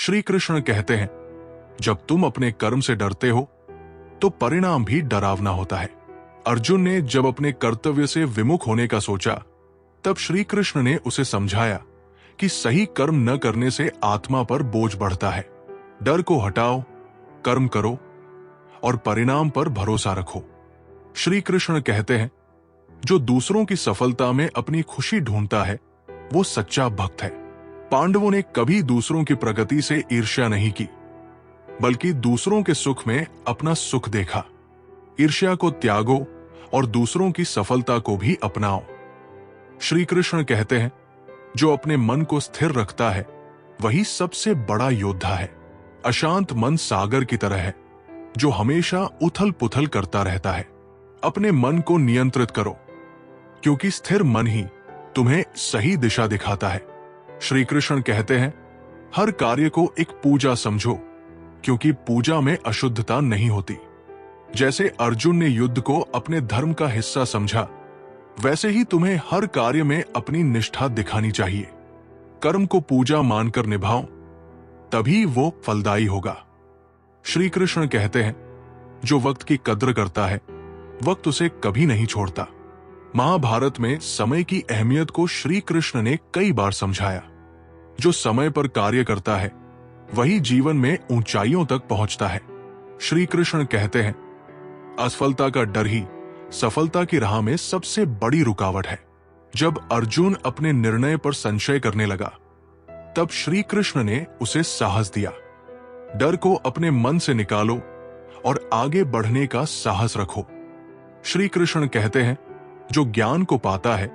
श्री कृष्ण कहते हैं, जब तुम अपने कर्म से डरते हो तो परिणाम भी डरावना होता है। अर्जुन ने जब अपने कर्तव्य से विमुख होने का सोचा, तब श्री कृष्ण ने उसे समझाया कि सही कर्म न करने से आत्मा पर बोझ बढ़ता है। डर को हटाओ, कर्म करो और परिणाम पर भरोसा रखो। श्री कृष्ण कहते हैं, जो दूसरों की सफलता में अपनी खुशी ढूंढता है वो सच्चा भक्त है। पांडवों ने कभी दूसरों की प्रगति से ईर्ष्या नहीं की, बल्कि दूसरों के सुख में अपना सुख देखा। ईर्ष्या को त्यागो और दूसरों की सफलता को भी अपनाओ। श्री कृष्ण कहते हैं, जो अपने मन को स्थिर रखता है वही सबसे बड़ा योद्धा है। अशांत मन सागर की तरह है जो हमेशा उथल पुथल करता रहता है। अपने मन को नियंत्रित करो, क्योंकि स्थिर मन ही तुम्हें सही दिशा दिखाता है। श्री कृष्ण कहते हैं, हर कार्य को एक पूजा समझो, क्योंकि पूजा में अशुद्धता नहीं होती। जैसे अर्जुन ने युद्ध को अपने धर्म का हिस्सा समझा, वैसे ही तुम्हें हर कार्य में अपनी निष्ठा दिखानी चाहिए। कर्म को पूजा मानकर निभाओ, तभी वो फलदायी होगा। श्री कृष्ण कहते हैं, जो वक्त की कद्र करता है वक्त उसे कभी नहीं छोड़ता। महाभारत में समय की अहमियत को श्री कृष्ण ने कई बार समझाया। जो समय पर कार्य करता है वही जीवन में ऊंचाइयों तक पहुंचता है। श्री कृष्ण कहते हैं, असफलता का डर ही सफलता की राह में सबसे बड़ी रुकावट है। जब अर्जुन अपने निर्णय पर संशय करने लगा, तब श्री कृष्ण ने उसे साहस दिया। डर को अपने मन से निकालो और आगे बढ़ने का साहस रखो। श्री कृष्ण कहते हैं, जो ज्ञान को पाता है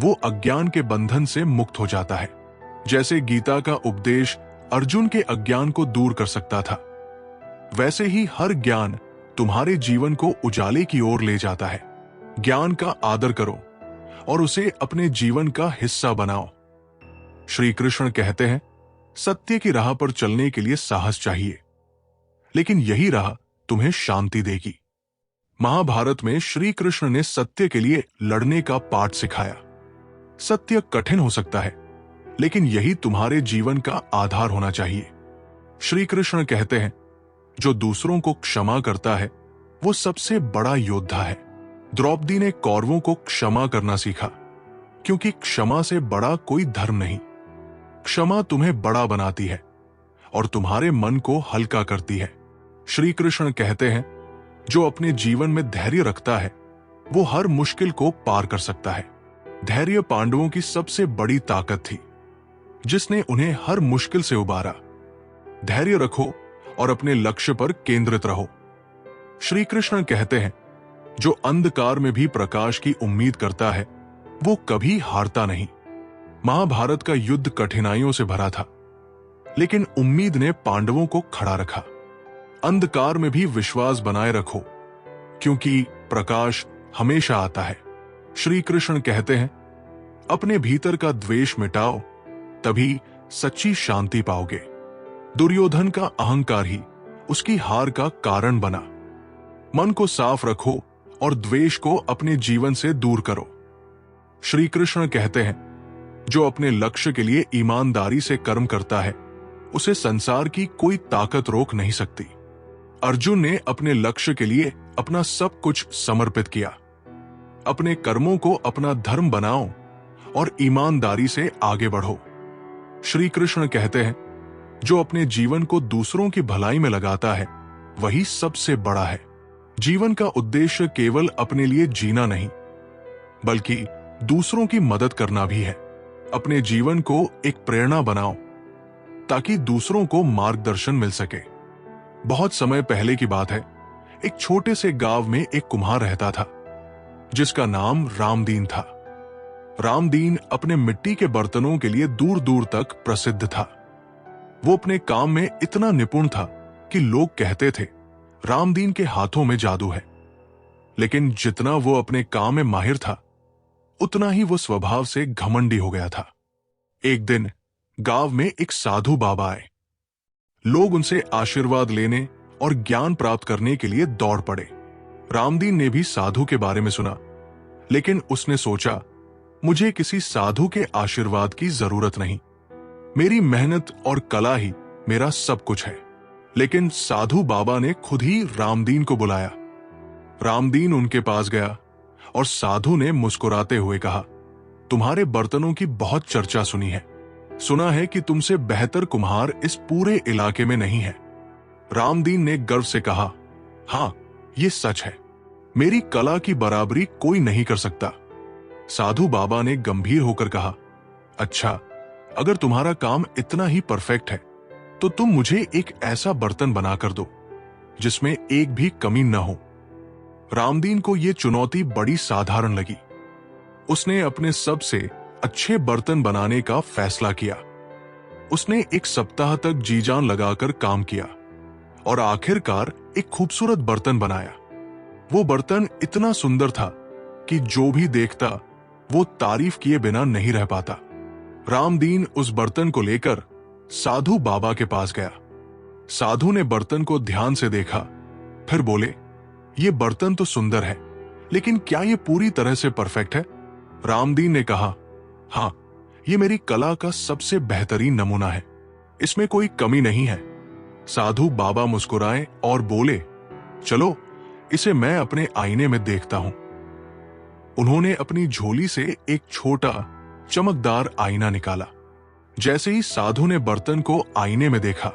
वो अज्ञान के बंधन से मुक्त हो जाता है। जैसे गीता का उपदेश अर्जुन के अज्ञान को दूर कर सकता था, वैसे ही हर ज्ञान तुम्हारे जीवन को उजाले की ओर ले जाता है। ज्ञान का आदर करो और उसे अपने जीवन का हिस्सा बनाओ। श्री कृष्ण कहते हैं, सत्य की राह पर चलने के लिए साहस चाहिए, लेकिन यही राह तुम्हें शांति देगी। महाभारत में श्री कृष्ण ने सत्य के लिए लड़ने का पाठ सिखाया। सत्य कठिन हो सकता है, लेकिन यही तुम्हारे जीवन का आधार होना चाहिए। श्री कृष्ण कहते हैं, जो दूसरों को क्षमा करता है वो सबसे बड़ा योद्धा है। द्रौपदी ने कौरवों को क्षमा करना सीखा, क्योंकि क्षमा से बड़ा कोई धर्म नहीं। क्षमा तुम्हें बड़ा बनाती है और तुम्हारे मन को हल्का करती है। श्री कृष्ण कहते हैं, जो अपने जीवन में धैर्य रखता है वो हर मुश्किल को पार कर सकता है। धैर्य पांडवों की सबसे बड़ी ताकत थी, जिसने उन्हें हर मुश्किल से उबारा। धैर्य रखो और अपने लक्ष्य पर केंद्रित रहो। श्री कृष्ण कहते हैं, जो अंधकार में भी प्रकाश की उम्मीद करता है वो कभी हारता नहीं। महाभारत का युद्ध कठिनाइयों से भरा था, लेकिन उम्मीद ने पांडवों को खड़ा रखा। अंधकार में भी विश्वास बनाए रखो, क्योंकि प्रकाश हमेशा आता है। श्री कृष्ण कहते हैं, अपने भीतर का द्वेष मिटाओ, तभी सच्ची शांति पाओगे। दुर्योधन का अहंकार ही उसकी हार का कारण बना। मन को साफ रखो और द्वेष को अपने जीवन से दूर करो। श्री कृष्ण कहते हैं, जो अपने लक्ष्य के लिए ईमानदारी से कर्म करता है उसे संसार की कोई ताकत रोक नहीं सकती। अर्जुन ने अपने लक्ष्य के लिए अपना सब कुछ समर्पित किया। अपने कर्मों को अपना धर्म बनाओ और ईमानदारी से आगे बढ़ो। श्री कृष्ण कहते हैं, जो अपने जीवन को दूसरों की भलाई में लगाता है वही सबसे बड़ा है। जीवन का उद्देश्य केवल अपने लिए जीना नहीं, बल्कि दूसरों की मदद करना भी है। अपने जीवन को एक प्रेरणा बनाओ, ताकि दूसरों को मार्गदर्शन मिल सके। बहुत समय पहले की बात है, एक छोटे से गांव में एक कुम्हार रहता था, जिसका नाम रामदीन था। रामदीन अपने मिट्टी के बर्तनों के लिए दूर दूर तक प्रसिद्ध था। वो अपने काम में इतना निपुण था कि लोग कहते थे, रामदीन के हाथों में जादू है। लेकिन जितना वो अपने काम में माहिर था, उतना ही वो स्वभाव से घमंडी हो गया था। एक दिन गांव में एक साधु बाबा आए। लोग उनसे आशीर्वाद लेने और ज्ञान प्राप्त करने के लिए दौड़ पड़े। रामदीन ने भी साधु के बारे में सुना, लेकिन उसने सोचा, मुझे किसी साधु के आशीर्वाद की जरूरत नहीं। मेरी मेहनत और कला ही मेरा सब कुछ है। लेकिन साधु बाबा ने खुद ही रामदीन को बुलाया। रामदीन उनके पास गया और साधु ने मुस्कुराते हुए कहा, तुम्हारे बर्तनों की बहुत चर्चा सुनी है। सुना है कि तुमसे बेहतर कुम्हार इस पूरे इलाके में नहीं है। रामदीन ने गर्व से कहा, हाँ, ये सच है। मेरी कला की बराबरी कोई नहीं कर सकता। साधु बाबा ने गंभीर होकर कहा, अच्छा, अगर तुम्हारा काम इतना ही परफेक्ट है तो तुम मुझे एक ऐसा बर्तन बनाकर दो जिसमें एक भी कमी न हो। रामदीन को यह चुनौती बड़ी साधारण लगी। उसने अपने सबसे अच्छे बर्तन बनाने का फैसला किया। उसने एक सप्ताह तक जी जान लगाकर काम किया और आखिरकार एक खूबसूरत बर्तन बनाया। वो बर्तन इतना सुंदर था कि जो भी देखता वो तारीफ किए बिना नहीं रह पाता। रामदीन उस बर्तन को लेकर साधु बाबा के पास गया। साधु ने बर्तन को ध्यान से देखा, फिर बोले, ये बर्तन तो सुंदर है, लेकिन क्या ये पूरी तरह से परफेक्ट है? रामदीन ने कहा, हाँ, ये मेरी कला का सबसे बेहतरीन नमूना है, इसमें कोई कमी नहीं है। साधु बाबा मुस्कुराए और बोले, चलो इसे मैं अपने आईने में देखता हूं। उन्होंने अपनी झोली से एक छोटा चमकदार आईना निकाला। जैसे ही साधु ने बर्तन को आईने में देखा,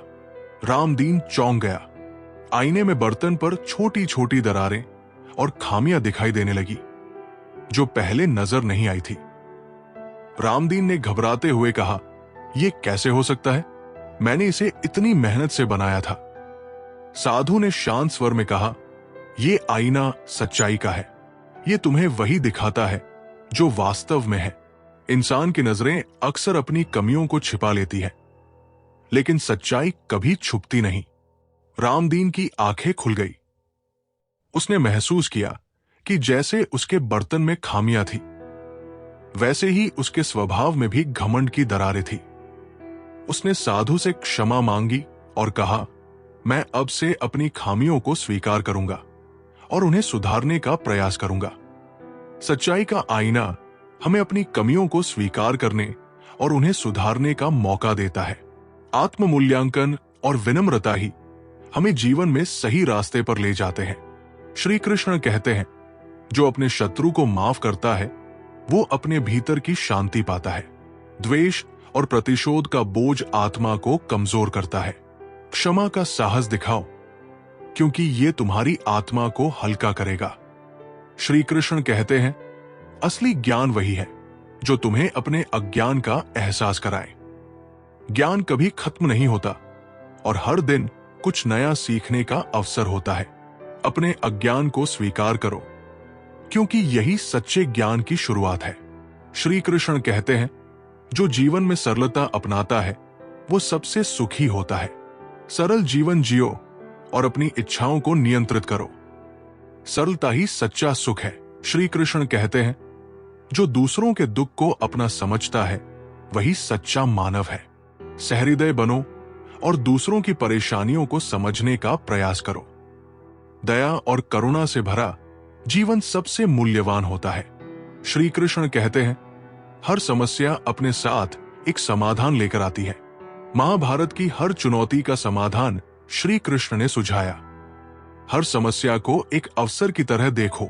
रामदीन चौंक गया। आईने में बर्तन पर छोटी छोटी दरारें और खामियां दिखाई देने लगी जो पहले नजर नहीं आई थी। रामदीन ने घबराते हुए कहा, यह कैसे हो सकता है? मैंने इसे इतनी मेहनत से बनाया था। साधु ने शांत स्वर में कहा, यह आईना सच्चाई का है। यह तुम्हें वही दिखाता है जो वास्तव में है। इंसान की नजरें अक्सर अपनी कमियों को छिपा लेती है, लेकिन सच्चाई कभी छुपती नहीं। रामदीन की आंखें खुल गई। उसने महसूस किया कि जैसे उसके बर्तन में खामियां थी, वैसे ही उसके स्वभाव में भी घमंड की दरारें थी। उसने साधु से क्षमा मांगी और कहा, मैं अब से अपनी खामियों को स्वीकार करूंगा और उन्हें सुधारने का प्रयास करूंगा। सच्चाई का आईना हमें अपनी कमियों को स्वीकार करने और उन्हें सुधारने का मौका देता है। आत्म मूल्यांकन और विनम्रता ही हमें जीवन में सही रास्ते पर ले जाते हैं। श्री कृष्ण कहते हैं, जो अपने शत्रु को माफ करता है वो अपने भीतर की शांति पाता है। द्वेष और प्रतिशोध का बोझ आत्मा को कमजोर करता है। क्षमा का साहस दिखाओ, क्योंकि ये तुम्हारी आत्मा को हल्का करेगा। श्री कृष्ण कहते हैं, असली ज्ञान वही है जो तुम्हें अपने अज्ञान का एहसास कराए। ज्ञान कभी खत्म नहीं होता और हर दिन कुछ नया सीखने का अवसर होता है। अपने अज्ञान को स्वीकार करो, क्योंकि यही सच्चे ज्ञान की शुरुआत है। श्री कृष्ण कहते हैं, जो जीवन में सरलता अपनाता है वो सबसे सुखी होता है। सरल जीवन जियो और अपनी इच्छाओं को नियंत्रित करो। सरलता ही सच्चा सुख है। श्री कृष्ण कहते हैं, जो दूसरों के दुख को अपना समझता है वही सच्चा मानव है। सहृदय बनो और दूसरों की परेशानियों को समझने का प्रयास करो। दया और करुणा से भरा जीवन सबसे मूल्यवान होता है। श्री कृष्ण कहते हैं, हर समस्या अपने साथ एक समाधान लेकर आती है। महाभारत की हर चुनौती का समाधान श्री कृष्ण ने सुझाया। हर समस्या को एक अवसर की तरह देखो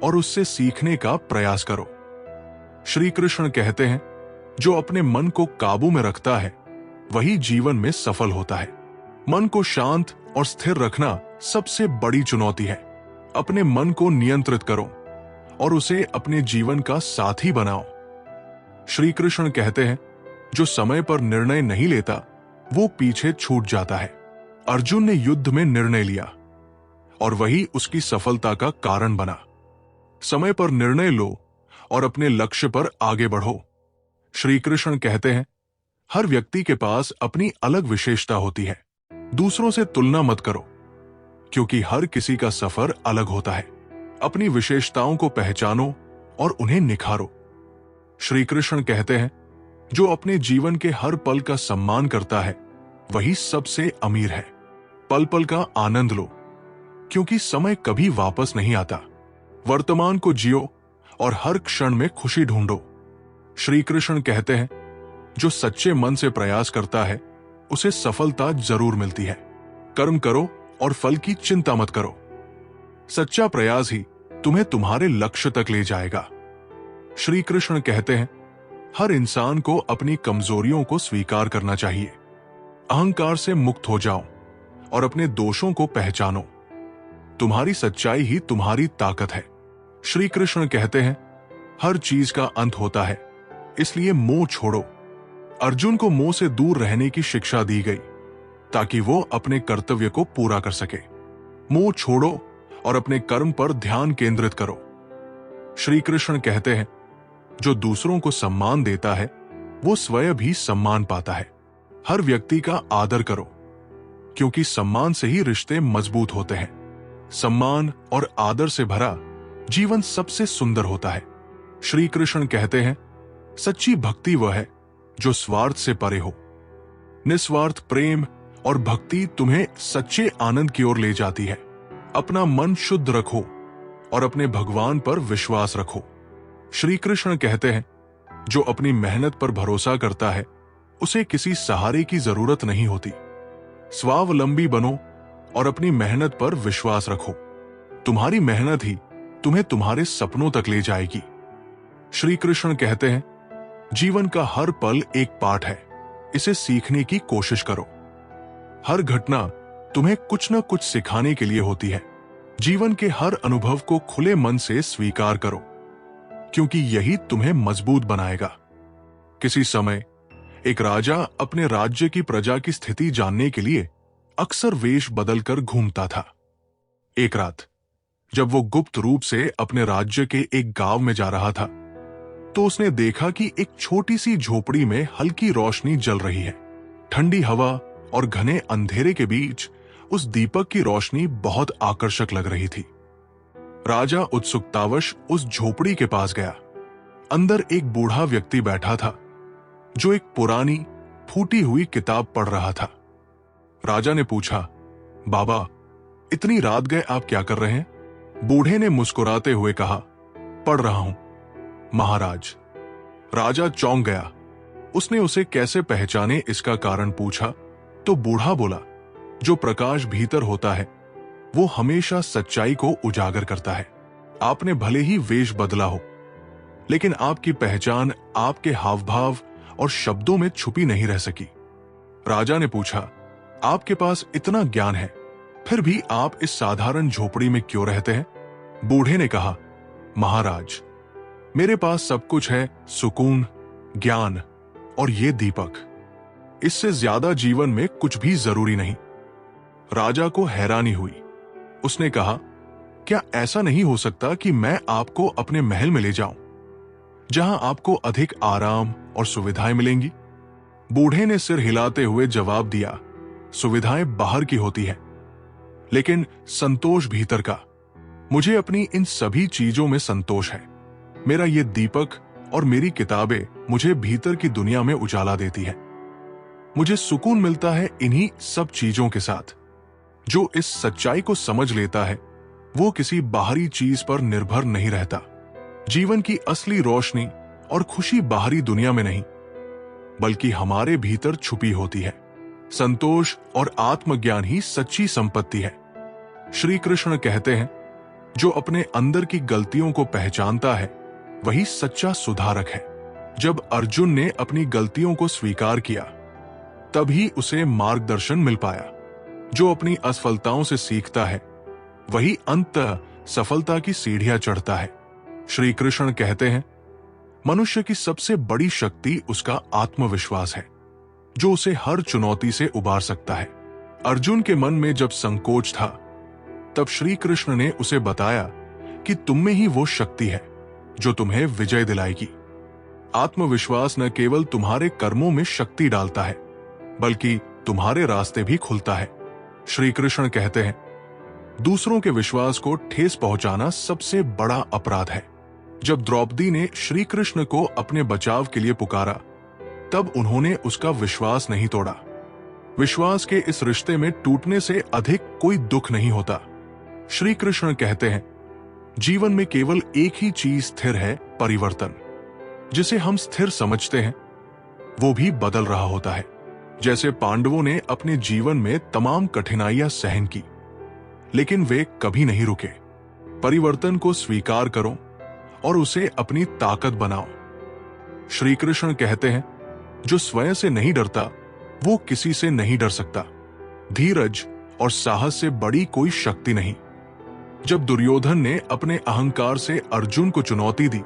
और उससे सीखने का प्रयास करो। श्री कृष्ण कहते हैं, जो अपने मन को काबू में रखता है वही जीवन में सफल होता है। मन को शांत और स्थिर रखना सबसे बड़ी चुनौती है। अपने मन को नियंत्रित करो और उसे अपने जीवन का साथी बनाओ। श्री कृष्ण कहते हैं, जो समय पर निर्णय नहीं लेता वो पीछे छूट जाता है। अर्जुन ने युद्ध में निर्णय लिया और वही उसकी सफलता का कारण बना। समय पर निर्णय लो और अपने लक्ष्य पर आगे बढ़ो। श्री कृष्ण कहते हैं, हर व्यक्ति के पास अपनी अलग विशेषता होती है। दूसरों से तुलना मत करो, क्योंकि हर किसी का सफर अलग होता है। अपनी विशेषताओं को पहचानो और उन्हें निखारो। श्री कृष्ण कहते हैं, जो अपने जीवन के हर पल का सम्मान करता है वही सबसे अमीर है। पल पल का आनंद लो, क्योंकि समय कभी वापस नहीं आता। वर्तमान को जियो और हर क्षण में खुशी ढूंढो। श्री कृष्ण कहते हैं, जो सच्चे मन से प्रयास करता है उसे सफलता जरूर मिलती है। कर्म करो और फल की चिंता मत करो। सच्चा प्रयास ही तुम्हें तुम्हारे लक्ष्य तक ले जाएगा। श्री कृष्ण कहते हैं, हर इंसान को अपनी कमजोरियों को स्वीकार करना चाहिए। अहंकार से मुक्त हो जाओ और अपने दोषों को पहचानो। तुम्हारी सच्चाई ही तुम्हारी ताकत है। श्री कृष्ण कहते हैं, हर चीज का अंत होता है, इसलिए मोह छोड़ो। अर्जुन को मोह से दूर रहने की शिक्षा दी गई ताकि वो अपने कर्तव्य को पूरा कर सके। मोह छोड़ो और अपने कर्म पर ध्यान केंद्रित करो। श्री कृष्ण कहते हैं, जो दूसरों को सम्मान देता है वो स्वयं भी सम्मान पाता है। हर व्यक्ति का आदर करो, क्योंकि सम्मान से ही रिश्ते मजबूत होते हैं। सम्मान और आदर से भरा जीवन सबसे सुंदर होता है। श्री कृष्ण कहते हैं, सच्ची भक्ति वह है जो स्वार्थ से परे हो। निस्वार्थ प्रेम और भक्ति तुम्हें सच्चे आनंद की ओर ले जाती है। अपना मन शुद्ध रखो और अपने भगवान पर विश्वास रखो। श्री कृष्ण कहते हैं, जो अपनी मेहनत पर भरोसा करता है उसे किसी सहारे की जरूरत नहीं होती। स्वावलंबी बनो और अपनी मेहनत पर विश्वास रखो। तुम्हारी मेहनत ही तुम्हें तुम्हारे सपनों तक ले जाएगी। श्री कृष्ण कहते हैं, जीवन का हर पल एक पाठ है, इसे सीखने की कोशिश करो। हर घटना तुम्हें कुछ न कुछ सिखाने के लिए होती है। जीवन के हर अनुभव को खुले मन से स्वीकार करो, क्योंकि यही तुम्हें मजबूत बनाएगा। किसी समय एक राजा अपने राज्य की प्रजा की स्थिति जानने के लिए अक्सर वेश बदलकर घूमता था। एक रात जब वो गुप्त रूप से अपने राज्य के एक गांव में जा रहा था, तो उसने देखा कि एक छोटी सी झोपड़ी में हल्की रोशनी जल रही है। ठंडी हवा और घने अंधेरे के बीच उस दीपक की रोशनी बहुत आकर्षक लग रही थी। राजा उत्सुकतावश उस झोपड़ी के पास गया। अंदर एक बूढ़ा व्यक्ति बैठा था जो एक पुरानी फूटी हुई किताब पढ़ रहा था। राजा ने पूछा, बाबा, इतनी रात गए आप क्या कर रहे हैं? बूढ़े ने मुस्कुराते हुए कहा, पढ़ रहा हूं महाराज। राजा चौंक गया। उसने उसे कैसे पहचाने इसका कारण पूछा तो बूढ़ा बोला, जो प्रकाश भीतर होता है वो हमेशा सच्चाई को उजागर करता है। आपने भले ही वेश बदला हो, लेकिन आपकी पहचान आपके हावभाव और शब्दों में छुपी नहीं रह सकी। राजा ने पूछा, आपके पास इतना ज्ञान है, फिर भी आप इस साधारण झोपड़ी में क्यों रहते हैं? बूढ़े ने कहा, महाराज, मेरे पास सब कुछ है, सुकून, ज्ञान और ये दीपक। इससे ज्यादा जीवन में कुछ भी जरूरी नहीं। राजा को हैरानी हुई। उसने कहा, क्या ऐसा नहीं हो सकता कि मैं आपको अपने महल में ले जाऊं, जहां आपको अधिक आराम और सुविधाएं मिलेंगी? बूढ़े ने सिर हिलाते हुए जवाब दिया, सुविधाएं बाहर की होती हैं, लेकिन संतोष भीतर का। मुझे अपनी इन सभी चीजों में संतोष है। मेरा ये दीपक और मेरी किताबें मुझे भीतर की दुनिया में उजाला देती है। मुझे सुकून मिलता है इन्हीं सब चीजों के साथ। जो इस सच्चाई को समझ लेता है वो किसी बाहरी चीज पर निर्भर नहीं रहता। जीवन की असली रोशनी और खुशी बाहरी दुनिया में नहीं, बल्कि हमारे भीतर छुपी होती है। संतोष और आत्मज्ञान ही सच्ची संपत्ति है। श्री कृष्ण कहते हैं, जो अपने अंदर की गलतियों को पहचानता है वही सच्चा सुधारक है। जब अर्जुन ने अपनी गलतियों को स्वीकार किया, तभी उसे मार्गदर्शन मिल पाया। जो अपनी असफलताओं से सीखता है वही अंततः सफलता की सीढ़ियां चढ़ता है। श्री कृष्ण कहते हैं, मनुष्य की सबसे बड़ी शक्ति उसका आत्मविश्वास है, जो उसे हर चुनौती से उबार सकता है। अर्जुन के मन में जब संकोच था, तब श्री कृष्ण ने उसे बताया कि तुम में ही वो शक्ति है जो तुम्हें विजय दिलाएगी। आत्मविश्वास न केवल तुम्हारे कर्मों में शक्ति डालता है, बल्कि तुम्हारे रास्ते भी खुलता है। श्री कृष्ण कहते हैं, दूसरों के विश्वास को ठेस पहुंचाना सबसे बड़ा अपराध है। जब द्रौपदी ने श्री कृष्ण को अपने बचाव के लिए पुकारा, तब उन्होंने उसका विश्वास नहीं तोड़ा। विश्वास के इस रिश्ते में टूटने से अधिक कोई दुख नहीं होता। श्री कृष्ण कहते हैं, जीवन में केवल एक ही चीज स्थिर है, परिवर्तन। जिसे हम स्थिर समझते हैं वो भी बदल रहा होता है। जैसे पांडवों ने अपने जीवन में तमाम कठिनाइयां सहन की, लेकिन वे कभी नहीं रुके। परिवर्तन को स्वीकार करो और उसे अपनी ताकत बनाओ। श्री कृष्ण कहते हैं, जो स्वयं से नहीं डरता वो किसी से नहीं डर सकता। धीरज और साहस से बड़ी कोई शक्ति नहीं। जब दुर्योधन ने अपने अहंकार से अर्जुन को चुनौती दी,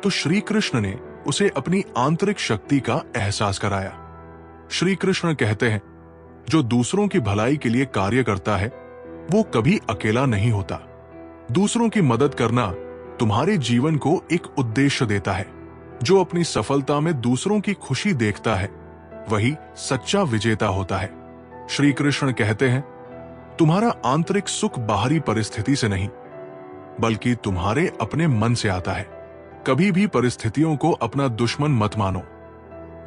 तो श्री कृष्ण ने उसे अपनी आंतरिक शक्ति का एहसास कराया। श्री कृष्ण कहते हैं, जो दूसरों की भलाई के लिए कार्य करता है वो कभी अकेला नहीं होता। दूसरों की मदद करना तुम्हारे जीवन को एक उद्देश्य देता है। जो अपनी सफलता में दूसरों की खुशी देखता है वही सच्चा विजेता होता है। श्री कृष्ण कहते हैं, तुम्हारा आंतरिक सुख बाहरी परिस्थिति से नहीं बल्कि तुम्हारे अपने मन से आता है। कभी भी परिस्थितियों को अपना दुश्मन मत मानो,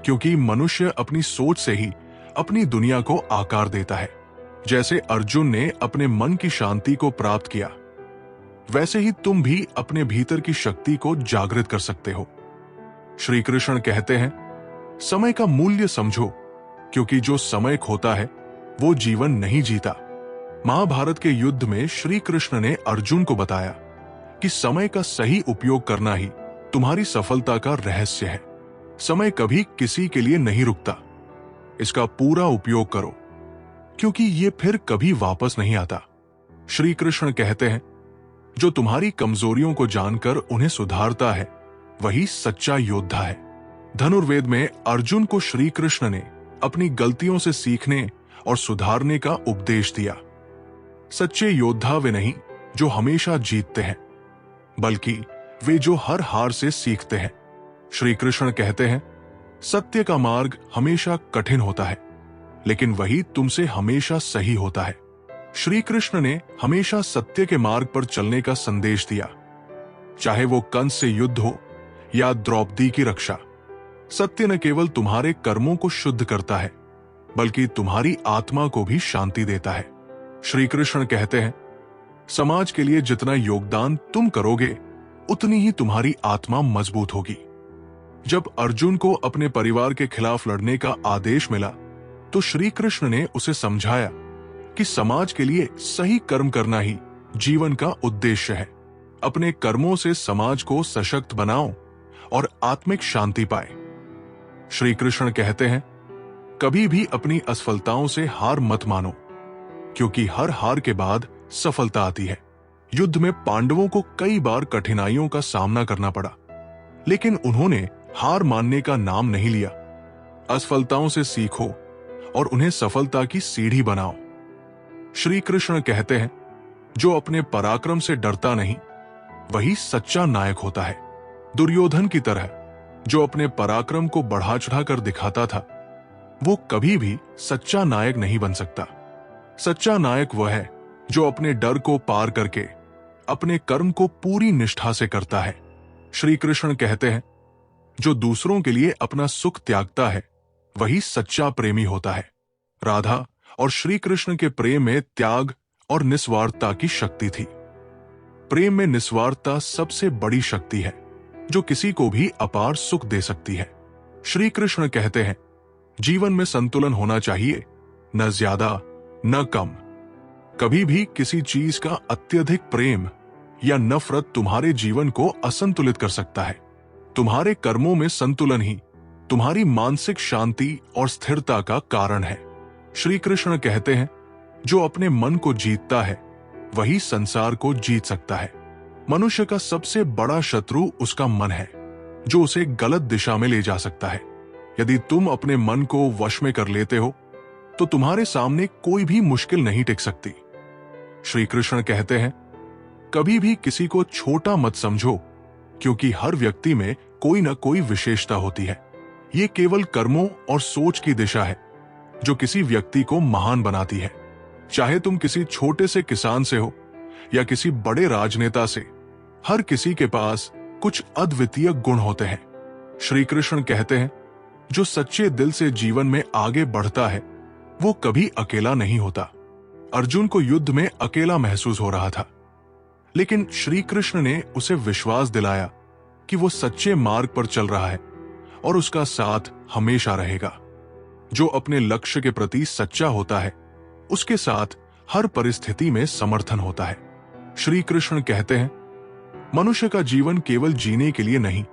क्योंकि मनुष्य अपनी सोच से ही अपनी दुनिया को आकार देता है। जैसे अर्जुन ने अपने मन की शांति को प्राप्त किया, वैसे ही तुम भी अपने भीतर की शक्ति को जागृत कर सकते हो। श्री कृष्ण कहते हैं, समय का मूल्य समझो, क्योंकि जो समय खोता है वो जीवन नहीं जीता। महाभारत के युद्ध में श्री कृष्ण ने अर्जुन को बताया कि समय का सही उपयोग करना ही तुम्हारी सफलता का रहस्य है। समय कभी किसी के लिए नहीं रुकता। इसका पूरा उपयोग करो, क्योंकि ये फिर कभी वापस नहीं आता। श्री कृष्ण कहते हैं, जो तुम्हारी कमजोरियों को जानकर उन्हें सुधारता है वही सच्चा योद्धा है। धनुर्वेद में अर्जुन को श्री कृष्ण ने अपनी गलतियों से सीखने और सुधारने का उपदेश दिया। सच्चे योद्धा वे नहीं जो हमेशा जीतते हैं, बल्कि वे जो हर हार से सीखते हैं। श्री कृष्ण कहते हैं, सत्य का मार्ग हमेशा कठिन होता है, लेकिन वही तुमसे हमेशा सही होता है। श्री कृष्ण ने हमेशा सत्य के मार्ग पर चलने का संदेश दिया, चाहे वो कंस से युद्ध हो या द्रौपदी की रक्षा। सत्य न केवल तुम्हारे कर्मों को शुद्ध करता है, बल्कि तुम्हारी आत्मा को भी शांति देता है। श्री कृष्ण कहते हैं, समाज के लिए जितना योगदान तुम करोगे उतनी ही तुम्हारी आत्मा मजबूत होगी। जब अर्जुन को अपने परिवार के खिलाफ लड़ने का आदेश मिला, तो श्री कृष्ण ने उसे समझाया कि समाज के लिए सही कर्म करना ही जीवन का उद्देश्य है। अपने कर्मों से समाज को सशक्त बनाओ और आत्मिक शांति पाए। श्री कृष्ण कहते हैं, कभी भी अपनी असफलताओं से हार मत मानो, क्योंकि हर हार के बाद सफलता आती है। युद्ध में पांडवों को कई बार कठिनाइयों का सामना करना पड़ा, लेकिन उन्होंने हार मानने का नाम नहीं लिया। असफलताओं से सीखो और उन्हें सफलता की सीढ़ी बनाओ। श्री कृष्ण कहते हैं, जो अपने पराक्रम से डरता नहीं वही सच्चा नायक होता है। दुर्योधन की तरह जो अपने पराक्रम को बढ़ा चढ़ाकर दिखाता था, वो कभी भी सच्चा नायक नहीं बन सकता। सच्चा नायक वह है जो अपने डर को पार करके अपने कर्म को पूरी निष्ठा से करता है। श्री कृष्ण कहते हैं, जो दूसरों के लिए अपना सुख त्यागता है वही सच्चा प्रेमी होता है। राधा और श्री कृष्ण के प्रेम में त्याग और निस्वार्थता की शक्ति थी। प्रेम में निस्वार्थता सबसे बड़ी शक्ति है जो किसी को भी अपार सुख दे सकती है। श्री कृष्ण कहते हैं, जीवन में संतुलन होना चाहिए, न ज्यादा न कम। कभी भी किसी चीज का अत्यधिक प्रेम या नफरत तुम्हारे जीवन को असंतुलित कर सकता है। तुम्हारे कर्मों में संतुलन ही तुम्हारी मानसिक शांति और स्थिरता का कारण है। श्री कृष्ण कहते हैं, जो अपने मन को जीतता है वही संसार को जीत सकता है। मनुष्य का सबसे बड़ा शत्रु उसका मन है, जो उसे गलत दिशा में ले जा सकता है। यदि तुम अपने मन को वश में कर लेते हो तो तुम्हारे सामने कोई भी मुश्किल नहीं टिक सकती। श्री कृष्ण कहते हैं, कभी भी किसी को छोटा मत समझो, क्योंकि हर व्यक्ति में कोई न कोई विशेषता होती है। ये केवल कर्मों और सोच की दिशा है जो किसी व्यक्ति को महान बनाती है। चाहे तुम किसी छोटे से किसान से हो या किसी बड़े राजनेता से, हर किसी के पास कुछ अद्वितीय गुण होते हैं। श्री कृष्ण कहते हैं, जो सच्चे दिल से जीवन में आगे बढ़ता है वो कभी अकेला नहीं होता। अर्जुन को युद्ध में अकेला महसूस हो रहा था, लेकिन श्री कृष्ण ने उसे विश्वास दिलाया कि वो सच्चे मार्ग पर चल रहा है और उसका साथ हमेशा रहेगा। जो अपने लक्ष्य के प्रति सच्चा होता है उसके साथ हर परिस्थिति में समर्थन होता है। श्री कृष्ण कहते हैं, मनुष्य का जीवन केवल जीने के लिए नहीं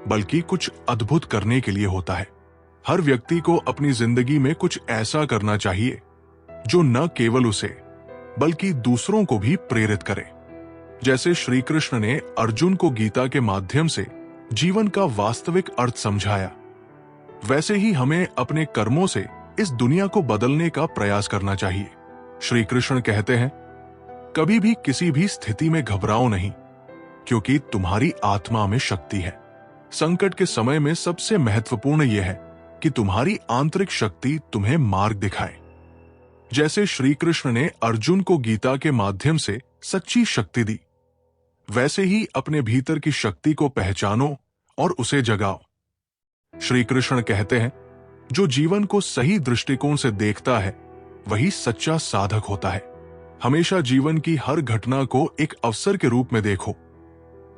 बल्कि कुछ अद्भुत करने के लिए होता है। हर व्यक्ति को अपनी जिंदगी में कुछ ऐसा करना चाहिए जो न केवल उसे बल्कि दूसरों को भी प्रेरित करे। जैसे श्री कृष्ण ने अर्जुन को गीता के माध्यम से जीवन का वास्तविक अर्थ समझाया, वैसे ही हमें अपने कर्मों से इस दुनिया को बदलने का प्रयास करना चाहिए। श्री कृष्ण कहते हैं, कभी भी किसी भी स्थिति में घबराओ नहीं, क्योंकि तुम्हारी आत्मा में शक्ति है। संकट के समय में सबसे महत्वपूर्ण यह है कि तुम्हारी आंतरिक शक्ति तुम्हें मार्ग दिखाए। जैसे श्री कृष्ण ने अर्जुन को गीता के माध्यम से सच्ची शक्ति दी, वैसे ही अपने भीतर की शक्ति को पहचानो और उसे जगाओ। श्री कृष्ण कहते हैं, जो जीवन को सही दृष्टिकोण से देखता है वही सच्चा साधक होता है। हमेशा जीवन की हर घटना को एक अवसर के रूप में देखो,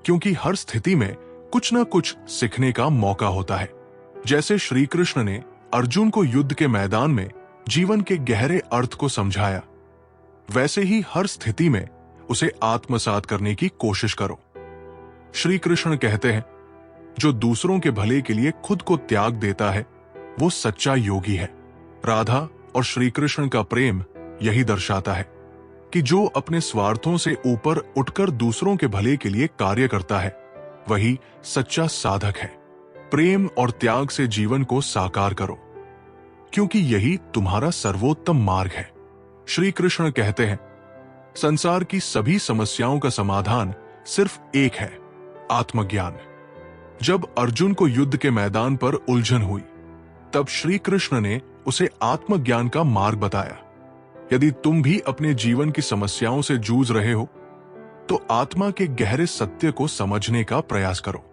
क्योंकि हर स्थिति में कुछ न कुछ सीखने का मौका होता है। जैसे श्री कृष्ण ने अर्जुन को युद्ध के मैदान में जीवन के गहरे अर्थ को समझाया, वैसे ही हर स्थिति में उसे आत्मसात करने की कोशिश करो। श्री कृष्ण कहते हैं, जो दूसरों के भले के लिए खुद को त्याग देता है वो सच्चा योगी है। राधा और श्री कृष्ण का प्रेम यही दर्शाता है कि जो अपने स्वार्थों से ऊपर उठकर दूसरों के भले के लिए कार्य करता है वही सच्चा साधक है। प्रेम और त्याग से जीवन को साकार करो, क्योंकि यही तुम्हारा सर्वोत्तम मार्ग है। श्री कृष्ण कहते हैं, संसार की सभी समस्याओं का समाधान सिर्फ एक है, आत्मज्ञान। जब अर्जुन को युद्ध के मैदान पर उलझन हुई, तब श्री कृष्ण ने उसे आत्मज्ञान का मार्ग बताया। यदि तुम भी अपने जीवन की समस्याओं से जूझ रहे हो तो आत्मा के गहरे सत्य को समझने का प्रयास करो,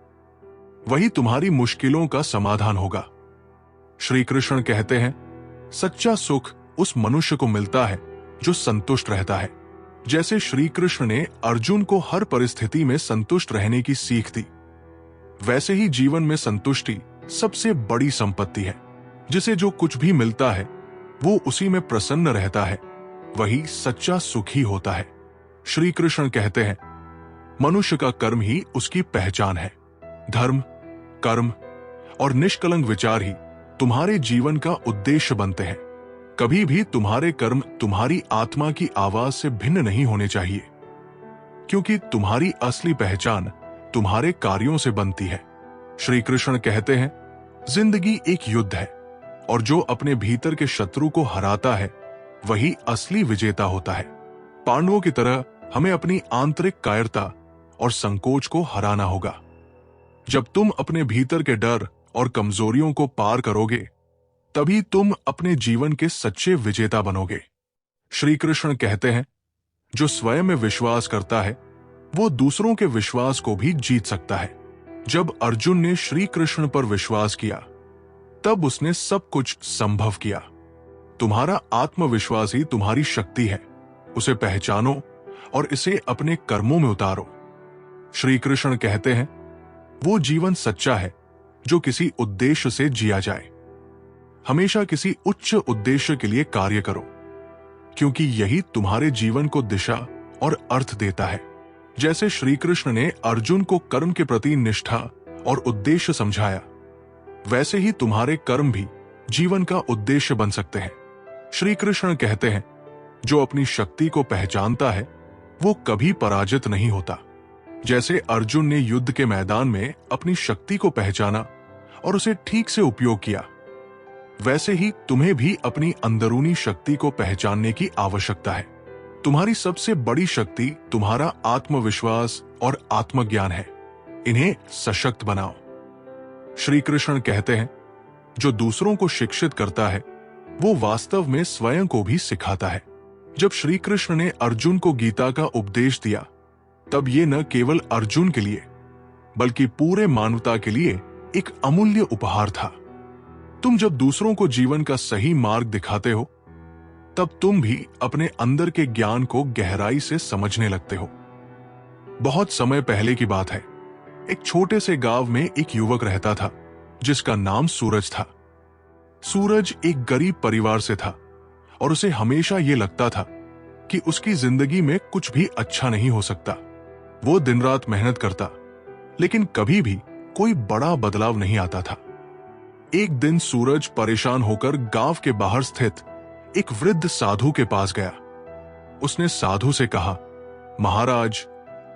वही तुम्हारी मुश्किलों का समाधान होगा। श्री कृष्ण कहते हैं, सच्चा सुख उस मनुष्य को मिलता है जो संतुष्ट रहता है। जैसे श्री कृष्ण ने अर्जुन को हर परिस्थिति में संतुष्ट रहने की सीख दी, वैसे ही जीवन में संतुष्टि सबसे बड़ी संपत्ति है। जिसे जो कुछ भी मिलता है वो उसी में प्रसन्न रहता है, वही सच्चा सुखी होता है। श्री कृष्ण कहते हैं, मनुष्य का कर्म ही उसकी पहचान है। धर्म, कर्म और निष्कलंक विचार ही तुम्हारे जीवन का उद्देश्य बनते हैं। कभी भी तुम्हारे कर्म तुम्हारी आत्मा की आवाज से भिन्न नहीं होने चाहिए, क्योंकि तुम्हारी असली पहचान तुम्हारे कार्यों से बनती है। श्री कृष्ण कहते हैं, जिंदगी एक युद्ध है और जो अपने भीतर के शत्रु को हराता है वही असली विजेता होता है। पांडवों की तरह हमें अपनी आंतरिक कायरता और संकोच को हराना होगा। जब तुम अपने भीतर के डर और कमजोरियों को पार करोगे, तभी तुम अपने जीवन के सच्चे विजेता बनोगे। श्री कृष्ण कहते हैं, जो स्वयं में विश्वास करता है वो दूसरों के विश्वास को भी जीत सकता है। जब अर्जुन ने श्री कृष्ण पर विश्वास किया, तब उसने सब कुछ संभव किया। तुम्हारा आत्मविश्वास ही तुम्हारी शक्ति है। उसे पहचानो और इसे अपने कर्मों में उतारो। श्री कृष्ण कहते हैं, वो जीवन सच्चा है जो किसी उद्देश्य से जिया जाए। हमेशा किसी उच्च उद्देश्य के लिए कार्य करो, क्योंकि यही तुम्हारे जीवन को दिशा और अर्थ देता है। जैसे श्री कृष्ण ने अर्जुन को कर्म के प्रति निष्ठा और उद्देश्य समझाया, वैसे ही तुम्हारे कर्म भी जीवन का उद्देश्य बन सकते हैं। श्री कृष्ण कहते हैं, जो अपनी शक्ति को पहचानता है वो कभी पराजित नहीं होता। जैसे अर्जुन ने युद्ध के मैदान में अपनी शक्ति को पहचाना और उसे ठीक से उपयोग किया, वैसे ही तुम्हें भी अपनी अंदरूनी शक्ति को पहचानने की आवश्यकता है। तुम्हारी सबसे बड़ी शक्ति तुम्हारा आत्मविश्वास और आत्मज्ञान है। इन्हें सशक्त बनाओ। श्री कृष्ण कहते हैं, जो दूसरों को शिक्षित करता है वो वास्तव में स्वयं को भी सिखाता है। जब श्री कृष्ण ने अर्जुन को गीता का उपदेश दिया, तब ये न केवल अर्जुन के लिए बल्कि पूरे मानवता के लिए एक अमूल्य उपहार था। तुम जब दूसरों को जीवन का सही मार्ग दिखाते हो, तब तुम भी अपने अंदर के ज्ञान को गहराई से समझने लगते हो। बहुत समय पहले की बात है, एक छोटे से गांव में एक युवक रहता था जिसका नाम सूरज था। सूरज एक गरीब परिवार से था और उसे हमेशा ये लगता था कि उसकी जिंदगी में कुछ भी अच्छा नहीं हो सकता। वो दिन रात मेहनत करता, लेकिन कभी भी कोई बड़ा बदलाव नहीं आता था। एक दिन सूरज परेशान होकर गांव के बाहर स्थित एक वृद्ध साधु के पास गया। उसने साधु से कहा, महाराज,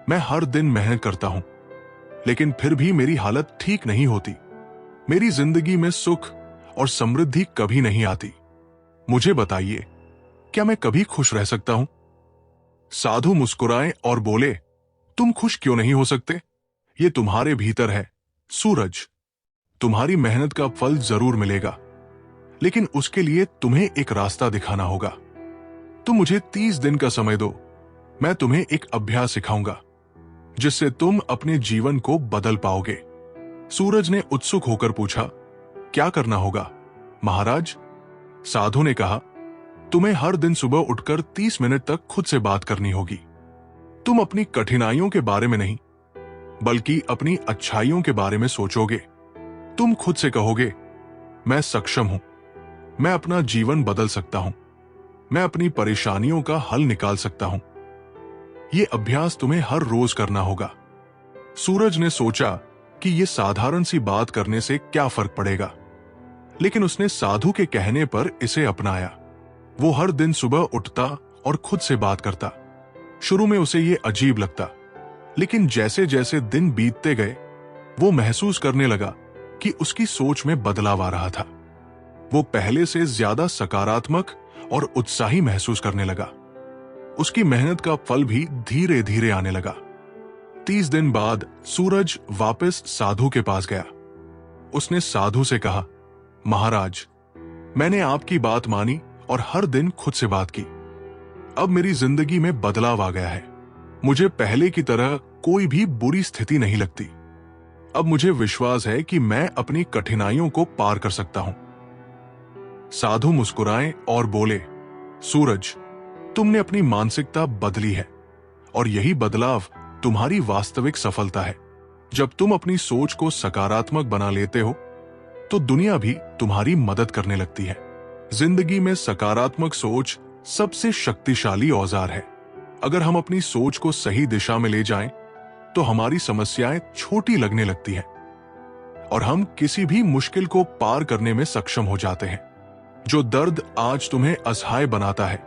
मैं हर दिन मेहनत करता हूं, लेकिन फिर भी मेरी हालत ठीक नहीं होती। मेरी जिंदगी में सुख और समृद्धि कभी नहीं आती। मुझे बताइए, क्या मैं कभी खुश रह सकता हूं? साधु मुस्कुराए और बोले, तुम खुश क्यों नहीं हो सकते? ये तुम्हारे भीतर है सूरज। तुम्हारी मेहनत का फल जरूर मिलेगा, लेकिन उसके लिए तुम्हें एक रास्ता दिखाना होगा। तुम मुझे 30 दिन का समय दो, मैं तुम्हें एक अभ्यास सिखाऊंगा जिससे तुम अपने जीवन को बदल पाओगे। सूरज ने उत्सुक होकर पूछा, क्या करना होगा महाराज? साधु ने कहा, तुम्हें हर दिन सुबह उठकर 30 मिनट तक खुद से बात करनी होगी। तुम अपनी कठिनाइयों के बारे में नहीं, बल्कि अपनी अच्छाइयों के बारे में सोचोगे। तुम खुद से कहोगे, मैं सक्षम हूं, मैं अपना जीवन बदल सकता हूं, मैं अपनी परेशानियों का हल निकाल सकता हूं। यह अभ्यास तुम्हें हर रोज करना होगा। सूरज ने सोचा कि यह साधारण सी बात करने से क्या फर्क पड़ेगा, लेकिन उसने साधु के कहने पर इसे अपनाया। वो हर दिन सुबह उठता और खुद से बात करता। शुरू में उसे यह अजीब लगता, लेकिन जैसे जैसे दिन बीतते गए, वो महसूस करने लगा कि उसकी सोच में बदलाव आ रहा था। वो पहले से ज्यादा सकारात्मक और उत्साही महसूस करने लगा। उसकी मेहनत का फल भी धीरे धीरे आने लगा। 30 दिन बाद सूरज वापस साधु के पास गया। उसने साधु से कहा, महाराज, मैंने आपकी बात मानी और हर दिन खुद से बात की। अब मेरी जिंदगी में बदलाव आ गया है। मुझे पहले की तरह कोई भी बुरी स्थिति नहीं लगती। अब मुझे विश्वास है कि मैं अपनी कठिनाइयों को पार कर सकता हूं। साधु मुस्कुराए और बोले, सूरज, तुमने अपनी मानसिकता बदली है और यही बदलाव तुम्हारी वास्तविक सफलता है। जब तुम अपनी सोच को सकारात्मक बना लेते हो, तो दुनिया भी तुम्हारी मदद करने लगती है। जिंदगी में सकारात्मक सोच सबसे शक्तिशाली औजार है। अगर हम अपनी सोच को सही दिशा में ले जाएं, तो हमारी समस्याएं छोटी लगने लगती हैं और हम किसी भी मुश्किल को पार करने में सक्षम हो जाते हैं। जो दर्द आज तुम्हें असहाय बनाता है,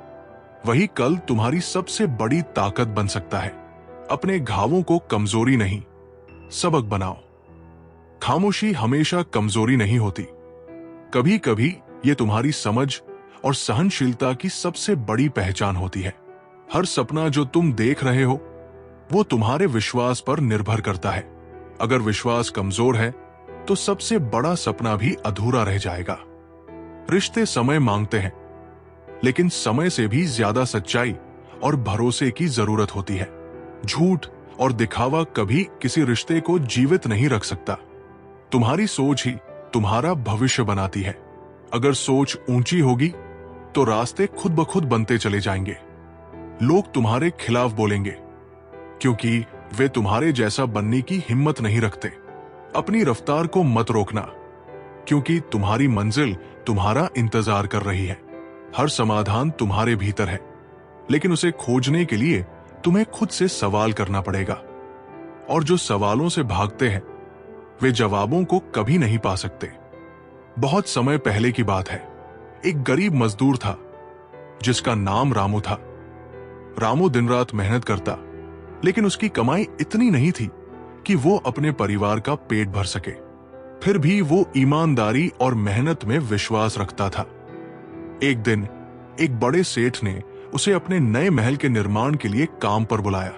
वही कल तुम्हारी सबसे बड़ी ताकत बन सकता है। अपने घावों को कमजोरी नहीं, सबक बनाओ। खामोशी हमेशा कमजोरी नहीं होती। कभी कभी ये तुम्हारी समझ और सहनशीलता की सबसे बड़ी पहचान होती है। हर सपना जो तुम देख रहे हो, वो तुम्हारे विश्वास पर निर्भर करता है। अगर विश्वास कमजोर है, तो सबसे बड़ा सपना भी अधूरा रह जाएगा। रिश्ते समय मांगते हैं, लेकिन समय से भी ज्यादा सच्चाई और भरोसे की जरूरत होती है। झूठ और दिखावा कभी किसी रिश्ते को जीवित नहीं रख सकता। तुम्हारी सोच ही तुम्हारा भविष्य बनाती है। अगर सोच ऊंची होगी, तो रास्ते खुद ब खुद बनते चले जाएंगे। लोग तुम्हारे खिलाफ बोलेंगे, क्योंकि वे तुम्हारे जैसा बनने की हिम्मत नहीं रखते। अपनी रफ्तार को मत रोकना, क्योंकि तुम्हारी मंजिल तुम्हारा इंतजार कर रही है। हर समाधान तुम्हारे भीतर है, लेकिन उसे खोजने के लिए तुम्हें खुद से सवाल करना पड़ेगा। और जो सवालों से भागते हैं, वे जवाबों को कभी नहीं पा सकते। बहुत समय पहले की बात है। एक गरीब मजदूर था, जिसका नाम रामू था। रामू दिन रात मेहनत करता, लेकिन उसकी कमाई इतनी नहीं थी कि वो अपने परिवार का पेट भर सके। फिर भी वो ईमानदारी और मेहनत में विश्वास रखता था। एक दिन एक बड़े सेठ ने उसे अपने नए महल के निर्माण के लिए काम पर बुलाया।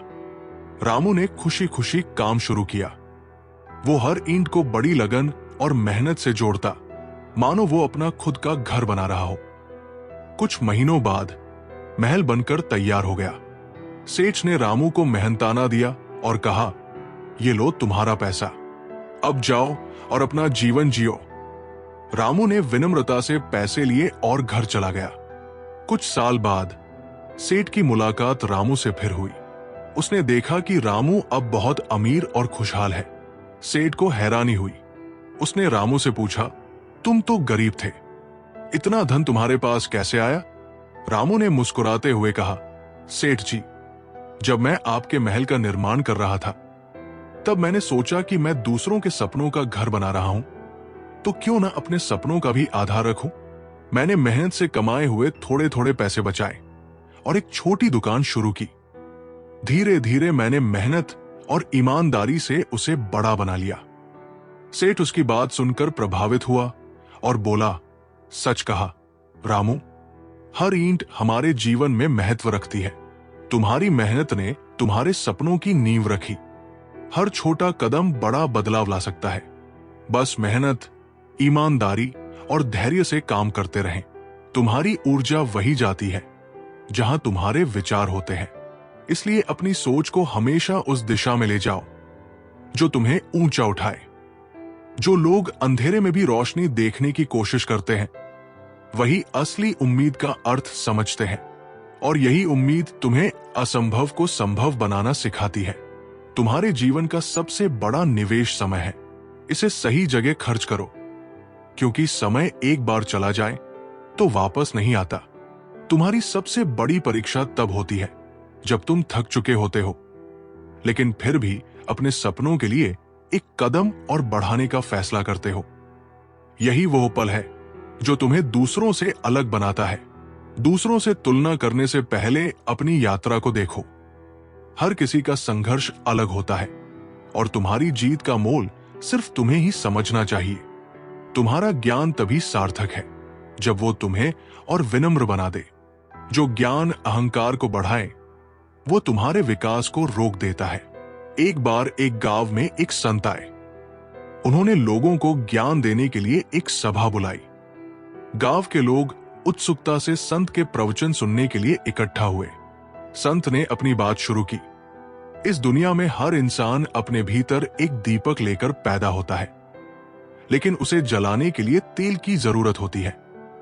रामू ने खुशी खुशी काम शुरू किया। वो हर ईंट को बड़ी लगन और मेहनत से जोड़ता, मानो वो अपना खुद का घर बना रहा हो। कुछ महीनों बाद महल बनकर तैयार हो गया। सेठ ने रामू को मेहनताना दिया और कहा, ये लो तुम्हारा पैसा, अब जाओ और अपना जीवन जियो। रामू ने विनम्रता से पैसे लिए और घर चला गया। कुछ साल बाद सेठ की मुलाकात रामू से फिर हुई। उसने देखा कि रामू अब बहुत अमीर और खुशहाल है। सेठ को हैरानी हुई। उसने रामू से पूछा, तुम तो गरीब थे, इतना धन तुम्हारे पास कैसे आया? रामू ने मुस्कुराते हुए कहा, सेठ जी, जब मैं आपके महल का निर्माण कर रहा था तब मैंने सोचा कि मैं दूसरों के सपनों का घर बना रहा हूं, तो क्यों ना अपने सपनों का भी आधार रखूं। मैंने मेहनत से कमाए हुए थोड़े थोड़े पैसे बचाए और एक छोटी दुकान शुरू की। धीरे धीरे मैंने मेहनत और ईमानदारी से उसे बड़ा बना लिया। सेठ उसकी बात सुनकर प्रभावित हुआ और बोला, सच कहा रामू, हर ईंट हमारे जीवन में महत्व रखती है। तुम्हारी मेहनत ने तुम्हारे सपनों की नींव रखी। हर छोटा कदम बड़ा बदलाव ला सकता है। बस मेहनत, ईमानदारी और धैर्य से काम करते रहें। तुम्हारी ऊर्जा वही जाती है जहां तुम्हारे विचार होते हैं। इसलिए अपनी सोच को हमेशा उस दिशा में ले जाओ जो तुम्हें ऊंचा उठाए। जो लोग अंधेरे में भी रोशनी देखने की कोशिश करते हैं, वही असली उम्मीद का अर्थ समझते हैं, और यही उम्मीद तुम्हें असंभव को संभव बनाना सिखाती है। तुम्हारे जीवन का सबसे बड़ा निवेश समय है। इसे सही जगह खर्च करो, क्योंकि समय एक बार चला जाए तो वापस नहीं आता। तुम्हारी सबसे बड़ी परीक्षा तब होती है जब तुम थक चुके होते हो, लेकिन फिर भी अपने सपनों के लिए एक कदम और बढ़ाने का फैसला करते हो। यही वो पल है जो तुम्हें दूसरों से अलग बनाता है। दूसरों से तुलना करने से पहले अपनी यात्रा को देखो। हर किसी का संघर्ष अलग होता है और तुम्हारी जीत का मोल सिर्फ तुम्हें ही समझना चाहिए। तुम्हारा ज्ञान तभी सार्थक है जब वो तुम्हें और विनम्र बना दे। जो ज्ञान अहंकार को बढ़ाए, वो तुम्हारे विकास को रोक देता है। एक बार एक गांव में एक संत आए। उन्होंने लोगों को ज्ञान देने के लिए एक सभा बुलाई। गांव के लोग उत्सुकता से संत के प्रवचन सुनने के लिए इकट्ठा हुए। संत ने अपनी बात शुरू की। इस दुनिया में हर इंसान अपने भीतर एक दीपक लेकर पैदा होता है, लेकिन उसे जलाने के लिए तेल की जरूरत होती है।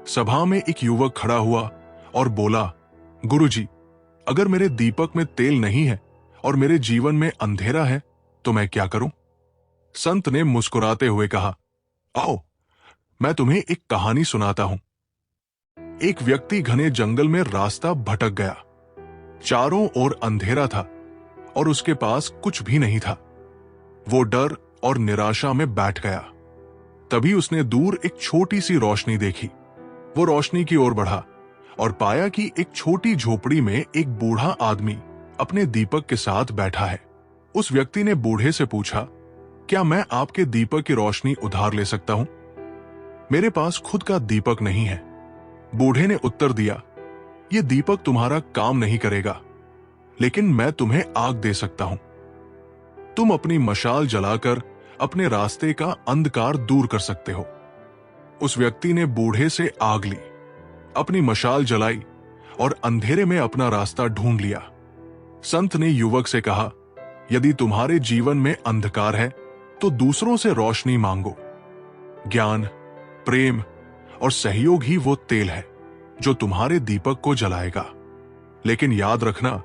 सभा में एक युवक खड़ा हुआ और बोला, गुरुजी, अगर मेरे दीपक में तेल नहीं है और मेरे जीवन में अंधेरा है तो मैं क्या करूं? संत ने मुस्कुराते हुए कहा, आओ, मैं तुम्हें एक कहानी सुनाता हूं। एक व्यक्ति घने जंगल में रास्ता भटक गया। चारों ओर अंधेरा था और उसके पास कुछ भी नहीं था। वो डर और निराशा में बैठ गया। तभी उसने दूर एक छोटी सी रोशनी देखी। वो रोशनी की ओर बढ़ा और पाया कि एक छोटी झोपड़ी में एक बूढ़ा आदमी अपने दीपक के साथ बैठा है। उस व्यक्ति ने बूढ़े से पूछा, क्या मैं आपके दीपक की रोशनी उधार ले सकता हूं? मेरे पास खुद का दीपक नहीं है। बूढ़े ने उत्तर दिया, ये दीपक तुम्हारा काम नहीं करेगा, लेकिन मैं तुम्हें आग दे सकता हूं। तुम अपनी मशाल जलाकर अपने रास्ते का अंधकार दूर कर सकते हो। उस व्यक्ति ने बूढ़े से आग ली, अपनी मशाल जलाई और अंधेरे में अपना रास्ता ढूंढ लिया। संत ने युवक से कहा, यदि तुम्हारे जीवन में अंधकार है तो दूसरों से रोशनी मांगो। ज्ञान, प्रेम और सहयोग ही वो तेल है जो तुम्हारे दीपक को जलाएगा। लेकिन याद रखना,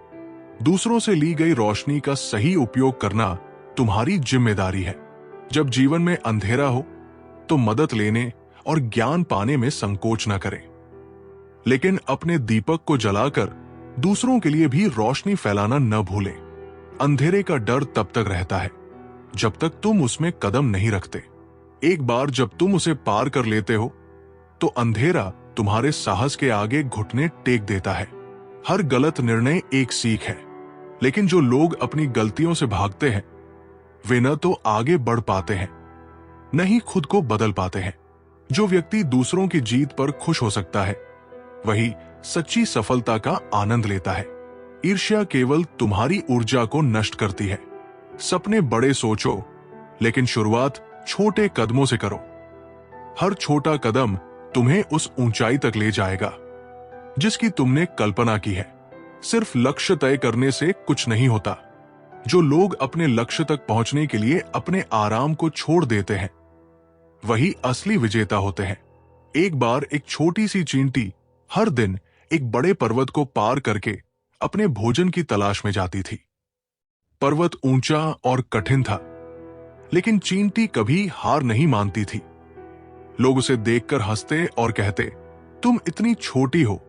दूसरों से ली गई रोशनी का सही उपयोग करना तुम्हारी जिम्मेदारी है। जब जीवन में अंधेरा हो तो मदद लेने और ज्ञान पाने में संकोच न करें, लेकिन अपने दीपक को जलाकर दूसरों के लिए भी रोशनी फैलाना न भूलें। अंधेरे का डर तब तक रहता है जब तक तुम उसमें कदम नहीं रखते। एक बार जब तुम उसे पार कर लेते हो तो अंधेरा तुम्हारे साहस के आगे घुटने टेक देता है। हर गलत निर्णय एक सीख है, लेकिन जो लोग अपनी गलतियों से भागते हैं वे न तो आगे बढ़ पाते हैं, न ही खुद को बदल पाते हैं। जो व्यक्ति दूसरों की जीत पर खुश हो सकता है, वही सच्ची सफलता का आनंद लेता है। ईर्ष्या केवल तुम्हारी ऊर्जा को नष्ट करती है। सपने बड़े सोचो, लेकिन शुरुआत छोटे कदमों से करो। हर छोटा कदम तुम्हें उस ऊंचाई तक ले जाएगा जिसकी तुमने कल्पना की है। सिर्फ लक्ष्य तय करने से कुछ नहीं होता। जो लोग अपने लक्ष्य तक पहुंचने के लिए अपने आराम को छोड़ देते हैं, वही असली विजेता होते हैं। एक बार एक छोटी सी चींटी हर दिन एक बड़े पर्वत को पार करके अपने भोजन की तलाश में जाती थी। पर्वत ऊंचा और कठिन था, लेकिन चींटी कभी हार नहीं मानती थी। लोग उसे देखकर हंसते और कहते, तुम इतनी छोटी हो,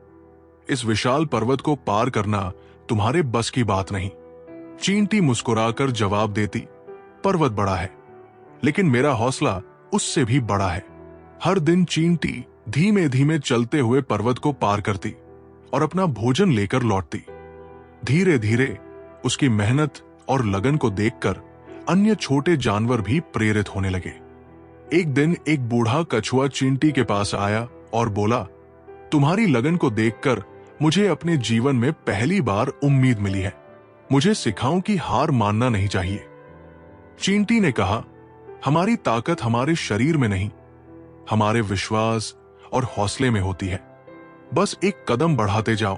इस विशाल पर्वत को पार करना तुम्हारे बस की बात नहीं। चींटी मुस्कुराकर जवाब देती, पर्वत बड़ा है, लेकिन मेरा हौसला उससे भी बड़ा है। हर दिन चींटी धीमे धीमे चलते हुए पर्वत को पार करती और अपना भोजन लेकर लौटती। धीरे धीरे उसकी मेहनत और लगन को देखकर अन्य छोटे जानवर भी प्रेरित होने लगे। एक दिन एक बूढ़ा कछुआ चींटी के पास आया और बोला, तुम्हारी लगन को देखकर मुझे अपने जीवन में पहली बार उम्मीद मिली है। मुझे सिखाओ कि हार मानना नहीं चाहिए। चींटी ने कहा, हमारी ताकत हमारे शरीर में नहीं, हमारे विश्वास और हौसले में होती है। बस एक कदम बढ़ाते जाओ,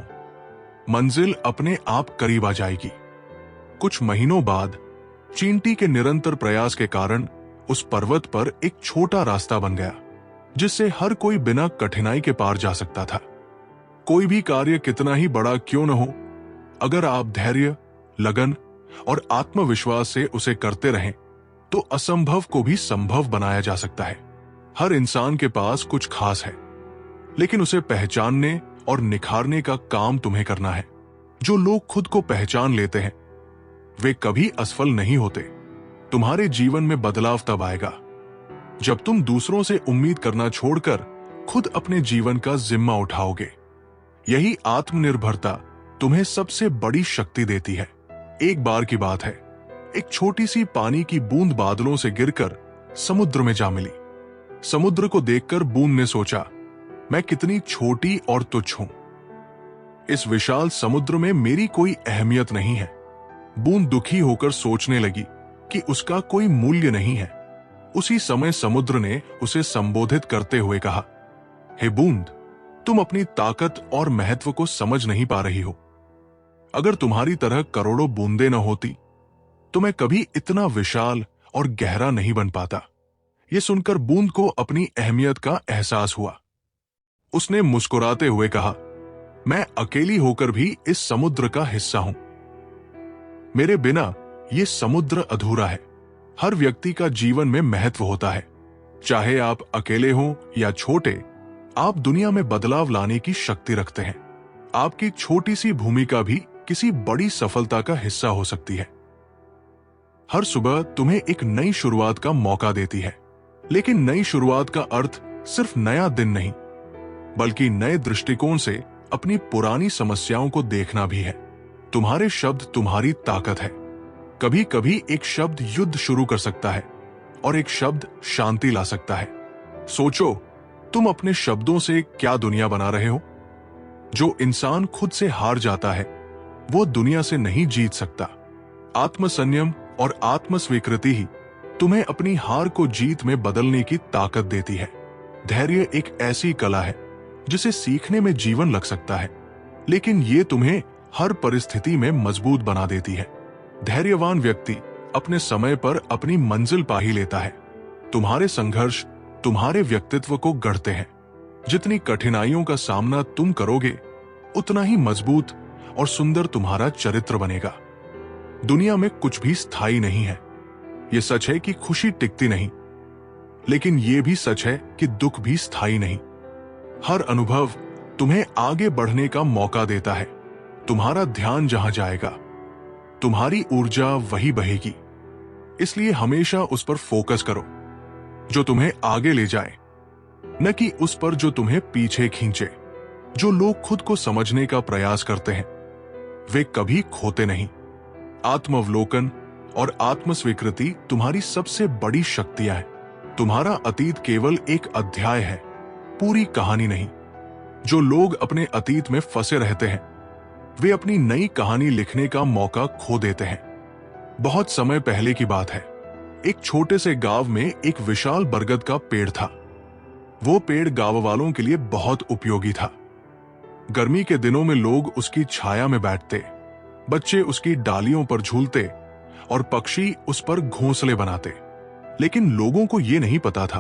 मंजिल अपने आप करीब आ जाएगी। कुछ महीनों बाद चींटी के निरंतर प्रयास के कारण उस पर्वत पर एक छोटा रास्ता बन गया, जिससे हर कोई बिना कठिनाई के पार जा सकता था। कोई भी कार्य कितना ही बड़ा क्यों न हो, अगर आप धैर्य, लगन और आत्मविश्वास से उसे करते रहें, तो असंभव को भी संभव बनाया जा सकता है। हर इंसान के पास कुछ खास है, लेकिन उसे पहचानने और निखारने का काम तुम्हें करना है। जो लोग खुद को पहचान लेते हैं, वे कभी असफल नहीं होते। तुम्हारे जीवन में बदलाव तब आएगा जब तुम दूसरों से उम्मीद करना छोड़कर खुद अपने जीवन का जिम्मा उठाओगे। यही आत्मनिर्भरता तुम्हें सबसे बड़ी शक्ति देती है। एक बार की बात है, एक छोटी सी पानी की बूंद बादलों से गिरकर समुद्र में जा मिली। समुद्र को देखकर बूंद ने सोचा, मैं कितनी छोटी और तुच्छ हूं। इस विशाल समुद्र में मेरी कोई अहमियत नहीं है। बूंद दुखी होकर सोचने लगी कि उसका कोई मूल्य नहीं है। उसी समय समुद्र ने उसे संबोधित करते हुए कहा, हे बूंद, तुम अपनी ताकत और महत्व को समझ नहीं पा रही हो। अगर तुम्हारी तरह करोड़ों बूंदें न होती, तो मैं कभी इतना विशाल और गहरा नहीं बन पाता। यह सुनकर बूंद को अपनी अहमियत का एहसास हुआ। उसने मुस्कुराते हुए कहा, मैं अकेली होकर भी इस समुद्र का हिस्सा हूं। मेरे बिना यह समुद्र अधूरा है। हर व्यक्ति का जीवन में महत्व होता है। चाहे आप अकेले हों या छोटे, आप दुनिया में बदलाव लाने की शक्ति रखते हैं। आपकी छोटी सी भूमिका भी किसी बड़ी सफलता का हिस्सा हो सकती है। हर सुबह तुम्हें एक नई शुरुआत का मौका देती है, लेकिन नई शुरुआत का अर्थ सिर्फ नया दिन नहीं, बल्कि नए दृष्टिकोण से अपनी पुरानी समस्याओं को देखना भी है। तुम्हारे शब्द तुम्हारी ताकत है। कभी कभी एक शब्द युद्ध शुरू कर सकता है और एक शब्द शांति ला सकता है। सोचो, तुम अपने शब्दों से क्या दुनिया बना रहे हो। जो इंसान खुद से हार जाता है, वो दुनिया से नहीं जीत सकता। आत्मसंयम और आत्मस्वीकृति ही तुम्हें अपनी हार को जीत में बदलने की ताकत देती है। धैर्य एक ऐसी कला है जिसे सीखने में जीवन लग सकता है, लेकिन ये तुम्हें हर परिस्थिति में मजबूत बना देती है। धैर्यवान व्यक्ति अपने समय पर अपनी मंजिल पा ही लेता है। तुम्हारे संघर्ष तुम्हारे व्यक्तित्व को गढ़ते हैं। जितनी कठिनाइयों का सामना तुम करोगे, उतना ही मजबूत और सुंदर तुम्हारा चरित्र बनेगा। दुनिया में कुछ भी स्थायी नहीं है। यह सच है कि खुशी टिकती नहीं, लेकिन यह भी सच है कि दुख भी स्थायी नहीं। हर अनुभव तुम्हें आगे बढ़ने का मौका देता है। तुम्हारा ध्यान जहां जाएगा, तुम्हारी ऊर्जा वही बहेगी। इसलिए हमेशा उस पर फोकस करो जो तुम्हें आगे ले जाए, न कि उस पर जो तुम्हें पीछे खींचे। जो लोग खुद को समझने का प्रयास करते हैं, वे कभी खोते नहीं। आत्मावलोकन और आत्मस्वीकृति तुम्हारी सबसे बड़ी शक्तियां हैं। तुम्हारा अतीत केवल एक अध्याय है, पूरी कहानी नहीं। जो लोग अपने अतीत में फंसे रहते हैं, वे अपनी नई कहानी लिखने का मौका खो देते हैं। बहुत समय पहले की बात है, एक छोटे से गांव में एक विशाल बरगद का पेड़ था। वो पेड़ गांव वालों के लिए बहुत उपयोगी था। गर्मी के दिनों में लोग उसकी छाया में बैठते, बच्चे उसकी डालियों पर झूलते और पक्षी उस पर घोंसले बनाते। लेकिन लोगों को यह नहीं पता था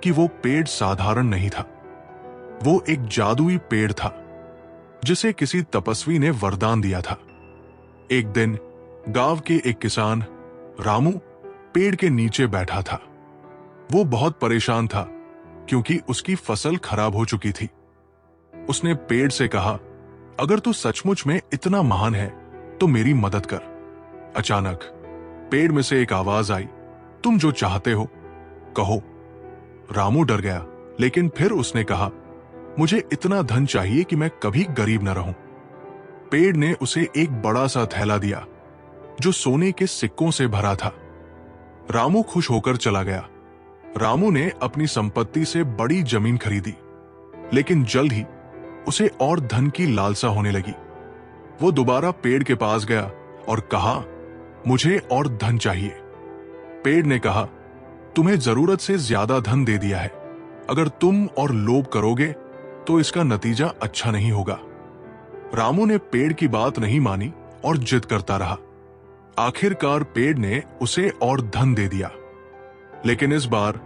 कि वो पेड़ साधारण नहीं था। वो एक जादुई पेड़ था जिसे किसी तपस्वी ने वरदान दिया था। एक दिन गांव के एक किसान रामू पेड़ के नीचे बैठा था। वो बहुत परेशान था क्योंकि उसकी फसल खराब हो चुकी थी। उसने पेड़ से कहा, अगर तू सचमुच में इतना महान है तो मेरी मदद कर। अचानक पेड़ में से एक आवाज आई, तुम जो चाहते हो कहो। रामू डर गया, लेकिन फिर उसने कहा, मुझे इतना धन चाहिए कि मैं कभी गरीब न रहूं। पेड़ ने उसे एक बड़ा सा थैला दिया जो सोने के सिक्कों से भरा था। रामू खुश होकर चला गया। रामू ने अपनी संपत्ति से बड़ी जमीन खरीदी, लेकिन जल्द ही उसे और धन की लालसा होने लगी। वो दोबारा पेड़ के पास गया और कहा, मुझे और धन चाहिए। पेड़ ने कहा, तुम्हें जरूरत से ज्यादा धन दे दिया है। अगर तुम और लोभ करोगे तो इसका नतीजा अच्छा नहीं होगा। रामू ने पेड़ की बात नहीं मानी और जिद करता रहा। आखिरकार पेड़ ने उसे और धन दे दिया, लेकिन इस बार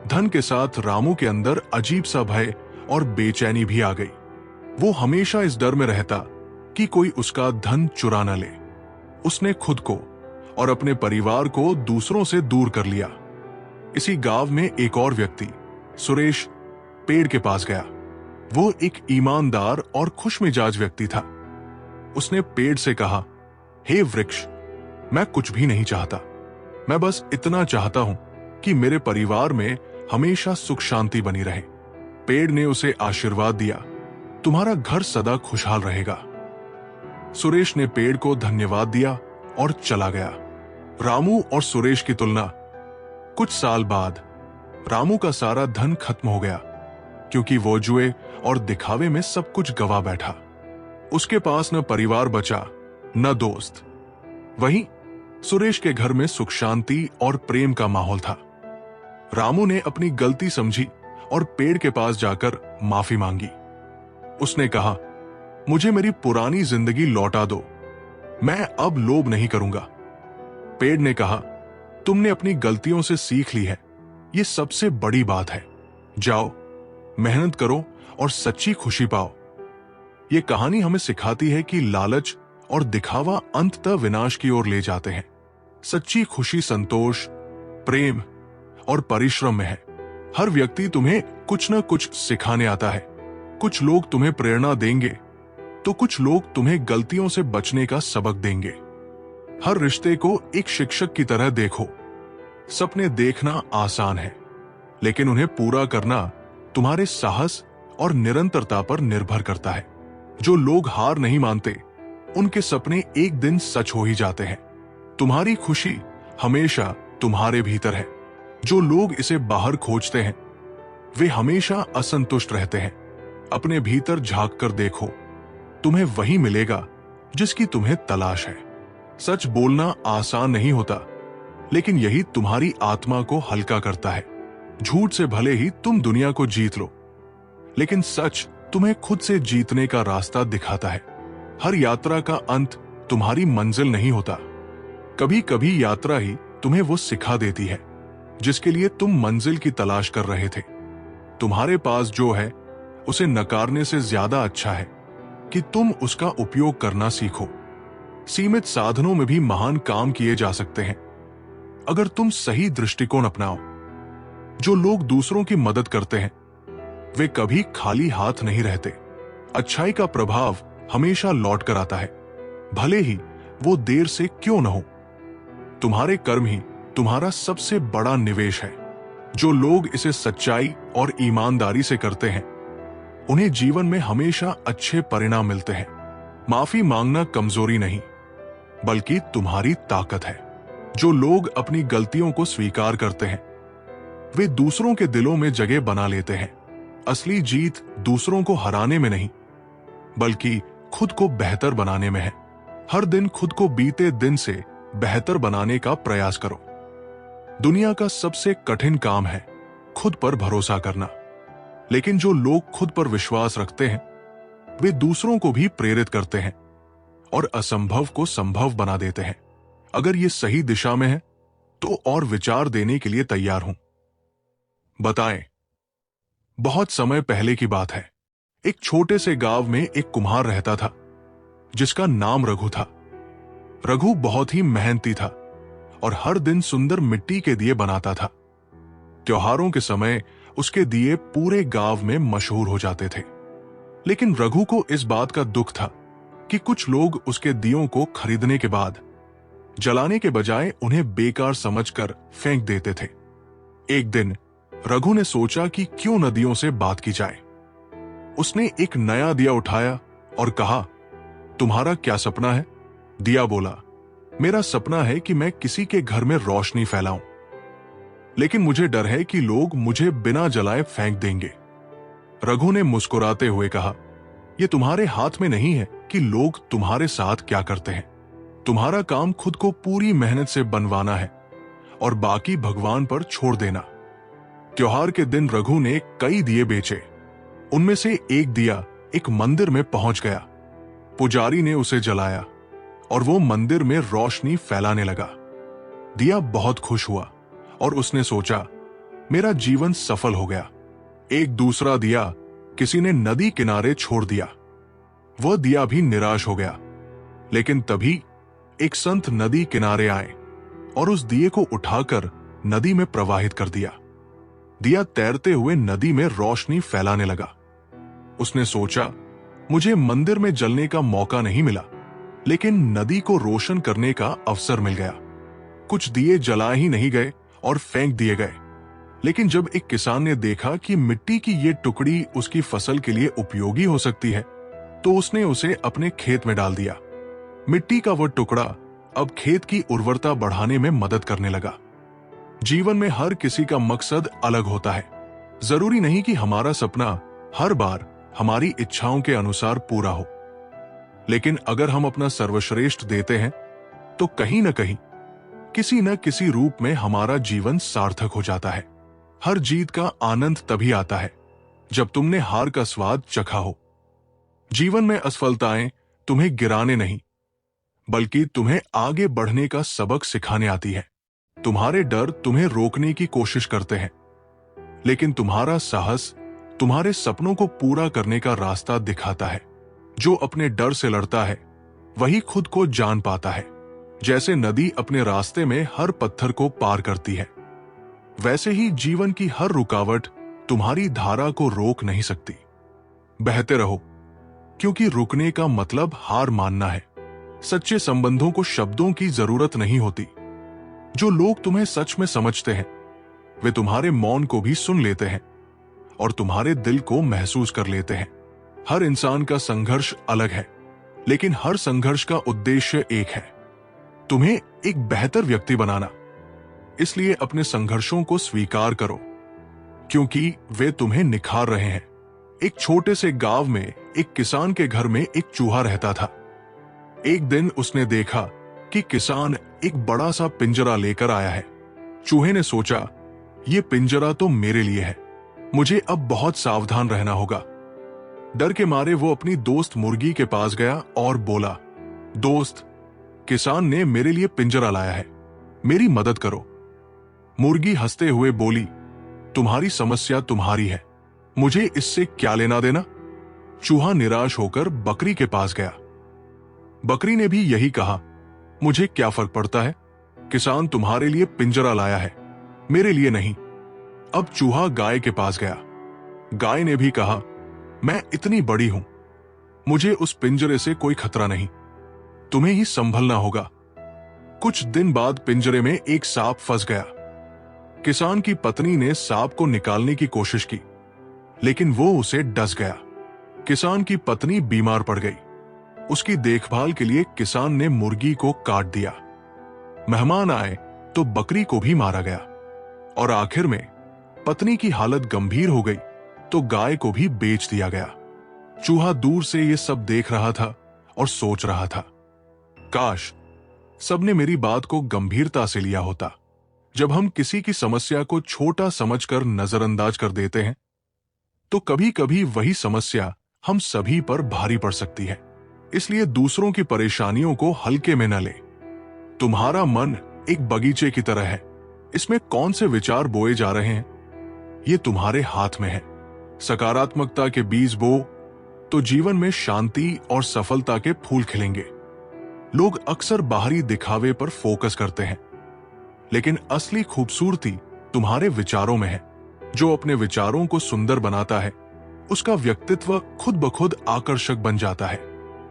धन के साथ रामू के अंदर अजीब सा भय और बेचैनी भी आ गई। वो हमेशा इस डर में रहता कि कोई उसका धन चुरा न ले। उसने खुद को और अपने परिवार को दूसरों से दूर कर लिया। इसी गांव में एक और व्यक्ति, सुरेश, पेड़ के पास गया। वो एक ईमानदार और खुशमिजाज व्यक्ति था। उसने पेड़ से कहा, हे वृक्ष, मैं कुछ भी नहीं चाहता। मैं बस इतना चाहता हूं कि मेरे परिवार में हमेशा सुख शांति बनी रहे। पेड़ ने उसे आशीर्वाद दिया, तुम्हारा घर सदा खुशहाल रहेगा। सुरेश ने पेड़ को धन्यवाद दिया और चला गया। रामू और सुरेश की तुलना। कुछ साल बाद रामू का सारा धन खत्म हो गया, क्योंकि वो जुए और दिखावे में सब कुछ गवा बैठा। उसके पास न परिवार बचा न दोस्त। वहीं सुरेश के घर में सुख शांति और प्रेम का माहौल था। रामू ने अपनी गलती समझी और पेड़ के पास जाकर माफी मांगी। उसने कहा, मुझे मेरी पुरानी जिंदगी लौटा दो, मैं अब लोभ नहीं करूंगा। पेड़ ने कहा, तुमने अपनी गलतियों से सीख ली है, ये सबसे बड़ी बात है। जाओ, मेहनत करो और सच्ची खुशी पाओ। ये कहानी हमें सिखाती है कि लालच और दिखावा अंततः विनाश की ओर ले जाते हैं। सच्ची खुशी संतोष, प्रेम और परिश्रम में है। हर व्यक्ति तुम्हें कुछ न कुछ सिखाने आता है। कुछ लोग तुम्हें प्रेरणा देंगे तो कुछ लोग तुम्हें गलतियों से बचने का सबक देंगे। हर रिश्ते को एक शिक्षक की तरह देखो। सपने देखना आसान है, लेकिन उन्हें पूरा करना तुम्हारे साहस और निरंतरता पर निर्भर करता है। जो लोग हार नहीं मानते, उनके सपने एक दिन सच हो ही जाते हैं। तुम्हारी खुशी हमेशा तुम्हारे भीतर है। जो लोग इसे बाहर खोजते हैं, वे हमेशा असंतुष्ट रहते हैं। अपने भीतर झांक कर देखो, तुम्हें वही मिलेगा जिसकी तुम्हें तलाश है। सच बोलना आसान नहीं होता, लेकिन यही तुम्हारी आत्मा को हल्का करता है। झूठ से भले ही तुम दुनिया को जीत लो, लेकिन सच तुम्हें खुद से जीतने का रास्ता दिखाता है। हर यात्रा का अंत तुम्हारी मंजिल नहीं होता। कभी कभी यात्रा ही तुम्हें वो सिखा देती है जिसके लिए तुम मंजिल की तलाश कर रहे थे। तुम्हारे पास जो है उसे नकारने से ज्यादा अच्छा है कि तुम उसका उपयोग करना सीखो। सीमित साधनों में भी महान काम किए जा सकते हैं अगर तुम सही दृष्टिकोण अपनाओ। जो लोग दूसरों की मदद करते हैं, वे कभी खाली हाथ नहीं रहते। अच्छाई का प्रभाव हमेशा लौट कर आता है, भले ही वो देर से क्यों न हो। तुम्हारे कर्म ही तुम्हारा सबसे बड़ा निवेश है। जो लोग इसे सच्चाई और ईमानदारी से करते हैं, उन्हें जीवन में हमेशा अच्छे परिणाम मिलते हैं। माफी मांगना कमजोरी नहीं, बल्कि तुम्हारी ताकत है। जो लोग अपनी गलतियों को स्वीकार करते हैं, वे दूसरों के दिलों में जगह बना लेते हैं। असली जीत दूसरों को हराने में नहीं, बल्कि खुद को बेहतर बनाने में है। हर दिन खुद को बीते दिन से बेहतर बनाने का प्रयास करो। दुनिया का सबसे कठिन काम है खुद पर भरोसा करना, लेकिन जो लोग खुद पर विश्वास रखते हैं, वे दूसरों को भी प्रेरित करते हैं और असंभव को संभव बना देते हैं। अगर ये सही दिशा में है तो और विचार देने के लिए तैयार हूं। बताएं। बहुत समय पहले की बात है। एक छोटे से गांव में एक कुम्हार रहता था जिसका नाम रघु था। रघु बहुत ही मेहनती था और हर दिन सुंदर मिट्टी के दिए बनाता था। त्योहारों के समय उसके दिए पूरे गांव में मशहूर हो जाते थे। लेकिन रघु को इस बात का दुख था कि कुछ लोग उसके दियों को खरीदने के बाद जलाने के बजाय उन्हें बेकार समझकर फेंक देते थे। एक दिन रघु ने सोचा कि क्यों न दियों से बात की जाए। उसने एक नया दिया उठाया और कहा, तुम्हारा क्या सपना है? दिया बोला, मेरा सपना है कि मैं किसी के घर में रोशनी फैलाऊं, लेकिन मुझे डर है कि लोग मुझे बिना जलाए फेंक देंगे। रघु ने मुस्कुराते हुए कहा, यह तुम्हारे हाथ में नहीं है कि लोग तुम्हारे साथ क्या करते हैं। तुम्हारा काम खुद को पूरी मेहनत से बनवाना है और बाकी भगवान पर छोड़ देना। त्योहार के दिन रघु ने कई दिए बेचे। उनमें से एक दिया एक मंदिर में पहुंच गया। पुजारी ने उसे जलाया और वो मंदिर में रोशनी फैलाने लगा। दिया बहुत खुश हुआ और उसने सोचा, मेरा जीवन सफल हो गया। एक दूसरा दिया किसी ने नदी किनारे छोड़ दिया। वह दिया भी निराश हो गया, लेकिन तभी एक संत नदी किनारे आए और उस दिए को उठाकर नदी में प्रवाहित कर दिया। दिया तैरते हुए नदी में रोशनी फैलाने लगा। उसने सोचा, मुझे मंदिर में जलने का मौका नहीं मिला, लेकिन नदी को रोशन करने का अवसर मिल गया। कुछ दिए जलाए ही नहीं गए और फेंक दिए गए, लेकिन जब एक किसान ने देखा कि मिट्टी की ये टुकड़ी उसकी फसल के लिए उपयोगी हो सकती है, तो उसने उसे अपने खेत में डाल दिया। मिट्टी का वह टुकड़ा अब खेत की उर्वरता बढ़ाने में मदद करने लगा। जीवन में हर किसी का मकसद अलग होता है। जरूरी नहीं कि हमारा सपना हर बार हमारी इच्छाओं के अनुसार पूरा हो, लेकिन अगर हम अपना सर्वश्रेष्ठ देते हैं तो कहीं न कहीं किसी न किसी रूप में हमारा जीवन सार्थक हो जाता है। हर जीत का आनंद तभी आता है जब तुमने हार का स्वाद चखा हो। जीवन में असफलताएं तुम्हें गिराने नहीं, बल्कि तुम्हें आगे बढ़ने का सबक सिखाने आती है। तुम्हारे डर तुम्हें रोकने की कोशिश करते हैं, लेकिन तुम्हारा साहस तुम्हारे सपनों को पूरा करने का रास्ता दिखाता है। जो अपने डर से लड़ता है वही खुद को जान पाता है। जैसे नदी अपने रास्ते में हर पत्थर को पार करती है, वैसे ही जीवन की हर रुकावट तुम्हारी धारा को रोक नहीं सकती। बहते रहो, क्योंकि रुकने का मतलब हार मानना है। सच्चे संबंधों को शब्दों की जरूरत नहीं होती। जो लोग तुम्हें सच में समझते हैं वे तुम्हारे मौन को भी सुन लेते हैं और तुम्हारे दिल को महसूस कर लेते हैं। हर इंसान का संघर्ष अलग है, लेकिन हर संघर्ष का उद्देश्य एक है, तुम्हें एक बेहतर व्यक्ति बनाना। इसलिए अपने संघर्षों को स्वीकार करो, क्योंकि वे तुम्हें निखार रहे हैं। एक छोटे से गांव में एक किसान के घर में एक चूहा रहता था। एक दिन उसने देखा कि किसान एक बड़ा सा पिंजरा लेकर आया है। चूहे ने सोचा, यह पिंजरा तो मेरे लिए है, मुझे अब बहुत सावधान रहना होगा। डर के मारे वो अपनी दोस्त मुर्गी के पास गया और बोला, दोस्त, किसान ने मेरे लिए पिंजरा लाया है, मेरी मदद करो। मुर्गी हंसते हुए बोली, तुम्हारी समस्या तुम्हारी है, मुझे इससे क्या लेना देना। चूहा निराश होकर बकरी के पास गया। बकरी ने भी यही कहा, मुझे क्या फर्क पड़ता है, किसान तुम्हारे लिए पिंजरा लाया है, मेरे लिए नहीं। अब चूहा गाय के पास गया। गाय ने भी कहा, मैं इतनी बड़ी हूं, मुझे उस पिंजरे से कोई खतरा नहीं, तुम्हें ही संभलना होगा। कुछ दिन बाद पिंजरे में एक सांप फंस गया। किसान की पत्नी ने सांप को निकालने की कोशिश की, लेकिन वो उसे डस गया। किसान की पत्नी बीमार पड़ गई। उसकी देखभाल के लिए किसान ने मुर्गी को काट दिया। मेहमान आए तो बकरी को भी मारा गया और आखिर में पत्नी की हालत गंभीर हो गई तो गाय को भी बेच दिया गया। चूहा दूर से ये सब देख रहा था और सोच रहा था, काश सबने मेरी बात को गंभीरता से लिया होता। जब हम किसी की समस्या को छोटा समझकर नजरअंदाज कर देते हैं तो कभी कभी वही समस्या हम सभी पर भारी पड़ सकती है। इसलिए दूसरों की परेशानियों को हल्के में न ले। तुम्हारा मन एक बगीचे की तरह है, इसमें कौन से विचार बोए जा रहे हैं ये तुम्हारे हाथ में है। सकारात्मकता के बीज बो तो जीवन में शांति और सफलता के फूल खिलेंगे। लोग अक्सर बाहरी दिखावे पर फोकस करते हैं, लेकिन असली खूबसूरती तुम्हारे विचारों में है। जो अपने विचारों को सुंदर बनाता है उसका व्यक्तित्व खुद ब खुद आकर्षक बन जाता है।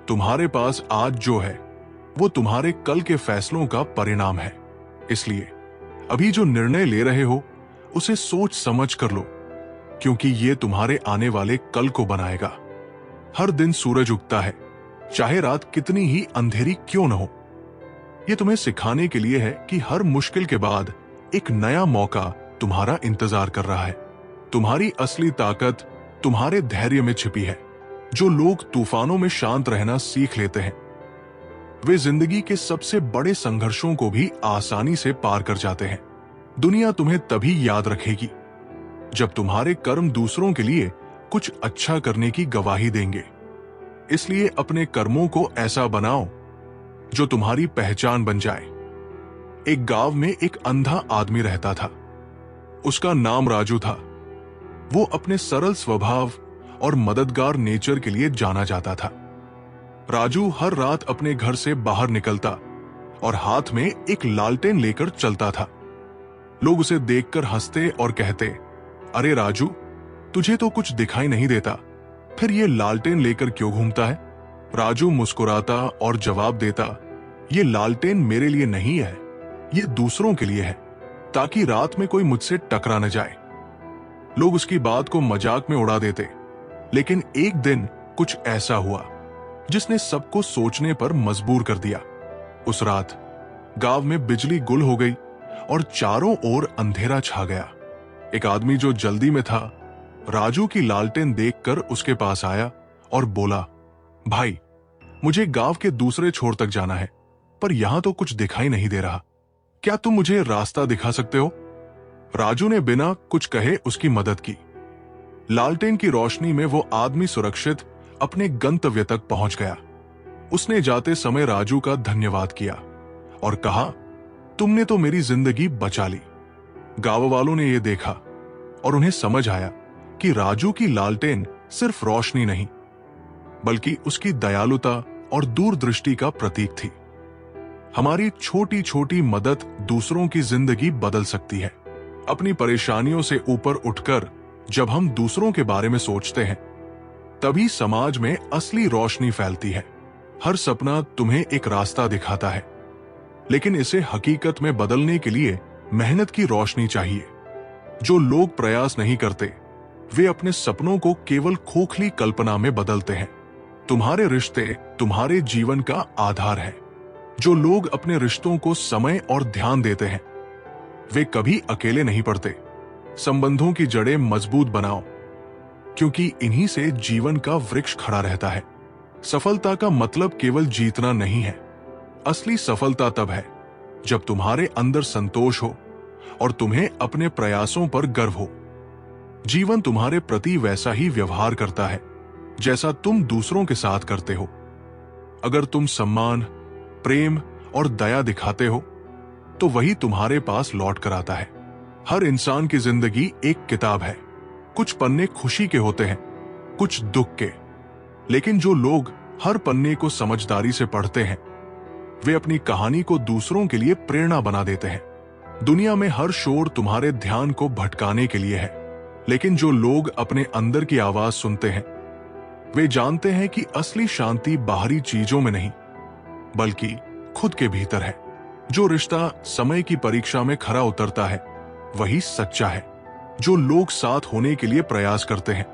तुम्हारे पास आज जो है वो तुम्हारे कल के फैसलों का परिणाम है। इसलिए अभी जो निर्णय ले रहे हो उसे सोच समझ कर लो, क्योंकि ये तुम्हारे आने वाले कल को बनाएगा। हर दिन सूरज उगता है, चाहे रात कितनी ही अंधेरी क्यों न हो। यह तुम्हें सिखाने के लिए है कि हर मुश्किल के बाद एक नया मौका तुम्हारा इंतजार कर रहा है। तुम्हारी असली ताकत तुम्हारे धैर्य में छिपी है। जो लोग तूफानों में शांत रहना सीख लेते हैं, वे जिंदगी के सबसे बड़े संघर्षों को भी आसानी से पार कर जाते हैं। दुनिया तुम्हें तभी याद रखेगी जब तुम्हारे कर्म दूसरों के लिए कुछ अच्छा करने की गवाही देंगे। इसलिए अपने कर्मों को ऐसा बनाओ जो तुम्हारी पहचान बन जाए। एक गांव में एक अंधा आदमी रहता था। उसका नाम राजू था। वो अपने सरल स्वभाव और मददगार नेचर के लिए जाना जाता था। राजू हर रात अपने घर से बाहर निकलता और हाथ में एक लालटेन लेकर चलता था। लोग उसे देखकर हंसते और कहते, अरे राजू, तुझे तो कुछ दिखाई नहीं देता, फिर ये लालटेन लेकर क्यों घूमता है? राजू मुस्कुराता और जवाब देता, ये लालटेन मेरे लिए नहीं है, ये दूसरों के लिए है, ताकि रात में कोई मुझसे टकरा न जाए। लोग उसकी बात को मजाक में उड़ा देते, लेकिन एक दिन कुछ ऐसा हुआ जिसने सबको सोचने पर मजबूर कर दिया। उस रात गांव में बिजली गुल हो गई और चारों ओर अंधेरा छा गया। एक आदमी जो जल्दी में था, राजू की लालटेन देखकर उसके पास आया और बोला, भाई, मुझे गांव के दूसरे छोर तक जाना है, पर यहां तो कुछ दिखाई नहीं दे रहा। क्या तुम मुझे रास्ता दिखा सकते हो? राजू ने बिना कुछ कहे उसकी मदद की। लालटेन की रोशनी में वो आदमी सुरक्षित अपने गंतव्य तक पहुंच गया। उसने जाते समय राजू का धन्यवाद किया और कहा, तुमने तो मेरी जिंदगी बचा ली। गांव वालों ने यह देखा और उन्हें समझ आया कि राजू की लालटेन सिर्फ रोशनी नहीं, बल्कि उसकी दयालुता और दूरदृष्टि का प्रतीक थी। हमारी छोटी छोटी मदद दूसरों की जिंदगी बदल सकती है। अपनी परेशानियों से ऊपर उठकर जब हम दूसरों के बारे में सोचते हैं, तभी समाज में असली रोशनी फैलती है। हर सपना तुम्हें एक रास्ता दिखाता है, लेकिन इसे हकीकत में बदलने के लिए मेहनत की रोशनी चाहिए। जो लोग प्रयास नहीं करते, वे अपने सपनों को केवल खोखली कल्पना में बदलते हैं। तुम्हारे रिश्ते तुम्हारे जीवन का आधार है। जो लोग अपने रिश्तों को समय और ध्यान देते हैं, वे कभी अकेले नहीं पड़ते। संबंधों की जड़ें मजबूत बनाओ, क्योंकि इन्हीं से जीवन का वृक्ष खड़ा रहता है। सफलता का मतलब केवल जीतना नहीं है। असली सफलता तब है जब तुम्हारे अंदर संतोष हो और तुम्हें अपने प्रयासों पर गर्व हो। जीवन तुम्हारे प्रति वैसा ही व्यवहार करता है जैसा तुम दूसरों के साथ करते हो। अगर तुम सम्मान, प्रेम और दया दिखाते हो, तो वही तुम्हारे पास लौट कर आता है। हर इंसान की जिंदगी एक किताब है। कुछ पन्ने खुशी के होते हैं, कुछ दुख के, लेकिन जो लोग हर पन्ने को समझदारी से पढ़ते हैं, वे अपनी कहानी को दूसरों के लिए प्रेरणा बना देते हैं। दुनिया में हर शोर तुम्हारे ध्यान को भटकाने के लिए है, लेकिन जो लोग अपने अंदर की आवाज सुनते हैं, वे जानते हैं कि असली शांति बाहरी चीजों में नहीं, बल्कि खुद के भीतर है। जो रिश्ता समय की परीक्षा में खरा उतरता है, वही सच्चा है। जो लोग साथ होने के लिए प्रयास करते हैं,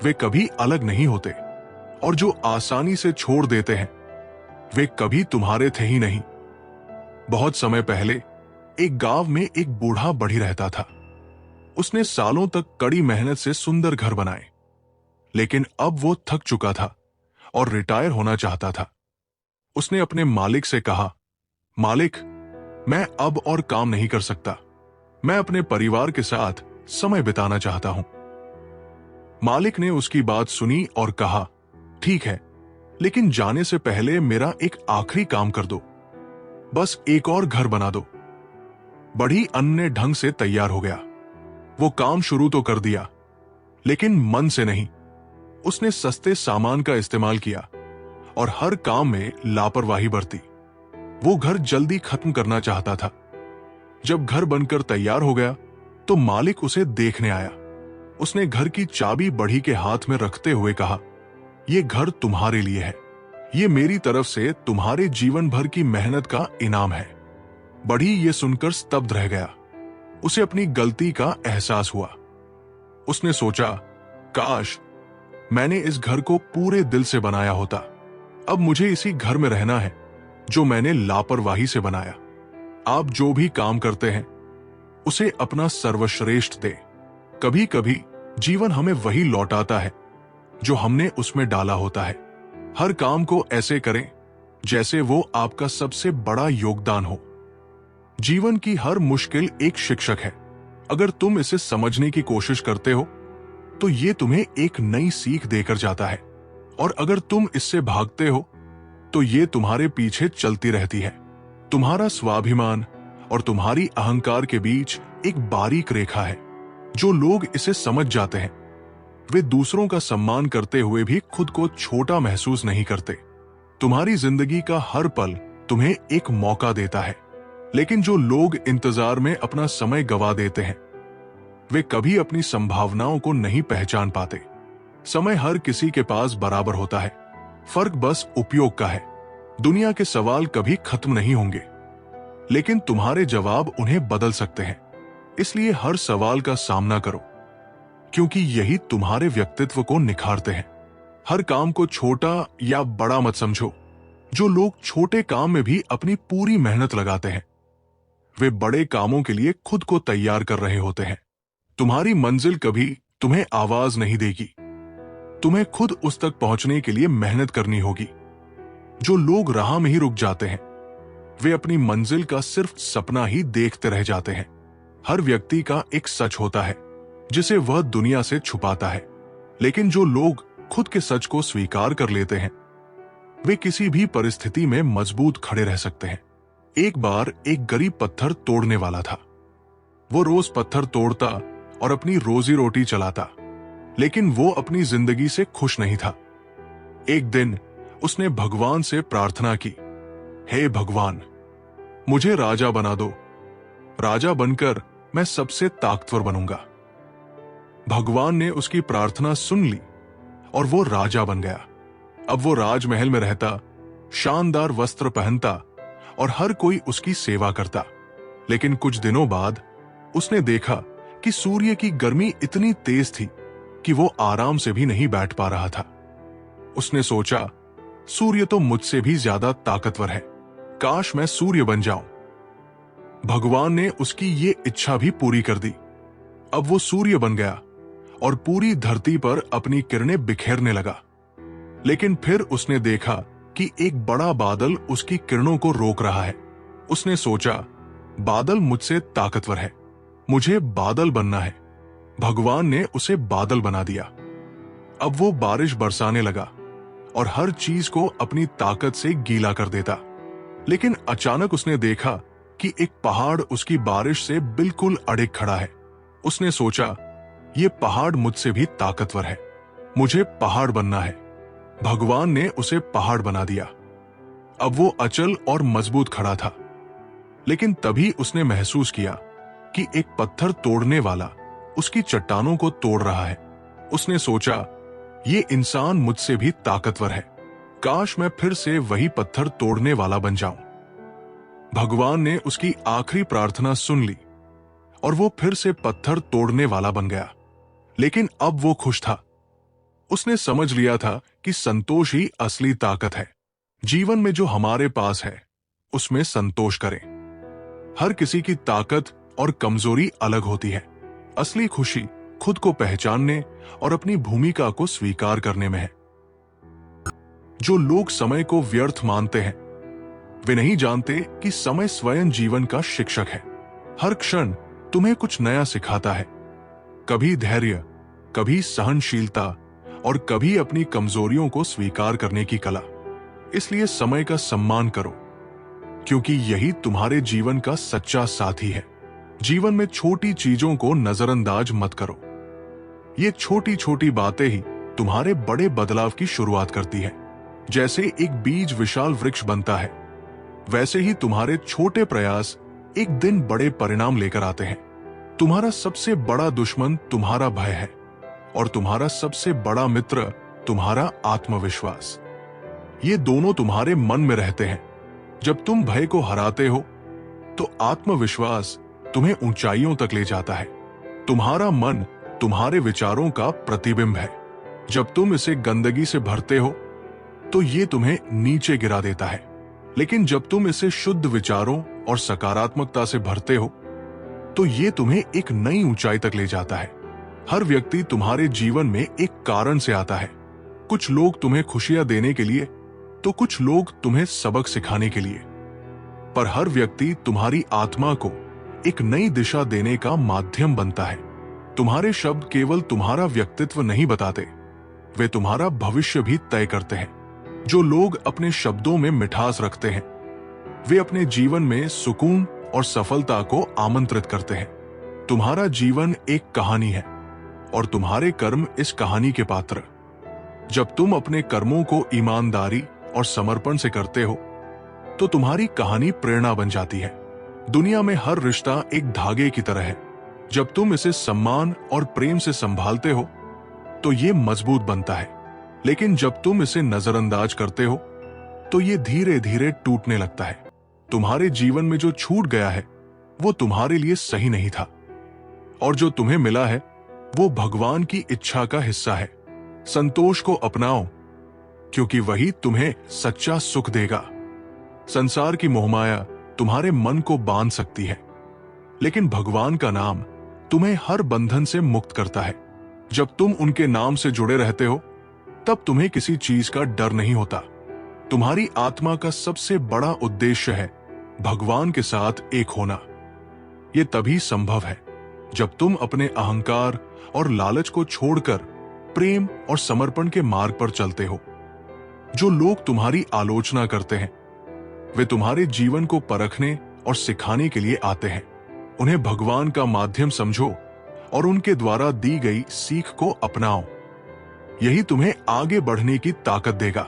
वे कभी अलग नहीं होते, और जो आसानी से छोड़ देते हैं, वे कभी तुम्हारे थे ही नहीं। बहुत समय पहले एक गांव में एक बूढ़ा बढ़ी रहता था। उसने सालों तक कड़ी मेहनत से सुंदर घर बनाए, लेकिन अब वो थक चुका था और रिटायर होना चाहता था। उसने अपने मालिक से कहा, मालिक, मैं अब और काम नहीं कर सकता। मैं अपने परिवार के साथ समय बिताना चाहता हूं। मालिक ने उसकी बात सुनी और कहा, ठीक है, लेकिन जाने से पहले मेरा एक आखिरी काम कर दो। बस एक और घर बना दो। बढ़ी अन्य ढंग से तैयार हो गया। वो काम शुरू तो कर दिया, लेकिन मन से नहीं। उसने सस्ते सामान का इस्तेमाल किया और हर काम में लापरवाही बरती। वो घर जल्दी खत्म करना चाहता था। जब घर बनकर तैयार हो गया, तो मालिक उसे देखने आया। उसने घर की चाबी बढ़ी के हाथ में रखते हुए कहा, "ये घर तुम्हारे लिए है। ये मेरी तरफ से तुम्हारे जीवन भर की मेहनत का इनाम है।" बढ़ी ये सुनकर स्तब्ध रह गया। उसे अपनी गलती का एहसास हुआ। उसने सोचा, काश मैंने इस घर को पूरे दिल से बनाया होता। अब मुझे इसी घर में रहना है जो मैंने लापरवाही से बनाया। आप जो भी काम करते हैं उसे अपना सर्वश्रेष्ठ दे। कभी कभी जीवन हमें वही लौटाता है जो हमने उसमें डाला होता है। हर काम को ऐसे करें जैसे वो आपका सबसे बड़ा योगदान हो। जीवन की हर मुश्किल एक शिक्षक है। अगर तुम इसे समझने की कोशिश करते हो तो ये तुम्हें एक नई सीख देकर जाता है, और अगर तुम इससे भागते हो तो ये तुम्हारे पीछे चलती रहती है। तुम्हारा स्वाभिमान और तुम्हारी अहंकार के बीच एक बारीक रेखा है। जो लोग इसे समझ जाते हैं वे दूसरों का सम्मान करते हुए भी खुद को छोटा महसूस नहीं करते। तुम्हारी जिंदगी का हर पल तुम्हें एक मौका देता है, लेकिन जो लोग इंतजार में अपना समय गवा देते हैं वे कभी अपनी संभावनाओं को नहीं पहचान पाते। समय हर किसी के पास बराबर होता है, फर्क बस उपयोग का है। दुनिया के सवाल कभी खत्म नहीं होंगे, लेकिन तुम्हारे जवाब उन्हें बदल सकते हैं। इसलिए हर सवाल का सामना करो, क्योंकि यही तुम्हारे व्यक्तित्व को निखारते हैं। हर काम को छोटा या बड़ा मत समझो। जो लोग छोटे काम में भी अपनी पूरी मेहनत लगाते हैं वे बड़े कामों के लिए खुद को तैयार कर रहे होते हैं। तुम्हारी मंजिल कभी तुम्हें आवाज नहीं देगी, तुम्हें खुद उस तक पहुंचने के लिए मेहनत करनी होगी। जो लोग राह में ही रुक जाते हैं वे अपनी मंजिल का सिर्फ सपना ही देखते रह जाते हैं। हर व्यक्ति का एक सच होता है जिसे वह दुनिया से छुपाता है, लेकिन जो लोग खुद के सच को स्वीकार कर लेते हैं वे किसी भी परिस्थिति में मजबूत खड़े रह सकते हैं। एक बार एक गरीब पत्थर तोड़ने वाला था। वो रोज पत्थर तोड़ता और अपनी रोजी रोटी चलाता, लेकिन वो अपनी जिंदगी से खुश नहीं था। एक दिन उसने भगवान से प्रार्थना की, हे भगवान, मुझे राजा बना दो। राजा बनकर मैं सबसे ताकतवर बनूंगा। भगवान ने उसकी प्रार्थना सुन ली और वो राजा बन गया। अब वो राजमहल में रहता, शानदार वस्त्र पहनता और हर कोई उसकी सेवा करता। लेकिन कुछ दिनों बाद उसने देखा कि सूर्य की गर्मी इतनी तेज थी कि वो आराम से भी नहीं बैठ पा रहा था। उसने सोचा, सूर्य तो मुझसे भी ज्यादा ताकतवर है, काश मैं सूर्य बन जाऊं। भगवान ने उसकी ये इच्छा भी पूरी कर दी। अब वो सूर्य बन गया और पूरी धरती पर अपनी किरणें बिखेरने लगा। लेकिन फिर उसने देखा कि एक बड़ा बादल उसकी किरणों को रोक रहा है। उसने सोचा, बादल मुझसे ताकतवर है, मुझे बादल बनना है। भगवान ने उसे बादल बना दिया। अब वो बारिश बरसाने लगा और हर चीज को अपनी ताकत से गीला कर देता। लेकिन अचानक उसने देखा कि एक पहाड़ उसकी बारिश से बिल्कुल अड़िग खड़ा है। उसने सोचा, ये पहाड़ मुझसे भी ताकतवर है, मुझे पहाड़ बनना है। भगवान ने उसे पहाड़ बना दिया। अब वो अचल और मजबूत खड़ा था। लेकिन तभी उसने महसूस किया कि एक पत्थर तोड़ने वाला उसकी चट्टानों को तोड़ रहा है। उसने सोचा, ये इंसान मुझसे भी ताकतवर है, काश मैं फिर से वही पत्थर तोड़ने वाला बन जाऊं। भगवान ने उसकी आखिरी प्रार्थना सुन ली और वो फिर से पत्थर तोड़ने वाला बन गया। लेकिन अब वो खुश था। उसने समझ लिया था कि संतोष ही असली ताकत है। जीवन में जो हमारे पास है उसमें संतोष करें। हर किसी की ताकत और कमजोरी अलग होती है। असली खुशी खुद को पहचानने और अपनी भूमिका को स्वीकार करने में है। जो लोग समय को व्यर्थ मानते हैं वे नहीं जानते कि समय स्वयं जीवन का शिक्षक है। हर क्षण तुम्हें कुछ नया सिखाता है, कभी धैर्य, कभी सहनशीलता और कभी अपनी कमजोरियों को स्वीकार करने की कला। इसलिए समय का सम्मान करो, क्योंकि यही तुम्हारे जीवन का सच्चा साथी है। जीवन में छोटी चीजों को नजरअंदाज मत करो। ये छोटी छोटी बातें ही तुम्हारे बड़े बदलाव की शुरुआत करती है। जैसे एक बीज विशाल वृक्ष बनता है, वैसे ही तुम्हारे छोटे प्रयास एक दिन बड़े परिणाम लेकर आते हैं। तुम्हारा सबसे बड़ा दुश्मन तुम्हारा भय है, और तुम्हारा सबसे बड़ा मित्र तुम्हारा आत्मविश्वास। ये दोनों तुम्हारे मन में रहते हैं। जब तुम भय को हराते हो तो आत्मविश्वास तुम्हें ऊंचाइयों तक ले जाता है। तुम्हारा मन तुम्हारे विचारों का प्रतिबिंब है। जब तुम इसे गंदगी से भरते हो तो ये तुम्हें नीचे गिरा देता है, लेकिन जब तुम इसे शुद्ध विचारों और सकारात्मकता से भरते हो तो ये तुम्हें एक नई ऊंचाई तक ले जाता है। हर व्यक्ति तुम्हारे जीवन में एक कारण से आता है। कुछ लोग तुम्हें खुशियां देने के लिए तो कुछ लोग तुम्हें सबक सिखाने के लिए, पर हर व्यक्ति तुम्हारी आत्मा को एक नई दिशा देने का माध्यम बनता है। तुम्हारे शब्द केवल तुम्हारा व्यक्तित्व नहीं बताते, वे तुम्हारा भविष्य भी तय करते हैं। जो लोग अपने शब्दों में मिठास रखते हैं वे अपने जीवन में सुकून और सफलता को आमंत्रित करते हैं। तुम्हारा जीवन एक कहानी है और तुम्हारे कर्म इस कहानी के पात्र। जब तुम अपने कर्मों को ईमानदारी और समर्पण से करते हो तो तुम्हारी कहानी प्रेरणा बन जाती है। दुनिया में हर रिश्ता एक धागे की तरह है। जब तुम इसे सम्मान और प्रेम से संभालते हो तो ये मजबूत बनता है, लेकिन जब तुम इसे नजरअंदाज करते हो तो ये धीरे धीरे टूटने लगता है। तुम्हारे जीवन में जो छूट गया है वो तुम्हारे लिए सही नहीं था, और जो तुम्हें मिला है वो भगवान की इच्छा का हिस्सा है। संतोष को अपनाओ, क्योंकि वही तुम्हें सच्चा सुख देगा। संसार की मोहमाया तुम्हारे मन को बांध सकती है, लेकिन भगवान का नाम तुम्हें हर बंधन से मुक्त करता है। जब तुम उनके नाम से जुड़े रहते हो तब तुम्हें किसी चीज का डर नहीं होता। तुम्हारी आत्मा का सबसे बड़ा उद्देश्य है भगवान के साथ एक होना। यह तभी संभव है जब तुम अपने अहंकार और लालच को छोड़कर प्रेम और समर्पण के मार्ग पर चलते हो। जो लोग तुम्हारी आलोचना करते हैं वे तुम्हारे जीवन को परखने और सिखाने के लिए आते हैं। उन्हें भगवान का माध्यम समझो और उनके द्वारा दी गई सीख को अपनाओ। यही तुम्हें आगे बढ़ने की ताकत देगा।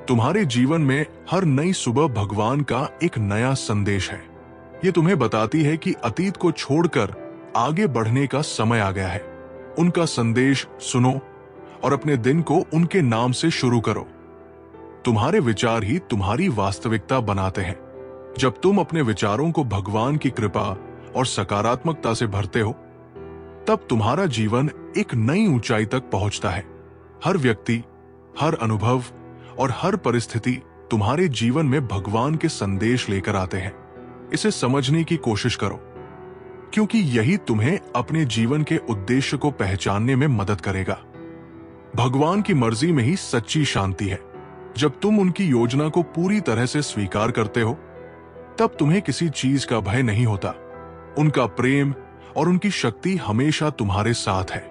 तुम्हारे जीवन में हर नई सुबह भगवान का एक नया संदेश है। ये तुम्हें बताती है कि अतीत को छोड़कर आगे बढ़ने का समय आ गया है। उनका संदेश सुनो और अपने दिन को उनके नाम से शुरू करो। तुम्हारे विचार ही तुम्हारी वास्तविकता बनाते हैं। जब तुम अपने विचारों को भगवान की कृपा और सकारात्मकता से भरते हो तब तुम्हारा जीवन एक नई ऊंचाई तक पहुंचता है। हर व्यक्ति, हर अनुभव और हर परिस्थिति तुम्हारे जीवन में भगवान के संदेश लेकर आते हैं। इसे समझने की कोशिश करो, क्योंकि यही तुम्हें अपने जीवन के उद्देश्य को पहचानने में मदद करेगा। भगवान की मर्जी में ही सच्ची शांति है। जब तुम उनकी योजना को पूरी तरह से स्वीकार करते हो तब तुम्हें किसी चीज का भय नहीं होता। उनका प्रेम और उनकी शक्ति हमेशा तुम्हारे साथ है।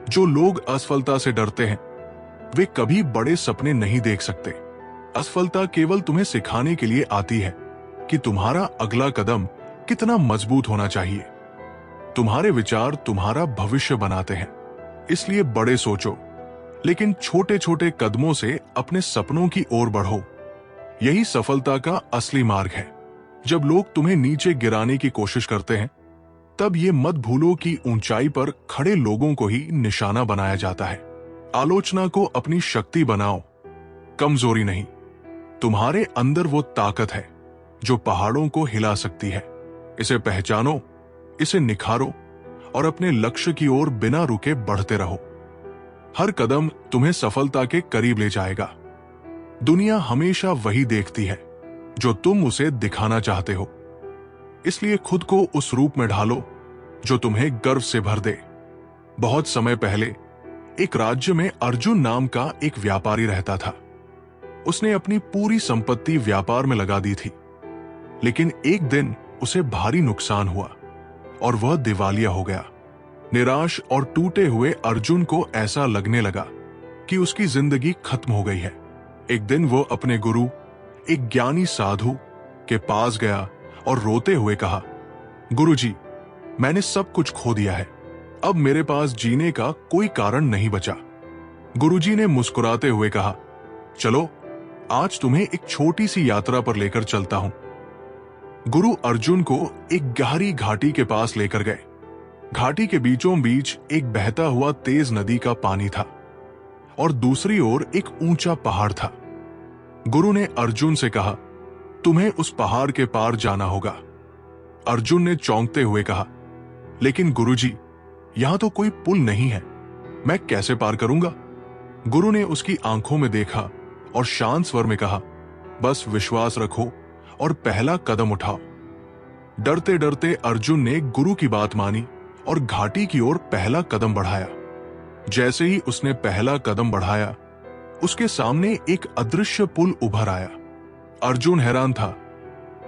जो लोग असफलता से डरते हैं वे कभी बड़े सपने नहीं देख सकते। असफलता केवल तुम्हें सिखाने के लिए आती है कि तुम्हारा अगला कदम कितना मजबूत होना चाहिए। तुम्हारे विचार तुम्हारा भविष्य बनाते हैं, इसलिए बड़े सोचो, लेकिन छोटे छोटे कदमों से अपने सपनों की ओर बढ़ो। यही सफलता का असली मार्ग है। जब लोग तुम्हें नीचे गिराने की कोशिश करते हैं तब ये मत भूलो कि ऊंचाई पर खड़े लोगों को ही निशाना बनाया जाता है। आलोचना को अपनी शक्ति बनाओ, कमजोरी नहीं। तुम्हारे अंदर वो ताकत है जो पहाड़ों को हिला सकती है। इसे पहचानो, इसे निखारो और अपने लक्ष्य की ओर बिना रुके बढ़ते रहो। हर कदम तुम्हें सफलता के करीब ले जाएगा। दुनिया हमेशा वही देखती है जो तुम उसे दिखाना चाहते हो, इसलिए खुद को उस रूप में ढालो जो तुम्हें गर्व से भर दे। बहुत समय पहले एक राज्य में अर्जुन नाम का एक व्यापारी रहता था। उसने अपनी पूरी संपत्ति व्यापार में लगा दी थी, लेकिन एक दिन उसे भारी नुकसान हुआ और वह दिवालिया हो गया। निराश और टूटे हुए अर्जुन को ऐसा लगने लगा कि उसकी जिंदगी खत्म हो गई है। एक दिन वो अपने गुरु, एक ज्ञानी साधु के पास गया और रोते हुए कहा, गुरुजी, मैंने सब कुछ खो दिया है। अब मेरे पास जीने का कोई कारण नहीं बचा। गुरुजी ने मुस्कुराते हुए कहा, चलो आज तुम्हें एक छोटी सी यात्रा पर लेकर चलता हूं। गुरु अर्जुन को एक गहरी घाटी के पास लेकर गए। घाटी के बीचों बीच एक बहता हुआ तेज नदी का पानी था और दूसरी ओर एक ऊंचा पहाड़ था। गुरु ने अर्जुन से कहा, तुम्हें उस पहाड़ के पार जाना होगा। अर्जुन ने चौंकते हुए कहा, लेकिन गुरुजी, यहां तो कोई पुल नहीं है, मैं कैसे पार करूंगा? गुरु ने उसकी आंखों में देखा और शांत स्वर में कहा, बस विश्वास रखो और पहला कदम उठाओ। डरते डरते अर्जुन ने गुरु की बात मानी और घाटी की ओर पहला कदम बढ़ाया। जैसे ही उसने पहला कदम बढ़ाया, उसके सामने एक अदृश्य पुल उभर आया। अर्जुन हैरान था,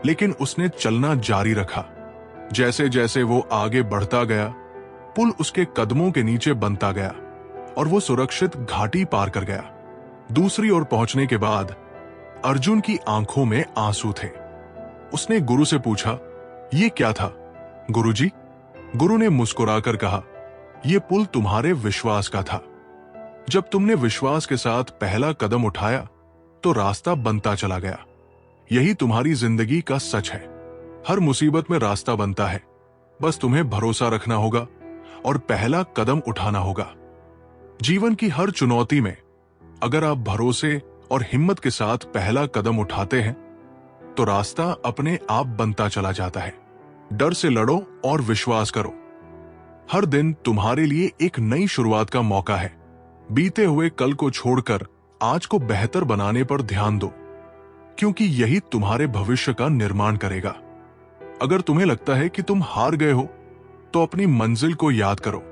लेकिन उसने चलना जारी रखा। जैसे जैसे वो आगे बढ़ता गया, पुल उसके कदमों के नीचे बनता गया और वो सुरक्षित घाटी पार कर गया। दूसरी ओर पहुंचने के बाद अर्जुन की आंखों में आंसू थे। उसने गुरु से पूछा, ये क्या था गुरुजी? गुरु ने मुस्कुराकर कहा, यह पुल तुम्हारे विश्वास का था। जब तुमने विश्वास के साथ पहला कदम उठाया तो रास्ता बनता चला गया। यही तुम्हारी जिंदगी का सच है। हर मुसीबत में रास्ता बनता है, बस तुम्हें भरोसा रखना होगा और पहला कदम उठाना होगा। जीवन की हर चुनौती में अगर आप भरोसे और हिम्मत के साथ पहला कदम उठाते हैं तो रास्ता अपने आप बनता चला जाता है। डर से लड़ो और विश्वास करो। हर दिन तुम्हारे लिए एक नई शुरुआत का मौका है। बीते हुए कल को छोड़कर आज को बेहतर बनाने पर ध्यान दो, क्योंकि यही तुम्हारे भविष्य का निर्माण करेगा। अगर तुम्हें लगता है कि तुम हार गए हो, तो अपनी मंजिल को याद करो।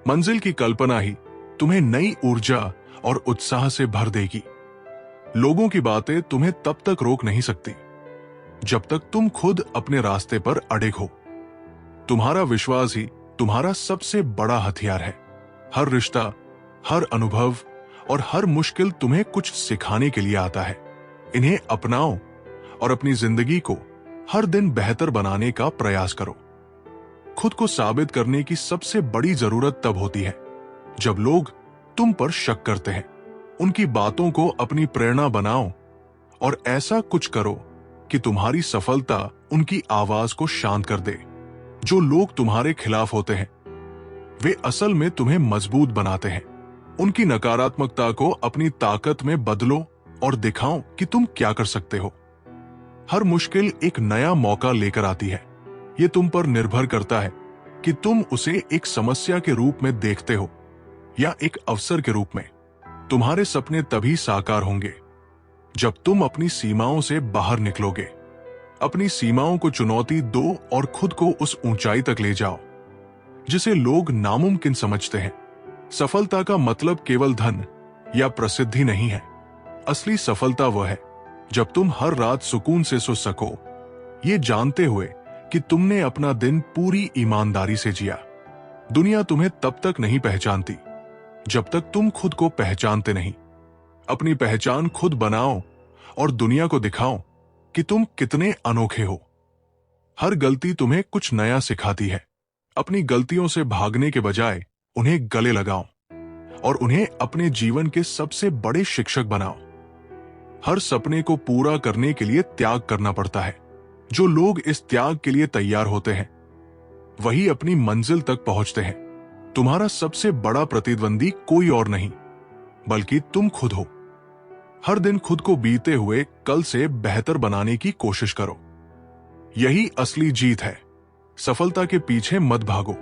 मंजिल की कल्पना ही तुम्हें नई ऊर्जा और उत्साह से भर देगी। लोगों की बातें तुम्हें तब तक रोक नहीं सकती जब तक तुम खुद अपने रास्ते पर अड़िग हो। तुम्हारा विश्वास ही तुम्हारा सबसे बड़ा हथियार है। हर रिश्ता, हर अनुभव और हर मुश्किल तुम्हें कुछ सिखाने के लिए आता है। इन्हें अपनाओ और अपनी जिंदगी को हर दिन बेहतर बनाने का प्रयास करो। खुद को साबित करने की सबसे बड़ी जरूरत तब होती है जब लोग तुम पर शक करते हैं। उनकी बातों को अपनी प्रेरणा बनाओ और ऐसा कुछ करो कि तुम्हारी सफलता उनकी आवाज को शांत कर दे। जो लोग तुम्हारे खिलाफ होते हैं, वे असल में तुम्हें मजबूत बनाते हैं। उनकी नकारात्मकता को अपनी ताकत में बदलो और दिखाओ कि तुम क्या कर सकते हो। हर मुश्किल एक नया मौका लेकर आती है। यह तुम पर निर्भर करता है कि तुम उसे एक समस्या के रूप में देखते हो या एक अवसर के रूप में। तुम्हारे सपने तभी साकार होंगे जब तुम अपनी सीमाओं से बाहर निकलोगे। अपनी सीमाओं को चुनौती दो और खुद को उस ऊंचाई तक ले जाओ जिसे लोग नामुमकिन समझते हैं। सफलता का मतलब केवल धन या प्रसिद्धि नहीं है। असली सफलता वह है जब तुम हर रात सुकून से सो सको, ये जानते हुए कि तुमने अपना दिन पूरी ईमानदारी से जिया। दुनिया तुम्हें तब तक नहीं पहचानती जब तक तुम खुद को पहचानते नहीं। अपनी पहचान खुद बनाओ और दुनिया को दिखाओ कि तुम कितने अनोखे हो। हर गलती तुम्हें कुछ नया सिखाती है। अपनी गलतियों से भागने के बजाय उन्हें गले लगाओ और उन्हें अपने जीवन के सबसे बड़े शिक्षक बनाओ। हर सपने को पूरा करने के लिए त्याग करना पड़ता है। जो लोग इस त्याग के लिए तैयार होते हैं, वही अपनी मंजिल तक पहुंचते हैं। तुम्हारा सबसे बड़ा प्रतिद्वंदी कोई और नहीं, बल्कि तुम खुद हो। हर दिन खुद को बीते हुए कल से बेहतर बनाने की कोशिश करो। यही असली जीत है। सफलता के पीछे मत भागो।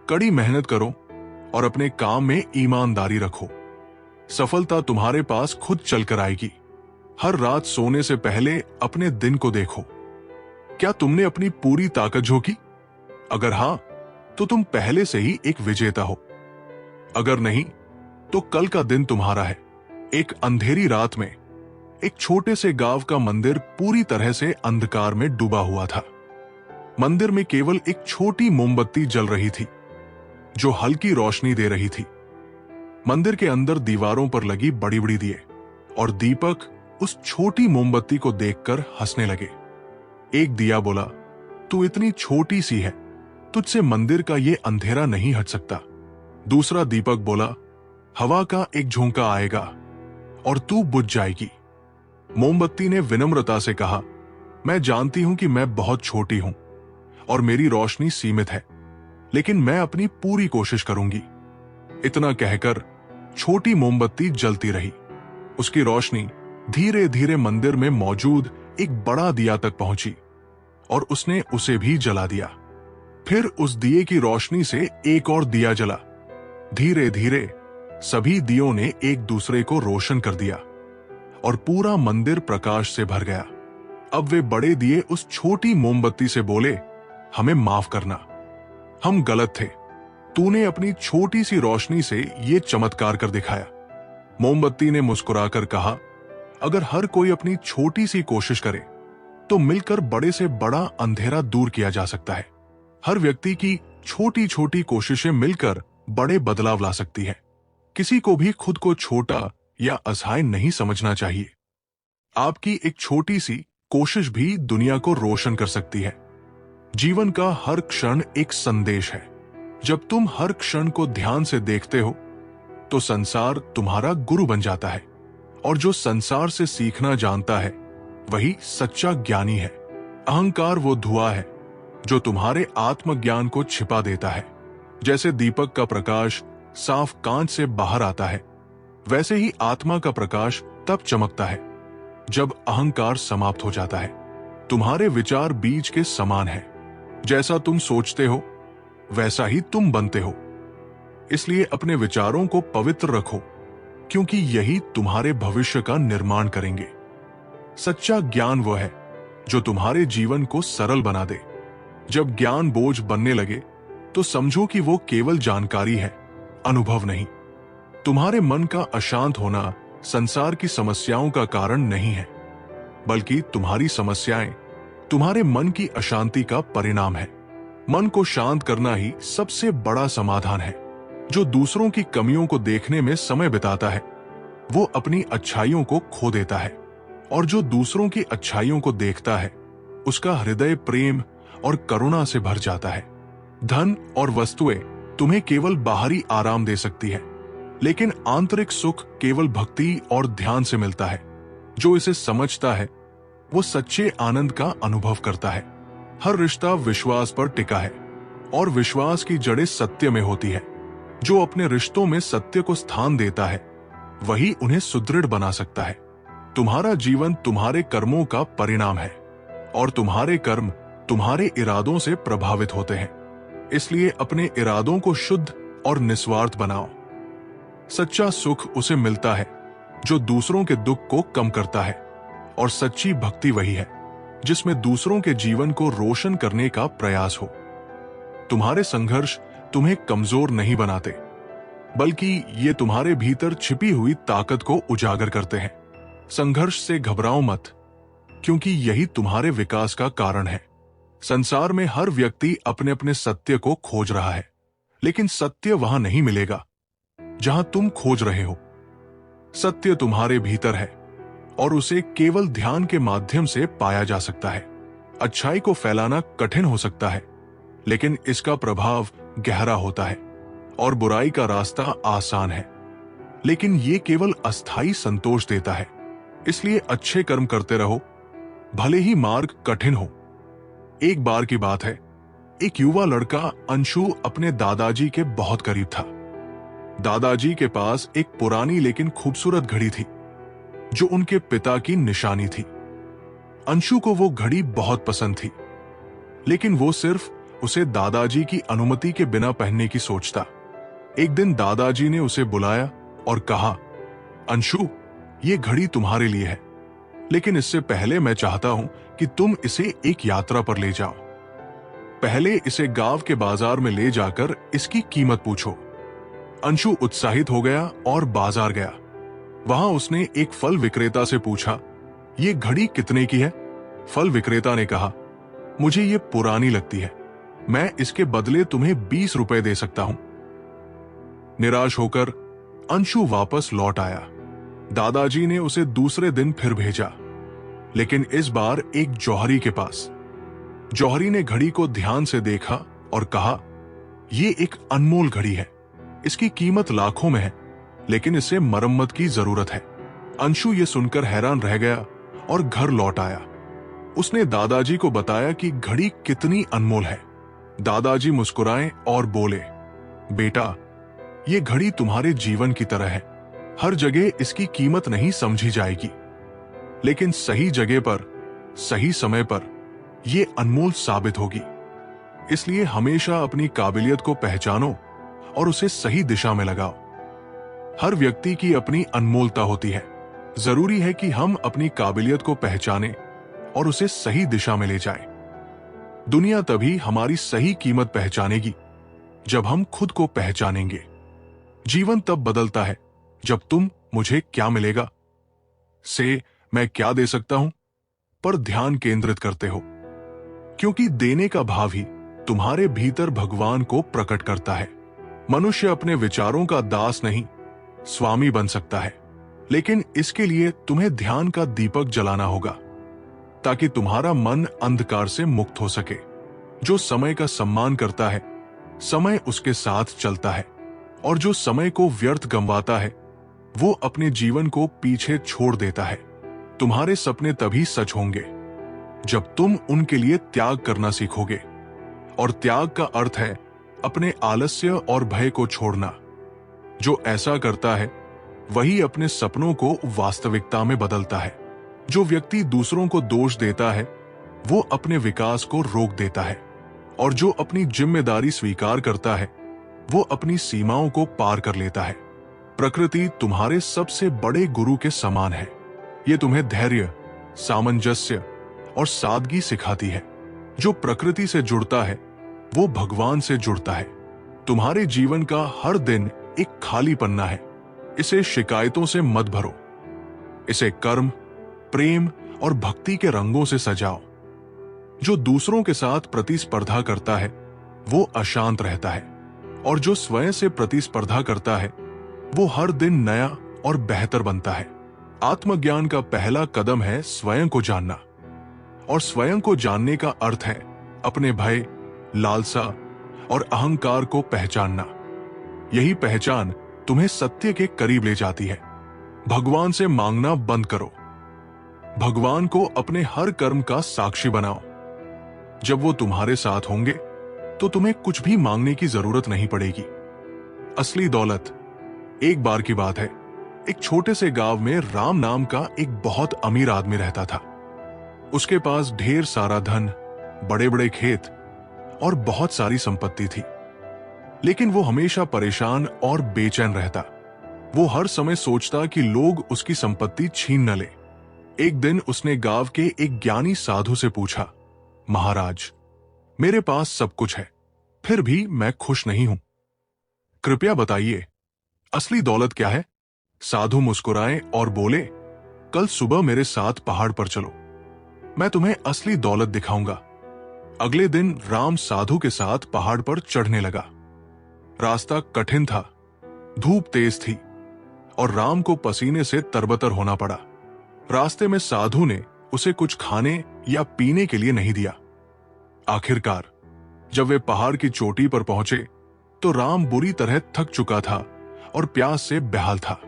कड़ी मेहनत करो और अपने काम में ईमानदारी रखो। सफलता तुम्हारे पास खुद चलकर आएगी। हर रात सोने से पहले अपने दिन को देखो। क्या तुमने अपनी पूरी ताकत झोंकी? अगर हां, तो तुम पहले से ही एक विजेता हो। अगर नहीं, तो कल का दिन तुम्हारा है। एक अंधेरी रात में एक छोटे से गांव का मंदिर पूरी तरह से अंधकार में डूबा हुआ था। मंदिर में केवल एक छोटी मोमबत्ती जल रही थी जो हल्की रोशनी दे रही थी। मंदिर के अंदर दीवारों पर लगी बड़ी बड़ी दिए और दीपक उस छोटी मोमबत्ती को देखकर हंसने लगे। एक दिया बोला, तू इतनी छोटी सी है, तुझसे मंदिर का ये अंधेरा नहीं हट सकता। दूसरा दीपक बोला, हवा का एक झोंका आएगा और तू बुझ जाएगी। मोमबत्ती ने विनम्रता से कहा, मैं जानती हूं कि मैं बहुत छोटी हूं और मेरी रोशनी सीमित है, लेकिन मैं अपनी पूरी कोशिश करूंगी। इतना कहकर छोटी मोमबत्ती जलती रही। उसकी रोशनी धीरे धीरे मंदिर में मौजूद एक बड़ा दिया तक पहुंची और उसने उसे भी जला दिया। फिर उस दिए की रोशनी से एक और दिया जला। धीरे धीरे सभी दियों ने एक दूसरे को रोशन कर दिया और पूरा मंदिर प्रकाश से भर गया। अब वे बड़े दिए उस छोटी मोमबत्ती से बोले, हमें माफ करना, हम गलत थे। तूने अपनी छोटी सी रोशनी से ये चमत्कार कर दिखाया। मोमबत्ती ने मुस्कुराकर कहा, अगर हर कोई अपनी छोटी सी कोशिश करे तो मिलकर बड़े से बड़ा अंधेरा दूर किया जा सकता है। हर व्यक्ति की छोटी छोटी कोशिशें मिलकर बड़े बदलाव ला सकती है। किसी को भी खुद को छोटा या असहाय नहीं समझना चाहिए। आपकी एक छोटी सी कोशिश भी दुनिया को रोशन कर सकती है। जीवन का हर क्षण एक संदेश है। जब तुम हर क्षण को ध्यान से देखते हो तो संसार तुम्हारा गुरु बन जाता है, और जो संसार से सीखना जानता है वही सच्चा ज्ञानी है। अहंकार वो धुआं है जो तुम्हारे आत्मज्ञान को छिपा देता है। जैसे दीपक का प्रकाश साफ कांच से बाहर आता है, वैसे ही आत्मा का प्रकाश तब चमकता है जब अहंकार समाप्त हो जाता है। तुम्हारे विचार बीज के समान है। जैसा तुम सोचते हो वैसा ही तुम बनते हो। इसलिए अपने विचारों को पवित्र रखो, क्योंकि यही तुम्हारे भविष्य का निर्माण करेंगे। सच्चा ज्ञान वह है जो तुम्हारे जीवन को सरल बना दे। जब ज्ञान बोझ बनने लगे तो समझो कि वो केवल जानकारी है, अनुभव नहीं। तुम्हारे मन का अशांत होना संसार की समस्याओं का कारण नहीं है, बल्कि तुम्हारी समस्याएं तुम्हारे मन की अशांति का परिणाम है। मन को शांत करना ही सबसे बड़ा समाधान है। जो दूसरों की कमियों को देखने में समय बिताता है वो अपनी अच्छाइयों को खो देता है, और जो दूसरों की अच्छाइयों को देखता है उसका हृदय प्रेम और करुणा से भर जाता है। धन और वस्तुएं तुम्हें केवल बाहरी आराम दे सकती है, लेकिन आंतरिक सुख केवल भक्ति और ध्यान से मिलता है। जो इसे समझता है वो सच्चे आनंद का अनुभव करता है। हर रिश्ता विश्वास पर टिका है, और विश्वास की जड़ें सत्य में होती है। जो अपने रिश्तों में सत्य को स्थान देता है वही उन्हें सुदृढ़ बना सकता है। तुम्हारा जीवन तुम्हारे कर्मों का परिणाम है, और तुम्हारे कर्म तुम्हारे इरादों से प्रभावित होते हैं। इसलिए अपने इरादों को शुद्ध और निस्वार्थ बनाओ। सच्चा सुख उसे मिलता है जो दूसरों के दुख को कम करता है, और सच्ची भक्ति वही है जिसमें दूसरों के जीवन को रोशन करने का प्रयास हो। तुम्हारे संघर्ष तुम्हें कमजोर नहीं बनाते, बल्कि ये तुम्हारे भीतर छिपी हुई ताकत को उजागर करते हैं। संघर्ष से घबराओ मत, क्योंकि यही तुम्हारे विकास का कारण है। संसार में हर व्यक्ति अपने अपने सत्य को खोज रहा है, लेकिन सत्य वहां नहीं मिलेगा जहां तुम खोज रहे हो। सत्य तुम्हारे भीतर है, और उसे केवल ध्यान के माध्यम से पाया जा सकता है। अच्छाई को फैलाना कठिन हो सकता है, लेकिन इसका प्रभाव गहरा होता है, और बुराई का रास्ता आसान है, लेकिन ये केवल अस्थायी संतोष देता है। इसलिए अच्छे कर्म करते रहो, भले ही मार्ग कठिन हो। एक बार की बात है, एक युवा लड़का अंशु अपने दादाजी के बहुत करीब था। दादाजी के पास एक पुरानी लेकिन खूबसूरत घड़ी थी जो उनके पिता की निशानी थी। अंशु को वो घड़ी बहुत पसंद थी, लेकिन वो सिर्फ उसे दादाजी की अनुमति के बिना पहनने की सोचता। एक दिन दादाजी ने उसे बुलाया और कहा, अंशु, ये घड़ी तुम्हारे लिए है, लेकिन इससे पहले मैं चाहता हूं कि तुम इसे एक यात्रा पर ले जाओ। पहले इसे गांव के बाजार में ले जाकर इसकी कीमत पूछो। अंशु उत्साहित हो गया और बाजार गया। वहां उसने एक फल विक्रेता से पूछा, ये घड़ी कितने की है? फल विक्रेता ने कहा, मुझे ये पुरानी लगती है, मैं इसके बदले तुम्हें 20 रुपए दे सकता हूं। निराश होकर अंशु वापस लौट आया। दादाजी ने उसे दूसरे दिन फिर भेजा, लेकिन इस बार एक जौहरी के पास। जौहरी ने घड़ी को ध्यान से देखा और कहा, यह एक अनमोल घड़ी है, इसकी कीमत लाखों में है, लेकिन इसे मरम्मत की जरूरत है। अंशु ये सुनकर हैरान रह गया और घर लौट आया। उसने दादाजी को बताया कि घड़ी कितनी अनमोल है, दादाजी मुस्कुराए और बोले, बेटा, ये घड़ी तुम्हारे जीवन की तरह है। हर जगह इसकी कीमत नहीं समझी जाएगी, लेकिन सही जगह पर सही समय पर यह अनमोल साबित होगी। इसलिए हमेशा अपनी काबिलियत को पहचानो और उसे सही दिशा में लगाओ। हर व्यक्ति की अपनी अनमोलता होती है। जरूरी है कि हम अपनी काबिलियत को पहचानें और उसे सही दिशा में ले जाएं। दुनिया तभी हमारी सही कीमत पहचानेगी जब हम खुद को पहचानेंगे। जीवन तब बदलता है जब तुम मुझे क्या मिलेगा से मैं क्या दे सकता हूं पर ध्यान केंद्रित करते हो, क्योंकि देने का भाव ही तुम्हारे भीतर भगवान को प्रकट करता है। मनुष्य अपने विचारों का दास नहीं, स्वामी बन सकता है, लेकिन इसके लिए तुम्हें ध्यान का दीपक जलाना होगा ताकि तुम्हारा मन अंधकार से मुक्त हो सके। जो समय का सम्मान करता है, समय उसके साथ चलता है, और जो समय को व्यर्थ गंवाता है वो अपने जीवन को पीछे छोड़ देता है। तुम्हारे सपने तभी सच होंगे जब तुम उनके लिए त्याग करना सीखोगे, और त्याग का अर्थ है अपने आलस्य और भय को छोड़ना। जो ऐसा करता है वही अपने सपनों को वास्तविकता में बदलता है। जो व्यक्ति दूसरों को दोष देता है वो अपने विकास को रोक देता है, और जो अपनी जिम्मेदारी स्वीकार करता है वो अपनी सीमाओं को पार कर लेता है। प्रकृति तुम्हारे सबसे बड़े गुरु के समान है। ये तुम्हें धैर्य, सामंजस्य और सादगी सिखाती है। जो प्रकृति से जुड़ता है वो भगवान से जुड़ता है। तुम्हारे जीवन का हर दिन एक खाली पन्ना है। इसे शिकायतों से मत भरो, इसे कर्म, प्रेम और भक्ति के रंगों से सजाओ। जो दूसरों के साथ प्रतिस्पर्धा करता है वो अशांत रहता है, और जो स्वयं से प्रतिस्पर्धा करता है वो हर दिन नया और बेहतर बनता है। आत्मज्ञान का पहला कदम है स्वयं को जानना, और स्वयं को जानने का अर्थ है अपने भय, लालसा और अहंकार को पहचानना। यही पहचान तुम्हें सत्य के करीब ले जाती है। भगवान से मांगना बंद करो। भगवान को अपने हर कर्म का साक्षी बनाओ। जब वो तुम्हारे साथ होंगे तो तुम्हें कुछ भी मांगने की जरूरत नहीं पड़ेगी। असली दौलत। एक बार की बात है, एक छोटे से गांव में राम नाम का एक बहुत अमीर आदमी रहता था। उसके पास ढेर सारा धन, बड़े बड़े खेत और बहुत सारी संपत्ति थी, लेकिन वो हमेशा परेशान और बेचैन रहता। वो हर समय सोचता कि लोग उसकी संपत्ति छीन न ले। एक दिन उसने गांव के एक ज्ञानी साधु से पूछा, महाराज, मेरे पास सब कुछ है, फिर भी मैं खुश नहीं हूं। कृपया बताइए, असली दौलत क्या है? साधु मुस्कुराए और बोले, कल सुबह मेरे साथ पहाड़ पर चलो, मैं तुम्हें असली दौलत दिखाऊंगा। अगले दिन राम साधु के साथ पहाड़ पर चढ़ने लगा। रास्ता कठिन था, धूप तेज थी और राम को पसीने से तरबतर होना पड़ा। रास्ते में साधु ने उसे कुछ खाने या पीने के लिए नहीं दिया। आखिरकार जब वे पहाड़ की चोटी पर पहुंचे तो राम बुरी तरह थक चुका था और प्यास से बेहाल था।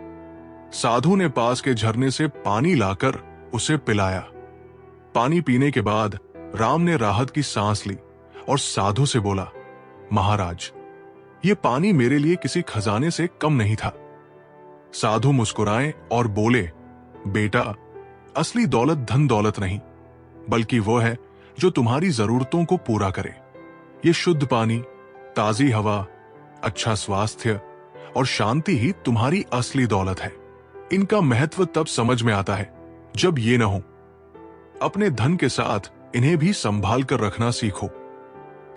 साधु ने पास के झरने से पानी लाकर उसे पिलाया। पानी पीने के बाद राम ने राहत की सांस ली और साधु से बोला, महाराज, ये पानी मेरे लिए किसी खजाने से कम नहीं था। साधु मुस्कुराए और बोले, बेटा, असली दौलत धन दौलत नहीं, बल्कि वो है जो तुम्हारी जरूरतों को पूरा करे। ये शुद्ध पानी, ताजी हवा, अच्छा स्वास्थ्य और शांति ही तुम्हारी असली दौलत है। इनका महत्व तब समझ में आता है जब ये न हो। अपने धन के साथ इन्हें भी संभाल कर रखना सीखो।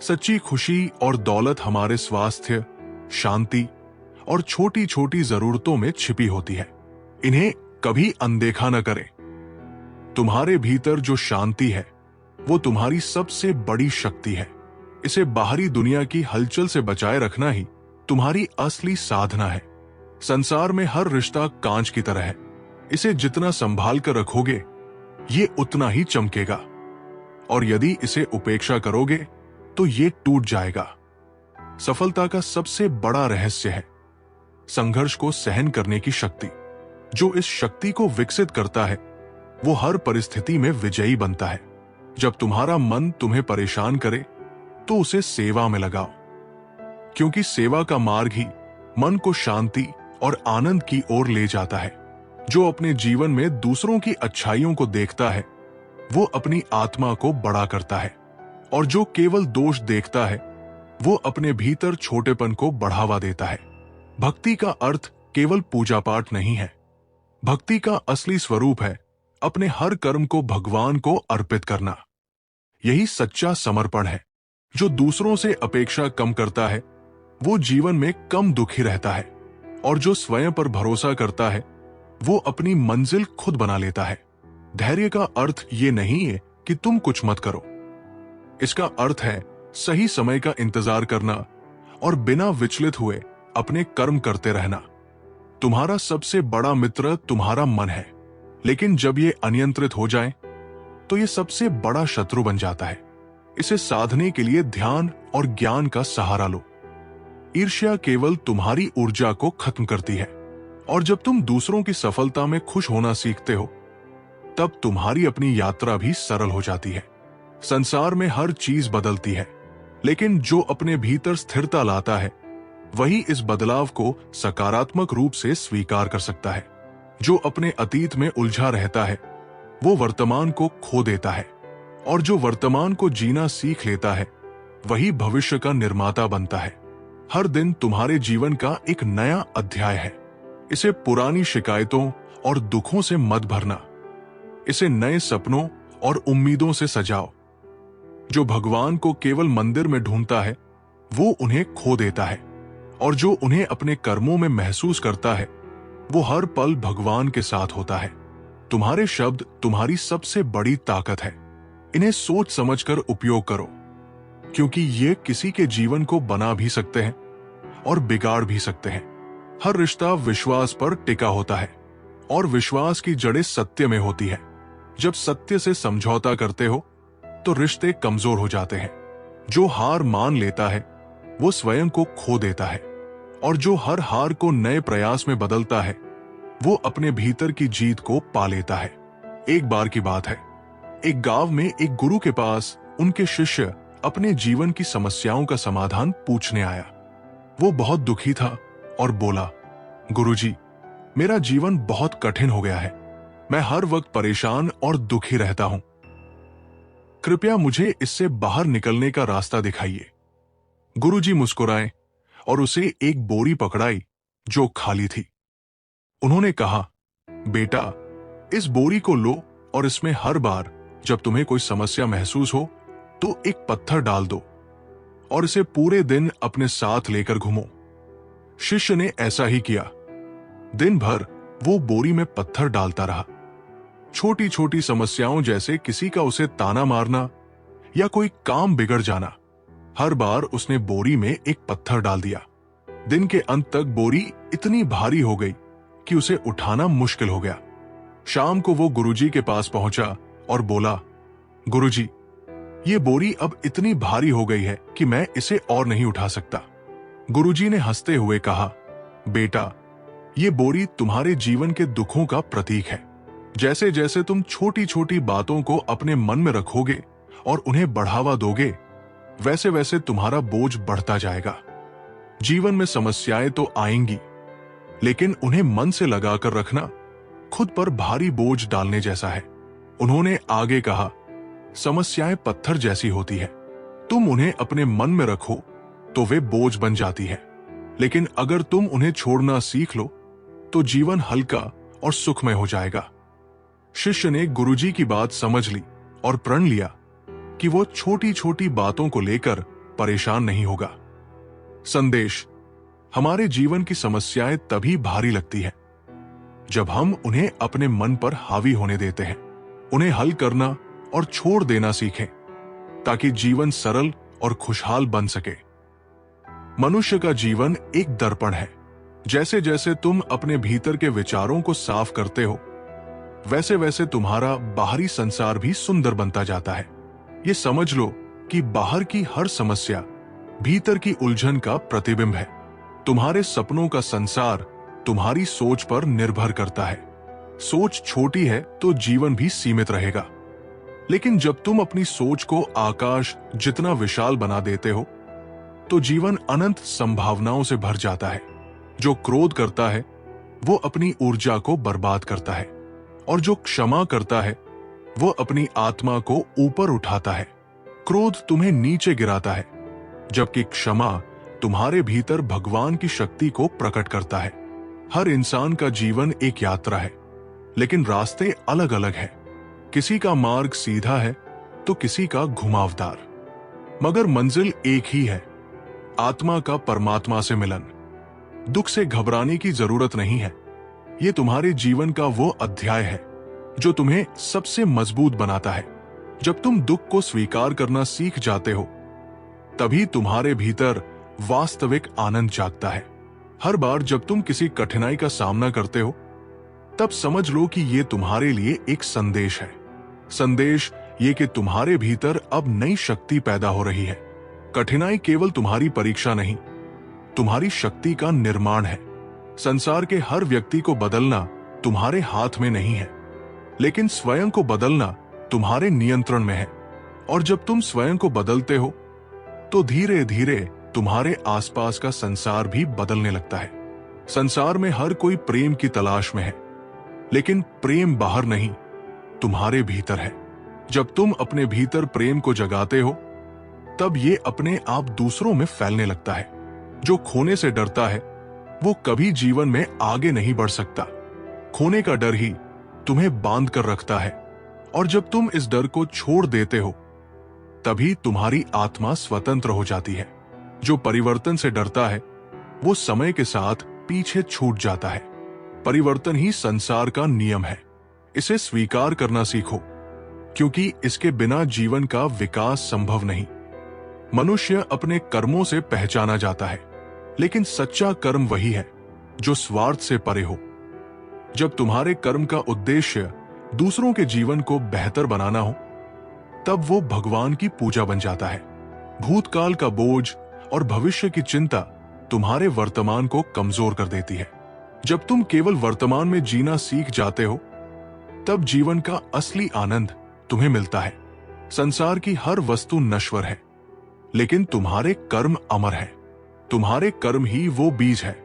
सच्ची खुशी और दौलत हमारे स्वास्थ्य, शांति और छोटी छोटी जरूरतों में छिपी होती है। इन्हें कभी अनदेखा न करें। तुम्हारे भीतर जो शांति है वो तुम्हारी सबसे बड़ी शक्ति है। इसे बाहरी दुनिया की हलचल से बचाए रखना ही तुम्हारी असली साधना है। संसार में हर रिश्ता कांच की तरह है। इसे जितना संभाल कर रखोगे ये उतना ही चमकेगा, और यदि इसे उपेक्षा करोगे तो ये टूट जाएगा। सफलता का सबसे बड़ा रहस्य है संघर्ष को सहन करने की शक्ति। जो इस शक्ति को विकसित करता है वो हर परिस्थिति में विजयी बनता है। जब तुम्हारा मन तुम्हें परेशान करे तो उसे सेवा में लगाओ, क्योंकि सेवा का मार्ग ही मन को शांति और आनंद की ओर ले जाता है। जो अपने जीवन में दूसरों की अच्छाइयों को देखता है वो अपनी आत्मा को बड़ा करता है, और जो केवल दोष देखता है वो अपने भीतर छोटेपन को बढ़ावा देता है। भक्ति का अर्थ केवल पूजा पाठ नहीं है। भक्ति का असली स्वरूप है अपने हर कर्म को भगवान को अर्पित करना। यही सच्चा समर्पण है। जो दूसरों से अपेक्षा कम करता है वो जीवन में कम दुखी रहता है, और जो स्वयं पर भरोसा करता है वो अपनी मंजिल खुद बना लेता है। धैर्य का अर्थ ये नहीं है कि तुम कुछ मत करो। इसका अर्थ है सही समय का इंतजार करना और बिना विचलित हुए अपने कर्म करते रहना। तुम्हारा सबसे बड़ा मित्र तुम्हारा मन है, लेकिन जब ये अनियंत्रित हो जाए तो ये सबसे बड़ा शत्रु बन जाता है। इसे साधने के लिए ध्यान और ज्ञान का सहारा लो। ईर्ष्या केवल तुम्हारी ऊर्जा को खत्म करती है, और जब तुम दूसरों की सफलता में खुश होना सीखते हो तब तुम्हारी अपनी यात्रा भी सरल हो जाती है। संसार में हर चीज बदलती है, लेकिन जो अपने भीतर स्थिरता लाता है वही इस बदलाव को सकारात्मक रूप से स्वीकार कर सकता है। जो अपने अतीत में उलझा रहता है वो वर्तमान को खो देता है, और जो वर्तमान को जीना सीख लेता है वही भविष्य का निर्माता बनता है। हर दिन तुम्हारे जीवन का एक नया अध्याय है। इसे पुरानी शिकायतों और दुखों से मत भरना। इसे नए सपनों और उम्मीदों से सजाओ। जो भगवान को केवल मंदिर में ढूंढता है वो उन्हें खो देता है, और जो उन्हें अपने कर्मों में महसूस करता है वो हर पल भगवान के साथ होता है। तुम्हारे शब्द तुम्हारी सबसे बड़ी ताकत है। इन्हें सोच समझकर उपयोग करो, क्योंकि ये किसी के जीवन को बना भी सकते हैं और बिगाड़ भी सकते हैं। हर रिश्ता विश्वास पर टिका होता है, और विश्वास की जड़ें सत्य में होती है। जब सत्य से समझौता करते हो तो रिश्ते कमजोर हो जाते हैं। जो हार मान लेता है वो स्वयं को खो देता है, और जो हर हार को नए प्रयास में बदलता है वो अपने भीतर की जीत को पा लेता है। एक बार की बात है, एक गांव में एक गुरु के पास उनके शिष्य अपने जीवन की समस्याओं का समाधान पूछने आया। वो बहुत दुखी था और बोला, गुरुजी, मेरा जीवन बहुत कठिन हो गया है। मैं हर वक्त परेशान और दुखी रहता हूं। कृपया मुझे इससे बाहर निकलने का रास्ता दिखाइए। गुरुजी मुस्कुराए और उसे एक बोरी पकड़ाई जो खाली थी। उन्होंने कहा, बेटा, इस बोरी को लो और इसमें हर बार जब तुम्हें कोई समस्या महसूस हो तो एक पत्थर डाल दो और इसे पूरे दिन अपने साथ लेकर घूमो। शिष्य ने ऐसा ही किया। दिन भर वो बोरी में पत्थर डालता रहा। छोटी छोटी समस्याओं जैसे किसी का उसे ताना मारना या कोई काम बिगड़ जाना, हर बार उसने बोरी में एक पत्थर डाल दिया। दिन के अंत तक बोरी इतनी भारी हो गई कि उसे उठाना मुश्किल हो गया। शाम को वो गुरुजी के पास पहुंचा और बोला, गुरुजी, ये बोरी अब इतनी भारी हो गई है कि मैं इसे और नहीं उठा सकता। गुरुजी ने हंसते हुए कहा, बेटा, ये बोरी तुम्हारे जीवन के दुखों का प्रतीक है। जैसे जैसे तुम छोटी छोटी बातों को अपने मन में रखोगे और उन्हें बढ़ावा दोगे, वैसे वैसे तुम्हारा बोझ बढ़ता जाएगा। जीवन में समस्याएं तो आएंगी, लेकिन उन्हें मन से लगाकर रखना खुद पर भारी बोझ डालने जैसा है। उन्होंने आगे कहा, समस्याएं पत्थर जैसी होती है। तुम उन्हें अपने मन में रखो तो वे बोझ बन जाती है, लेकिन अगर तुम उन्हें छोड़ना सीख लो तो जीवन हल्का और सुखमय हो जाएगा। शिष्य ने गुरुजी की बात समझ ली और प्रण लिया कि वो छोटी छोटी बातों को लेकर परेशान नहीं होगा। संदेश: हमारे जीवन की समस्याएं तभी भारी लगती है जब हम उन्हें अपने मन पर हावी होने देते हैं। उन्हें हल करना और छोड़ देना सीखें ताकि जीवन सरल और खुशहाल बन सके। मनुष्य का जीवन एक दर्पण है। जैसे जैसे तुम अपने भीतर के विचारों को साफ करते हो, वैसे वैसे तुम्हारा बाहरी संसार भी सुंदर बनता जाता है। ये समझ लो कि बाहर की हर समस्या भीतर की उलझन का प्रतिबिंब है। तुम्हारे सपनों का संसार तुम्हारी सोच पर निर्भर करता है। सोच छोटी है तो जीवन भी सीमित रहेगा, लेकिन जब तुम अपनी सोच को आकाश जितना विशाल बना देते हो तो जीवन अनंत संभावनाओं से भर जाता है। जो क्रोध करता है वो अपनी ऊर्जा को बर्बाद करता है, और जो क्षमा करता है वो अपनी आत्मा को ऊपर उठाता है। क्रोध तुम्हें नीचे गिराता है, जबकि क्षमा तुम्हारे भीतर भगवान की शक्ति को प्रकट करता है। हर इंसान का जीवन एक यात्रा है, लेकिन रास्ते अलग अलग हैं। किसी का मार्ग सीधा है तो किसी का घुमावदार, मगर मंजिल एक ही है, आत्मा का परमात्मा से मिलन। दुख से घबराने की जरूरत नहीं है। ये तुम्हारे जीवन का वो अध्याय है जो तुम्हें सबसे मजबूत बनाता है। जब तुम दुख को स्वीकार करना सीख जाते हो, तभी तुम्हारे भीतर वास्तविक आनंद जागता है। हर बार जब तुम किसी कठिनाई का सामना करते हो, तब समझ लो कि ये तुम्हारे लिए एक संदेश है। संदेश ये कि तुम्हारे भीतर अब नई शक्ति पैदा हो रही है। कठिनाई केवल तुम्हारी परीक्षा नहीं, तुम्हारी शक्ति का निर्माण है। संसार के हर व्यक्ति को बदलना तुम्हारे हाथ में नहीं है, लेकिन स्वयं को बदलना तुम्हारे नियंत्रण में है। और जब तुम स्वयं को बदलते हो तो धीरे धीरे तुम्हारे आसपास का संसार भी बदलने लगता है। संसार में हर कोई प्रेम की तलाश में है, लेकिन प्रेम बाहर नहीं, तुम्हारे भीतर है। जब तुम अपने भीतर प्रेम को जगाते हो, तब ये अपने आप दूसरों में फैलने लगता है। जो खोने से डरता है वो कभी जीवन में आगे नहीं बढ़ सकता। खोने का डर ही तुम्हें बांध कर रखता है, और जब तुम इस डर को छोड़ देते हो, तभी तुम्हारी आत्मा स्वतंत्र हो जाती है। जो परिवर्तन से डरता है वो समय के साथ पीछे छूट जाता है। परिवर्तन ही संसार का नियम है। इसे स्वीकार करना सीखो, क्योंकि इसके बिना जीवन का विकास संभव नहीं। मनुष्य अपने कर्मों से पहचाना जाता है, लेकिन सच्चा कर्म वही है जो स्वार्थ से परे हो। जब तुम्हारे कर्म का उद्देश्य दूसरों के जीवन को बेहतर बनाना हो, तब वो भगवान की पूजा बन जाता है। भूतकाल का बोझ और भविष्य की चिंता तुम्हारे वर्तमान को कमजोर कर देती है। जब तुम केवल वर्तमान में जीना सीख जाते हो, तब जीवन का असली आनंद तुम्हें मिलता है। संसार की हर वस्तु नश्वर है, लेकिन तुम्हारे कर्म अमर है। तुम्हारे कर्म ही वो बीज है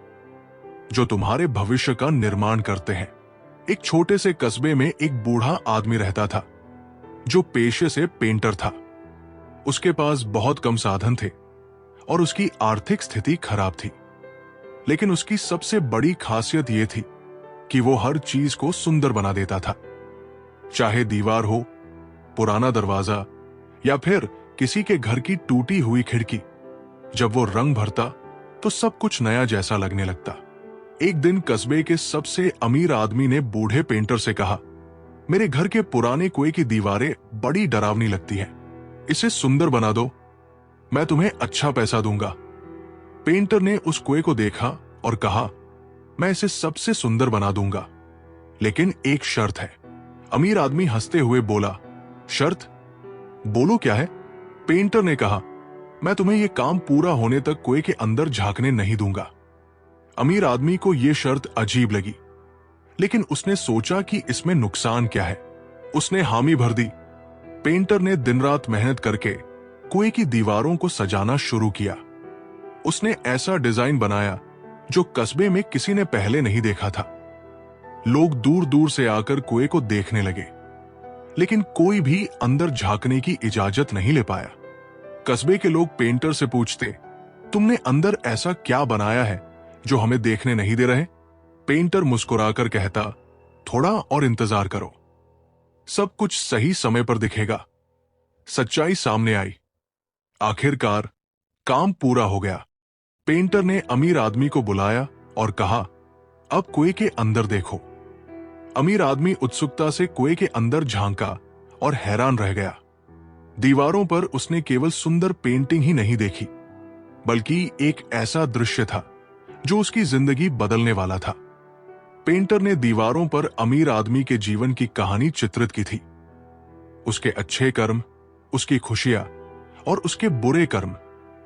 जो तुम्हारे भविष्य का निर्माण करते हैं। एक छोटे से कस्बे में एक बूढ़ा आदमी रहता था, जो पेशे से पेंटर था। उसके पास बहुत कम साधन थे और उसकी आर्थिक स्थिति खराब थी, लेकिन उसकी सबसे बड़ी खासियत यह थी कि वो हर चीज को सुंदर बना देता था। चाहे दीवार हो, पुराना दरवाजा, या फिर किसी के घर की टूटी हुई खिड़की, जब वो रंग भरता तो सब कुछ नया जैसा लगने लगता। एक दिन कस्बे के सबसे अमीर आदमी ने बूढ़े पेंटर से कहा, मेरे घर के पुराने कुएं की दीवारें बड़ी डरावनी लगती हैं, इसे सुंदर बना दो, मैं तुम्हें अच्छा पैसा दूंगा। पेंटर ने उस कुएं को देखा और कहा, मैं इसे सबसे सुंदर बना दूंगा, लेकिन एक शर्त है। अमीर आदमी हंसते हुए बोला, शर्त? बोलो क्या है? पेंटर ने कहा, मैं तुम्हें यह काम पूरा होने तक कुएं के अंदर झांकने नहीं दूंगा। अमीर आदमी को यह शर्त अजीब लगी, लेकिन उसने सोचा कि इसमें नुकसान क्या है। उसने हामी भर दी। पेंटर ने दिन रात मेहनत करके कुएं की दीवारों को सजाना शुरू किया। उसने ऐसा डिजाइन बनाया जो कस्बे में किसी ने पहले नहीं देखा था। लोग दूर दूर से आकर कुएं को देखने लगे, लेकिन कोई भी अंदर झांकने की इजाजत नहीं ले पाया। कस्बे के लोग पेंटर से पूछते, तुमने अंदर ऐसा क्या बनाया है जो हमें देखने नहीं दे रहे? पेंटर मुस्कुराकर कहता, थोड़ा और इंतजार करो, सब कुछ सही समय पर दिखेगा। सच्चाई सामने आई। आखिरकार काम पूरा हो गया। पेंटर ने अमीर आदमी को बुलाया और कहा, अब कुएं के अंदर देखो। अमीर आदमी उत्सुकता से कुएं के अंदर झांका और हैरान रह गया। दीवारों पर उसने केवल सुंदर पेंटिंग ही नहीं देखी, बल्कि एक ऐसा दृश्य था जो उसकी जिंदगी बदलने वाला था। पेंटर ने दीवारों पर अमीर आदमी के जीवन की कहानी चित्रित की थी। उसके अच्छे कर्म, उसकी खुशियां और उसके बुरे कर्म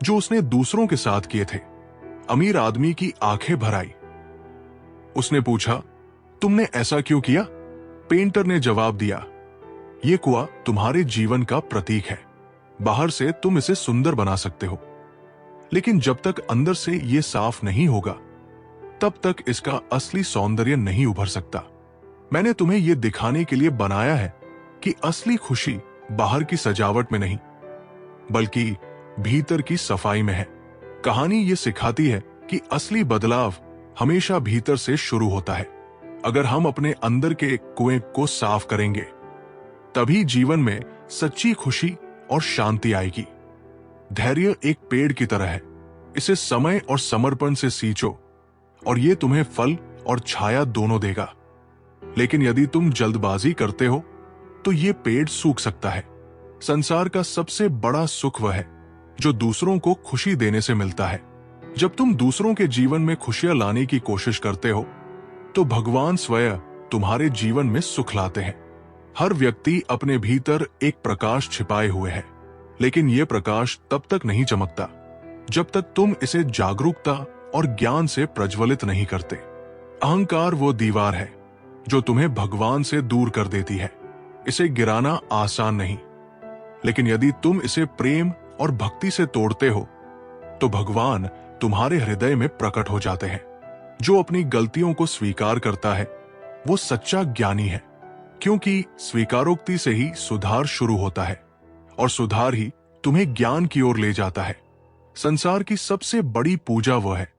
जो उसने दूसरों के साथ किए थे। अमीर आदमी की आंखें भर आई। उसने पूछा, तुमने ऐसा क्यों किया? पेंटर ने जवाब दिया, ये कुआं तुम्हारे जीवन का प्रतीक है। बाहर से तुम इसे सुंदर बना सकते हो, लेकिन जब तक अंदर से ये साफ नहीं होगा तब तक इसका असली सौंदर्य नहीं उभर सकता। मैंने तुम्हें यह दिखाने के लिए बनाया है कि असली खुशी बाहर की सजावट में नहीं बल्कि भीतर की सफाई में है। कहानी ये सिखाती है कि असली बदलाव हमेशा भीतर से शुरू होता है। अगर हम अपने अंदर के कुएं को साफ करेंगे तभी जीवन में सच्ची खुशी और शांति आएगी। धैर्य एक पेड़ की तरह है, इसे समय और समर्पण से सींचो और ये तुम्हें फल और छाया दोनों देगा। लेकिन यदि तुम जल्दबाजी करते हो तो ये पेड़ सूख सकता है। संसार का सबसे बड़ा सुख वह है जो दूसरों को खुशी देने से मिलता है। जब तुम दूसरों के जीवन में खुशियां लाने की कोशिश करते हो तो भगवान स्वयं तुम्हारे जीवन में सुख लाते हैं। हर व्यक्ति अपने भीतर एक प्रकाश छिपाए हुए है, लेकिन यह प्रकाश तब तक नहीं चमकता जब तक तुम इसे जागरूकता और ज्ञान से प्रज्वलित नहीं करते। अहंकार वो दीवार है जो तुम्हें भगवान से दूर कर देती है। इसे गिराना आसान नहीं, लेकिन यदि तुम इसे प्रेम और भक्ति से तोड़ते हो तो भगवान तुम्हारे हृदय में प्रकट हो जाते हैं। जो अपनी गलतियों को स्वीकार करता है वो सच्चा ज्ञानी है, क्योंकि स्वीकारोक्ति से ही सुधार शुरू होता है और सुधार ही तुम्हें ज्ञान की ओर ले जाता है। संसार की सबसे बड़ी पूजा वह है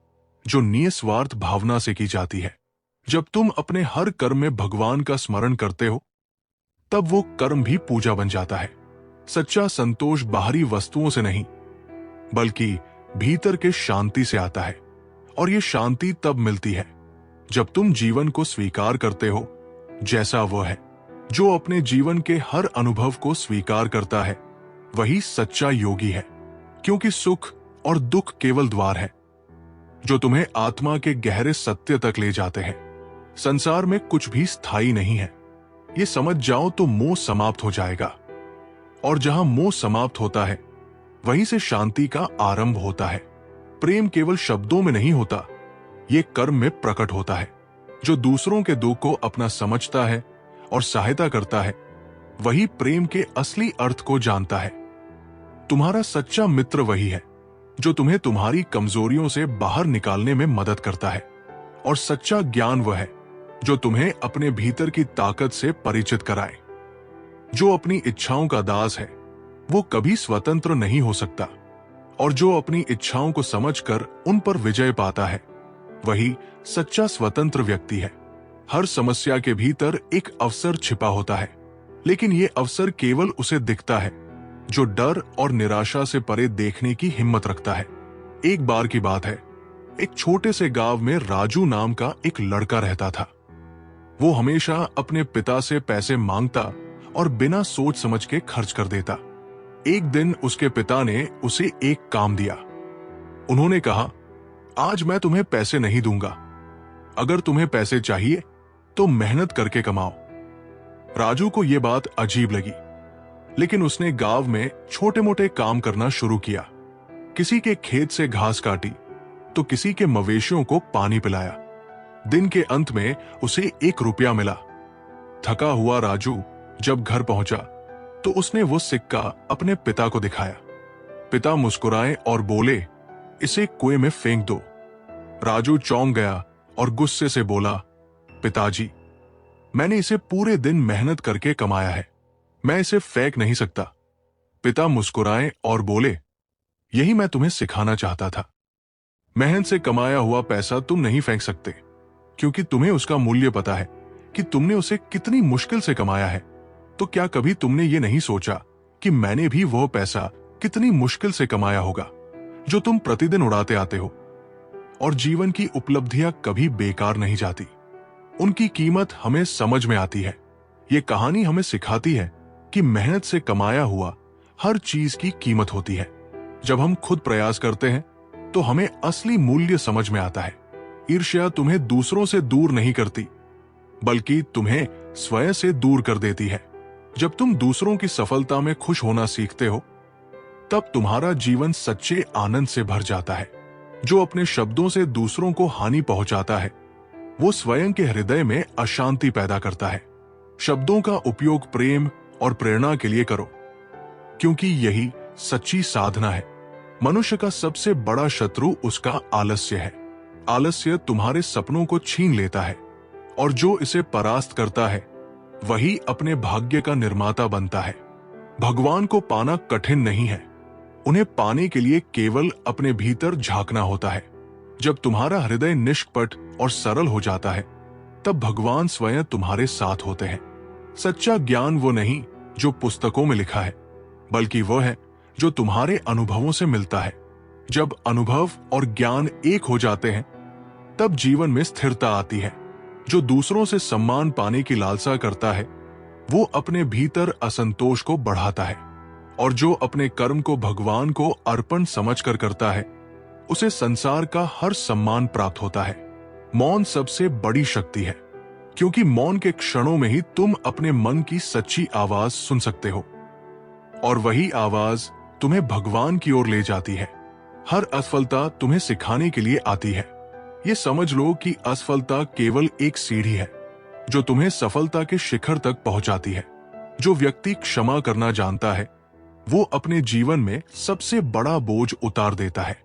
जो निस्वार्थ भावना से की जाती है। जब तुम अपने हर कर्म में भगवान का स्मरण करते हो तब वो कर्म भी पूजा बन जाता है। सच्चा संतोष बाहरी वस्तुओं से नहीं बल्कि भीतर के शांति से आता है, और ये शांति तब मिलती है जब तुम जीवन को स्वीकार करते हो जैसा वह है। जो अपने जीवन के हर अनुभव को स्वीकार करता है वही सच्चा योगी है, क्योंकि सुख और दुख केवल द्वार है जो तुम्हें आत्मा के गहरे सत्य तक ले जाते हैं। संसार में कुछ भी स्थायी नहीं है, ये समझ जाओ तो मोह समाप्त हो जाएगा, और जहां मोह समाप्त होता है वहीं से शांति का आरंभ होता है। प्रेम केवल शब्दों में नहीं होता, ये कर्म में प्रकट होता है। जो दूसरों के दुख को अपना समझता है और सहायता करता है वही प्रेम के असली अर्थ को जानता है। तुम्हारा सच्चा मित्र वही है जो तुम्हें तुम्हारी कमजोरियों से बाहर निकालने में मदद करता है, और सच्चा ज्ञान वह है जो तुम्हें अपने भीतर की ताकत से परिचित कराए। जो अपनी इच्छाओं का दास है वो कभी स्वतंत्र नहीं हो सकता, और जो अपनी इच्छाओं को समझकर उन पर विजय पाता है वही सच्चा स्वतंत्र व्यक्ति है। हर समस्या के भीतर एक अवसर छिपा होता है, लेकिन ये अवसर केवल उसे दिखता है जो डर और निराशा से परे देखने की हिम्मत रखता है। एक बार की बात है, एक छोटे से गांव में राजू नाम का एक लड़का रहता था। वो हमेशा अपने पिता से पैसे मांगता और बिना सोच समझ के खर्च कर देता। एक दिन उसके पिता ने उसे एक काम दिया। उन्होंने कहा, आज मैं तुम्हें पैसे नहीं दूंगा, अगर तुम्हें पैसे चाहिए तो मेहनत करके कमाओ। राजू को यह बात अजीब लगी, लेकिन उसने गांव में छोटे मोटे काम करना शुरू किया। किसी के खेत से घास काटी तो किसी के मवेशियों को पानी पिलाया। दिन के अंत में उसे 1 रुपया मिला। थका हुआ राजू जब घर पहुंचा तो उसने वो सिक्का अपने पिता को दिखाया। पिता मुस्कुराए और बोले, इसे कुएं में फेंक दो। राजू चौंक गया और गुस्से से बोला, पिताजी, मैंने इसे पूरे दिन मेहनत करके कमाया है, मैं इसे फेंक नहीं सकता। पिता मुस्कुराए और बोले, यही मैं तुम्हें सिखाना चाहता था। मेहनत से कमाया हुआ पैसा तुम नहीं फेंक सकते, क्योंकि तुम्हें उसका मूल्य पता है कि तुमने उसे कितनी मुश्किल से कमाया है। तो क्या कभी तुमने ये नहीं सोचा कि मैंने भी वह पैसा कितनी मुश्किल से कमाया होगा जो तुम प्रतिदिन उड़ाते आते हो? और जीवन की उपलब्धियां कभी बेकार नहीं जाती, उनकी कीमत हमें समझ में आती है। ये कहानी हमें सिखाती है कि मेहनत से कमाया हुआ हर चीज की कीमत होती है। जब हम खुद प्रयास करते हैं तो हमें असली मूल्य समझ में आता है। ईर्ष्या तुम्हें दूसरों से दूर नहीं करती, बल्कि तुम्हें स्वयं से दूर कर देती है। जब तुम दूसरों की सफलता में खुश होना सीखते हो तब तुम्हारा जीवन सच्चे आनंद से भर जाता है। जो अपने शब्दों से दूसरों को हानि पहुंचाता है वो स्वयं के हृदय में अशांति पैदा करता है। शब्दों का उपयोग प्रेम और प्रेरणा के लिए करो, क्योंकि यही सच्ची साधना है। मनुष्य का सबसे बड़ा शत्रु उसका आलस्य है। आलस्य तुम्हारे सपनों को छीन लेता है, और जो इसे परास्त करता है वही अपने भाग्य का निर्माता बनता है। भगवान को पाना कठिन नहीं है, उन्हें पाने के लिए केवल अपने भीतर झांकना होता है। जब तुम्हारा हृदय निष्कपट और सरल हो जाता है, तब भगवान स्वयं तुम्हारे साथ होते हैं। सच्चा ज्ञान वो नहीं जो पुस्तकों में लिखा है, बल्कि वो है जो तुम्हारे अनुभवों से मिलता है। जब अनुभव और ज्ञान एक हो जाते हैं, तब जीवन में स्थिरता आती है। जो दूसरों से सम्मान पाने की लालसा करता है, वो अपने भीतर असंतोष को बढ़ाता है, और जो अपने कर्म को भगवान को अर्पण समझकर करता है, उसे संसार का हर सम्मान प्राप्त होता है। मौन सबसे बड़ी शक्ति है, क्योंकि मौन के क्षणों में ही तुम अपने मन की सच्ची आवाज सुन सकते हो, और वही आवाज तुम्हें भगवान की ओर ले जाती है। हर असफलता तुम्हें सिखाने के लिए आती है। ये समझ लो कि असफलता केवल एक सीढ़ी है जो तुम्हें सफलता के शिखर तक पहुंचाती है। जो व्यक्ति क्षमा करना जानता है, वो अपने जीवन में सबसे बड़ा बोझ उतार देता है,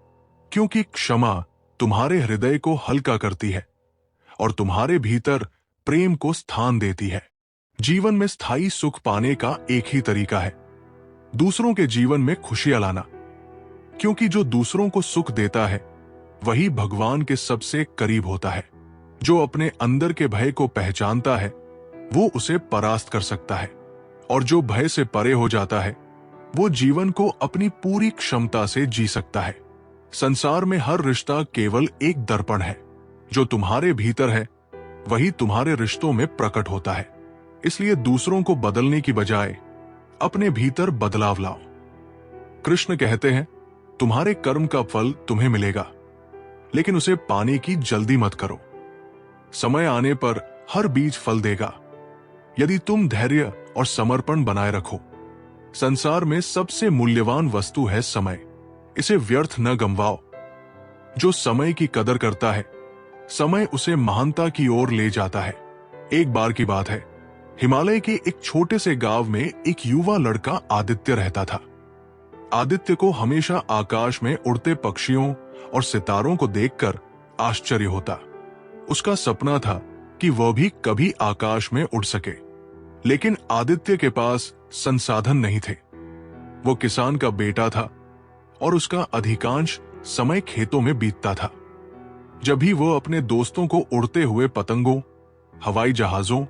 क्योंकि क्षमा तुम्हारे हृदय को हल्का करती है और तुम्हारे भीतर प्रेम को स्थान देती है। जीवन में स्थायी सुख पाने का एक ही तरीका है, दूसरों के जीवन में खुशियां लाना, क्योंकि जो दूसरों को सुख देता है वही भगवान के सबसे करीब होता है। जो अपने अंदर के भय को पहचानता है, वो उसे परास्त कर सकता है, और जो भय से परे हो जाता है, वो जीवन को अपनी पूरी क्षमता से जी सकता है। संसार में हर रिश्ता केवल एक दर्पण है। जो तुम्हारे भीतर है, वही तुम्हारे रिश्तों में प्रकट होता है। इसलिए दूसरों को बदलने की बजाय अपने भीतर बदलाव लाओ। कृष्ण कहते हैं, तुम्हारे कर्म का फल तुम्हें मिलेगा, लेकिन उसे पाने की जल्दी मत करो। समय आने पर हर बीज फल देगा, यदि तुम धैर्य और समर्पण बनाए रखो। संसार में सबसे मूल्यवान वस्तु है समय, इसे व्यर्थ न गंवाओ। जो समय की कदर करता है, समय उसे महानता की ओर ले जाता है। एक बार की बात है, हिमालय के एक छोटे से गांव में एक युवा लड़का आदित्य रहता था। आदित्य को हमेशा आकाश में उड़ते पक्षियों और सितारों को देखकर आश्चर्य होता। उसका सपना था कि वह भी कभी आकाश में उड़ सके, लेकिन आदित्य के पास संसाधन नहीं थे। वो किसान का बेटा था और उसका अधिकांश समय खेतों में बीतता था। जब भी वो अपने दोस्तों को उड़ते हुए पतंगों, हवाई जहाजों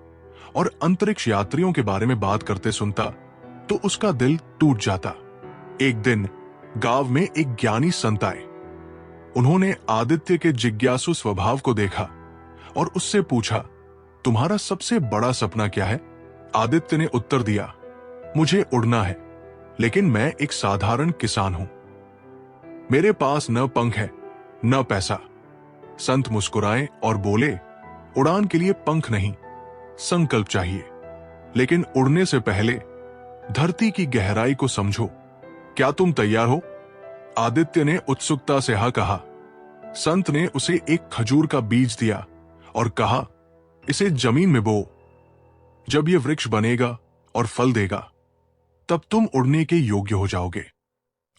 और अंतरिक्ष यात्रियों के बारे में बात करते सुनता, तो उसका दिल टूट जाता। एक दिन गांव में एक ज्ञानी संत आए। उन्होंने आदित्य के जिज्ञासु स्वभाव को देखा और उससे पूछा, तुम्हारा सबसे बड़ा सपना क्या है? आदित्य ने उत्तर दिया, मुझे उड़ना है, लेकिन मैं एक साधारण किसान हूं। मेरे पास न पंख है न पैसा। संत मुस्कुराए और बोले, उड़ान के लिए पंख नहीं, संकल्प चाहिए। लेकिन उड़ने से पहले धरती की गहराई को समझो। क्या तुम तैयार हो? आदित्य ने उत्सुकता से हाँ कहा। संत ने उसे एक खजूर का बीज दिया और कहा, इसे जमीन में बो। जब यह वृक्ष बनेगा और फल देगा, तब तुम उड़ने के योग्य हो जाओगे।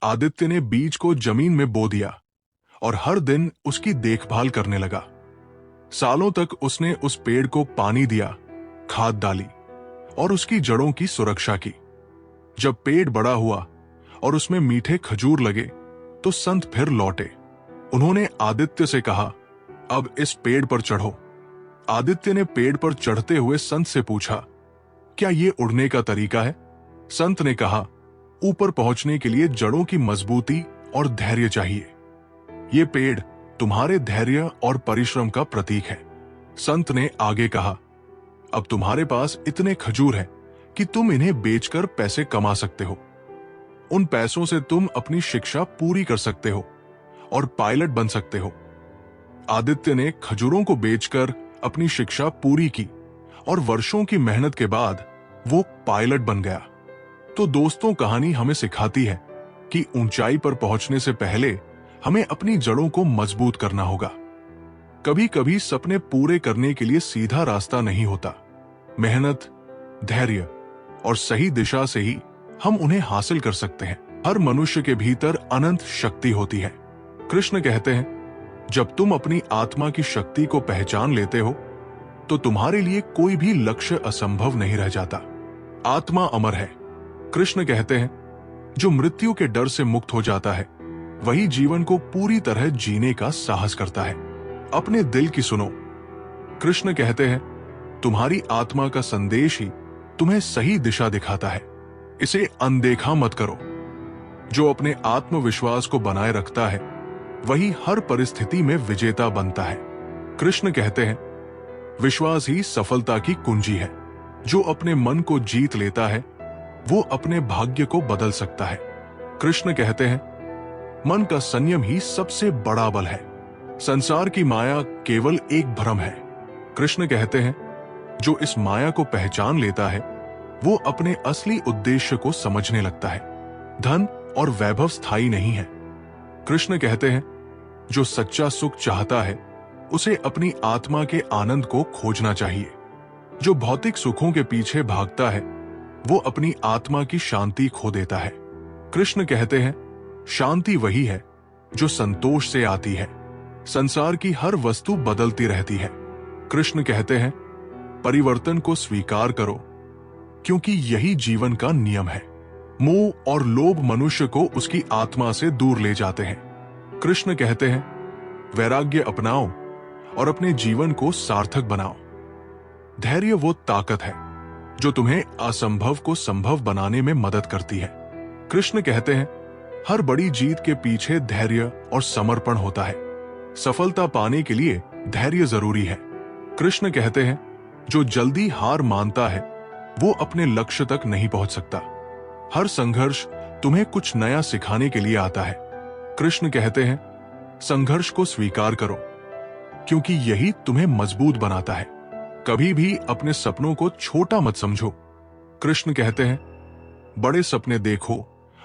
आदित्य ने बीज को जमीन में बो दिया और हर दिन उसकी देखभाल करने लगा। सालों तक उसने उस पेड़ को पानी दिया, खाद डाली और उसकी जड़ों की सुरक्षा की। जब पेड़ बड़ा हुआ और उसमें मीठे खजूर लगे, तो संत फिर लौटे। उन्होंने आदित्य से कहा, अब इस पेड़ पर चढ़ो। आदित्य ने पेड़ पर चढ़ते हुए संत से पूछा, क्या ये उड़ने का तरीका है? संत ने कहा, ऊपर पहुंचने के लिए जड़ों की मजबूती और धैर्य चाहिए। ये पेड़ तुम्हारे धैर्य और परिश्रम का प्रतीक है। संत ने आगे कहा, अब तुम्हारे पास इतने खजूर हैं कि तुम इन्हें बेचकर पैसे कमा सकते हो। उन पैसों से तुम अपनी शिक्षा पूरी कर सकते हो और पायलट बन सकते हो। आदित्य ने खजूरों को बेचकर अपनी शिक्षा पूरी की और वर्षों की मेहनत के बाद वो पायलट बन गया। तो दोस्तों, कहानी हमें सिखाती है कि ऊंचाई पर पहुंचने से पहले हमें अपनी जड़ों को मजबूत करना होगा। कभी कभी सपने पूरे करने के लिए सीधा रास्ता नहीं होता। मेहनत, धैर्य और सही दिशा से ही हम उन्हें हासिल कर सकते हैं। हर मनुष्य के भीतर अनंत शक्ति होती है। कृष्ण कहते हैं, जब तुम अपनी आत्मा की शक्ति को पहचान लेते हो तो तुम्हारे लिए कोई भी लक्ष्य असंभव नहीं रह जाता। आत्मा अमर है। कृष्ण कहते हैं, जो मृत्यु के डर से मुक्त हो जाता है वही जीवन को पूरी तरह जीने का साहस करता है। अपने दिल की सुनो। कृष्ण कहते हैं, तुम्हारी आत्मा का संदेश ही तुम्हें सही दिशा दिखाता है। इसे अनदेखा मत करो। जो अपने आत्मविश्वास को बनाए रखता है वही हर परिस्थिति में विजेता बनता है। कृष्ण कहते हैं, विश्वास ही सफलता की कुंजी है। जो अपने मन को जीत लेता है वो अपने भाग्य को बदल सकता है। कृष्ण कहते हैं, मन का संयम ही सबसे बड़ा बल है। संसार की माया केवल एक भ्रम है। कृष्ण कहते हैं, जो इस माया को पहचान लेता है वो अपने असली उद्देश्य को समझने लगता है। धन और वैभव स्थायी नहीं है। कृष्ण कहते हैं, जो सच्चा सुख चाहता है उसे अपनी आत्मा के आनंद को खोजना चाहिए। जो भौतिक सुखों के पीछे भागता है वो अपनी आत्मा की शांति खो देता है। कृष्ण कहते हैं, शांति वही है जो संतोष से आती है। संसार की हर वस्तु बदलती रहती है। कृष्ण कहते हैं, परिवर्तन को स्वीकार करो क्योंकि यही जीवन का नियम है। मोह और लोभ मनुष्य को उसकी आत्मा से दूर ले जाते हैं। कृष्ण कहते हैं, वैराग्य अपनाओ और अपने जीवन को सार्थक बनाओ। धैर्य वो ताकत है जो तुम्हें असंभव को संभव बनाने में मदद करती है। कृष्ण कहते हैं, हर बड़ी जीत के पीछे धैर्य और समर्पण होता है। सफलता पाने के लिए धैर्य जरूरी है। कृष्ण कहते हैं, जो जल्दी हार मानता है वो अपने लक्ष्य तक नहीं पहुंच सकता। हर संघर्ष तुम्हें कुछ नया सिखाने के लिए आता है। कृष्ण कहते हैं, संघर्ष को स्वीकार करो क्योंकि यही तुम्हें मजबूत बनाता है। कभी भी अपने सपनों को छोटा मत समझो। कृष्ण कहते हैं, बड़े सपने देखो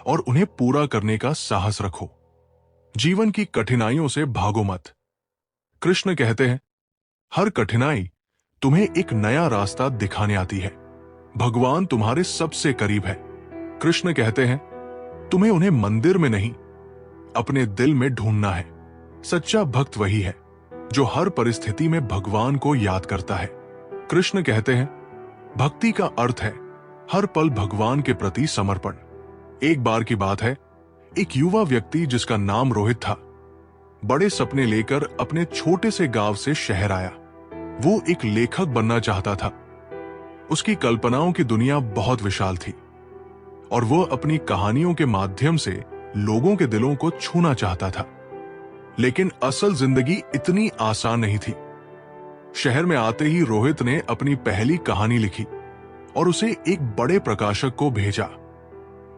और उन्हें पूरा करने का साहस रखो। जीवन की कठिनाइयों से भागो मत। कृष्ण कहते हैं, हर कठिनाई तुम्हें एक नया रास्ता दिखाने आती है। भगवान तुम्हारे सबसे करीब है। कृष्ण कहते हैं, तुम्हें उन्हें मंदिर में नहीं अपने दिल में ढूंढना है। सच्चा भक्त वही है जो हर परिस्थिति में भगवान को याद करता है। कृष्ण कहते हैं, भक्ति का अर्थ है हर पल भगवान के प्रति समर्पण। एक बार की बात है, एक युवा व्यक्ति जिसका नाम रोहित था बड़े सपने लेकर अपने छोटे से गांव से शहर आया। वो एक लेखक बनना चाहता था। उसकी कल्पनाओं की दुनिया बहुत विशाल थी और वो अपनी कहानियों के माध्यम से लोगों के दिलों को छूना चाहता था। लेकिन असल जिंदगी इतनी आसान नहीं थी। शहर में आते ही रोहित ने अपनी पहली कहानी लिखी और उसे एक बड़े प्रकाशक को भेजा।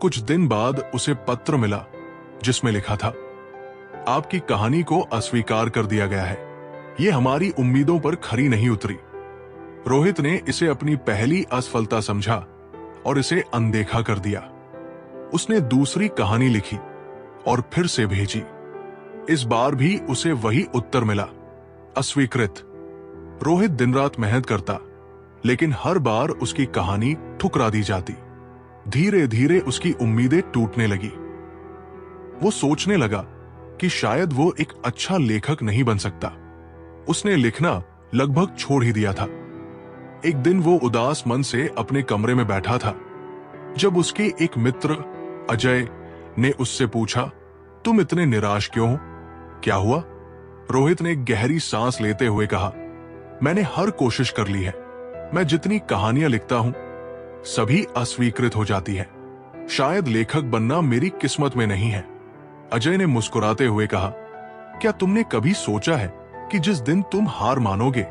कुछ दिन बाद उसे पत्र मिला जिसमें लिखा था, आपकी कहानी को अस्वीकार कर दिया गया है। ये हमारी उम्मीदों पर खरी नहीं उतरी। रोहित ने इसे अपनी पहली असफलता समझा और इसे अनदेखा कर दिया। उसने दूसरी कहानी लिखी और फिर से भेजी। इस बार भी उसे वही उत्तर मिला, अस्वीकृत। रोहित दिन रात मेहनत करता, लेकिन हर बार उसकी कहानी ठुकरा दी जाती। धीरे धीरे उसकी उम्मीदें टूटने लगी। वो सोचने लगा कि शायद वो एक अच्छा लेखक नहीं बन सकता। उसने लिखना लगभग छोड़ ही दिया था। एक दिन वो उदास मन से अपने कमरे में बैठा था जब उसके एक मित्र अजय ने उससे पूछा, तुम इतने निराश क्यों हो? क्या हुआ? रोहित ने गहरी सांस लेते हुए कहा, मैंने हर कोशिश कर ली है। मैं जितनी कहानियां लिखता हूं सभी अस्वीकृत हो जाती है। शायद लेखक बनना मेरी किस्मत में नहीं है। अजय ने मुस्कुराते हुए कहा, क्या तुमने कभी सोचा है कि जिस दिन तुम हार मानोगे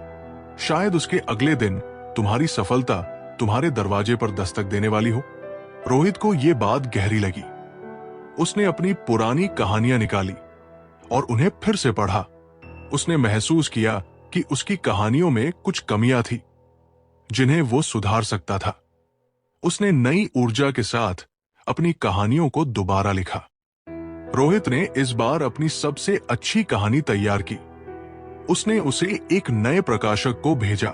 शायद उसके अगले दिन तुम्हारी सफलता तुम्हारे दरवाजे पर दस्तक देने वाली हो? रोहित को यह बात गहरी लगी। उसने अपनी पुरानी कहानियां निकाली और उन्हें फिर से पढ़ा। उसने महसूस किया कि उसकी कहानियों में कुछ कमियां थी जिन्हें वो सुधार सकता था। उसने नई ऊर्जा के साथ अपनी कहानियों को दोबारा लिखा। रोहित ने इस बार अपनी सबसे अच्छी कहानी तैयार की। उसने उसे एक नए प्रकाशक को भेजा।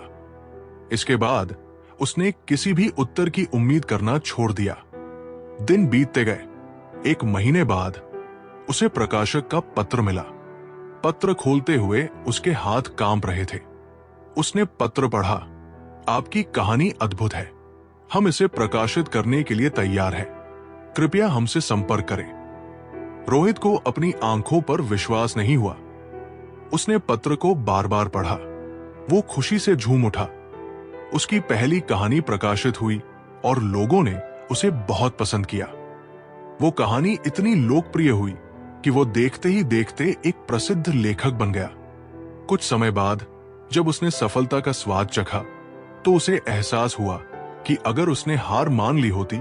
इसके बाद उसने किसी भी उत्तर की उम्मीद करना छोड़ दिया। दिन बीतते गए। एक महीने बाद उसे प्रकाशक का पत्र मिला। पत्र खोलते हुए उसके हाथ कांप रहे थे। उसने पत्र पढ़ा। आपकी कहानी अद्भुत है। हम इसे प्रकाशित करने के लिए तैयार हैं। कृपया हमसे संपर्क करें। रोहित को अपनी आंखों पर विश्वास नहीं हुआ। उसने पत्र को बार बार पढ़ा। वो खुशी से झूम उठा। उसकी पहली कहानी प्रकाशित हुई और लोगों ने उसे बहुत पसंद किया। वो कहानी इतनी लोकप्रिय हुई कि वो देखते ही देखते एक प्रसिद्ध लेखक बन गया। कुछ समय बाद जब उसने सफलता का स्वाद चखा तो उसे एहसास हुआ कि अगर उसने हार मान ली होती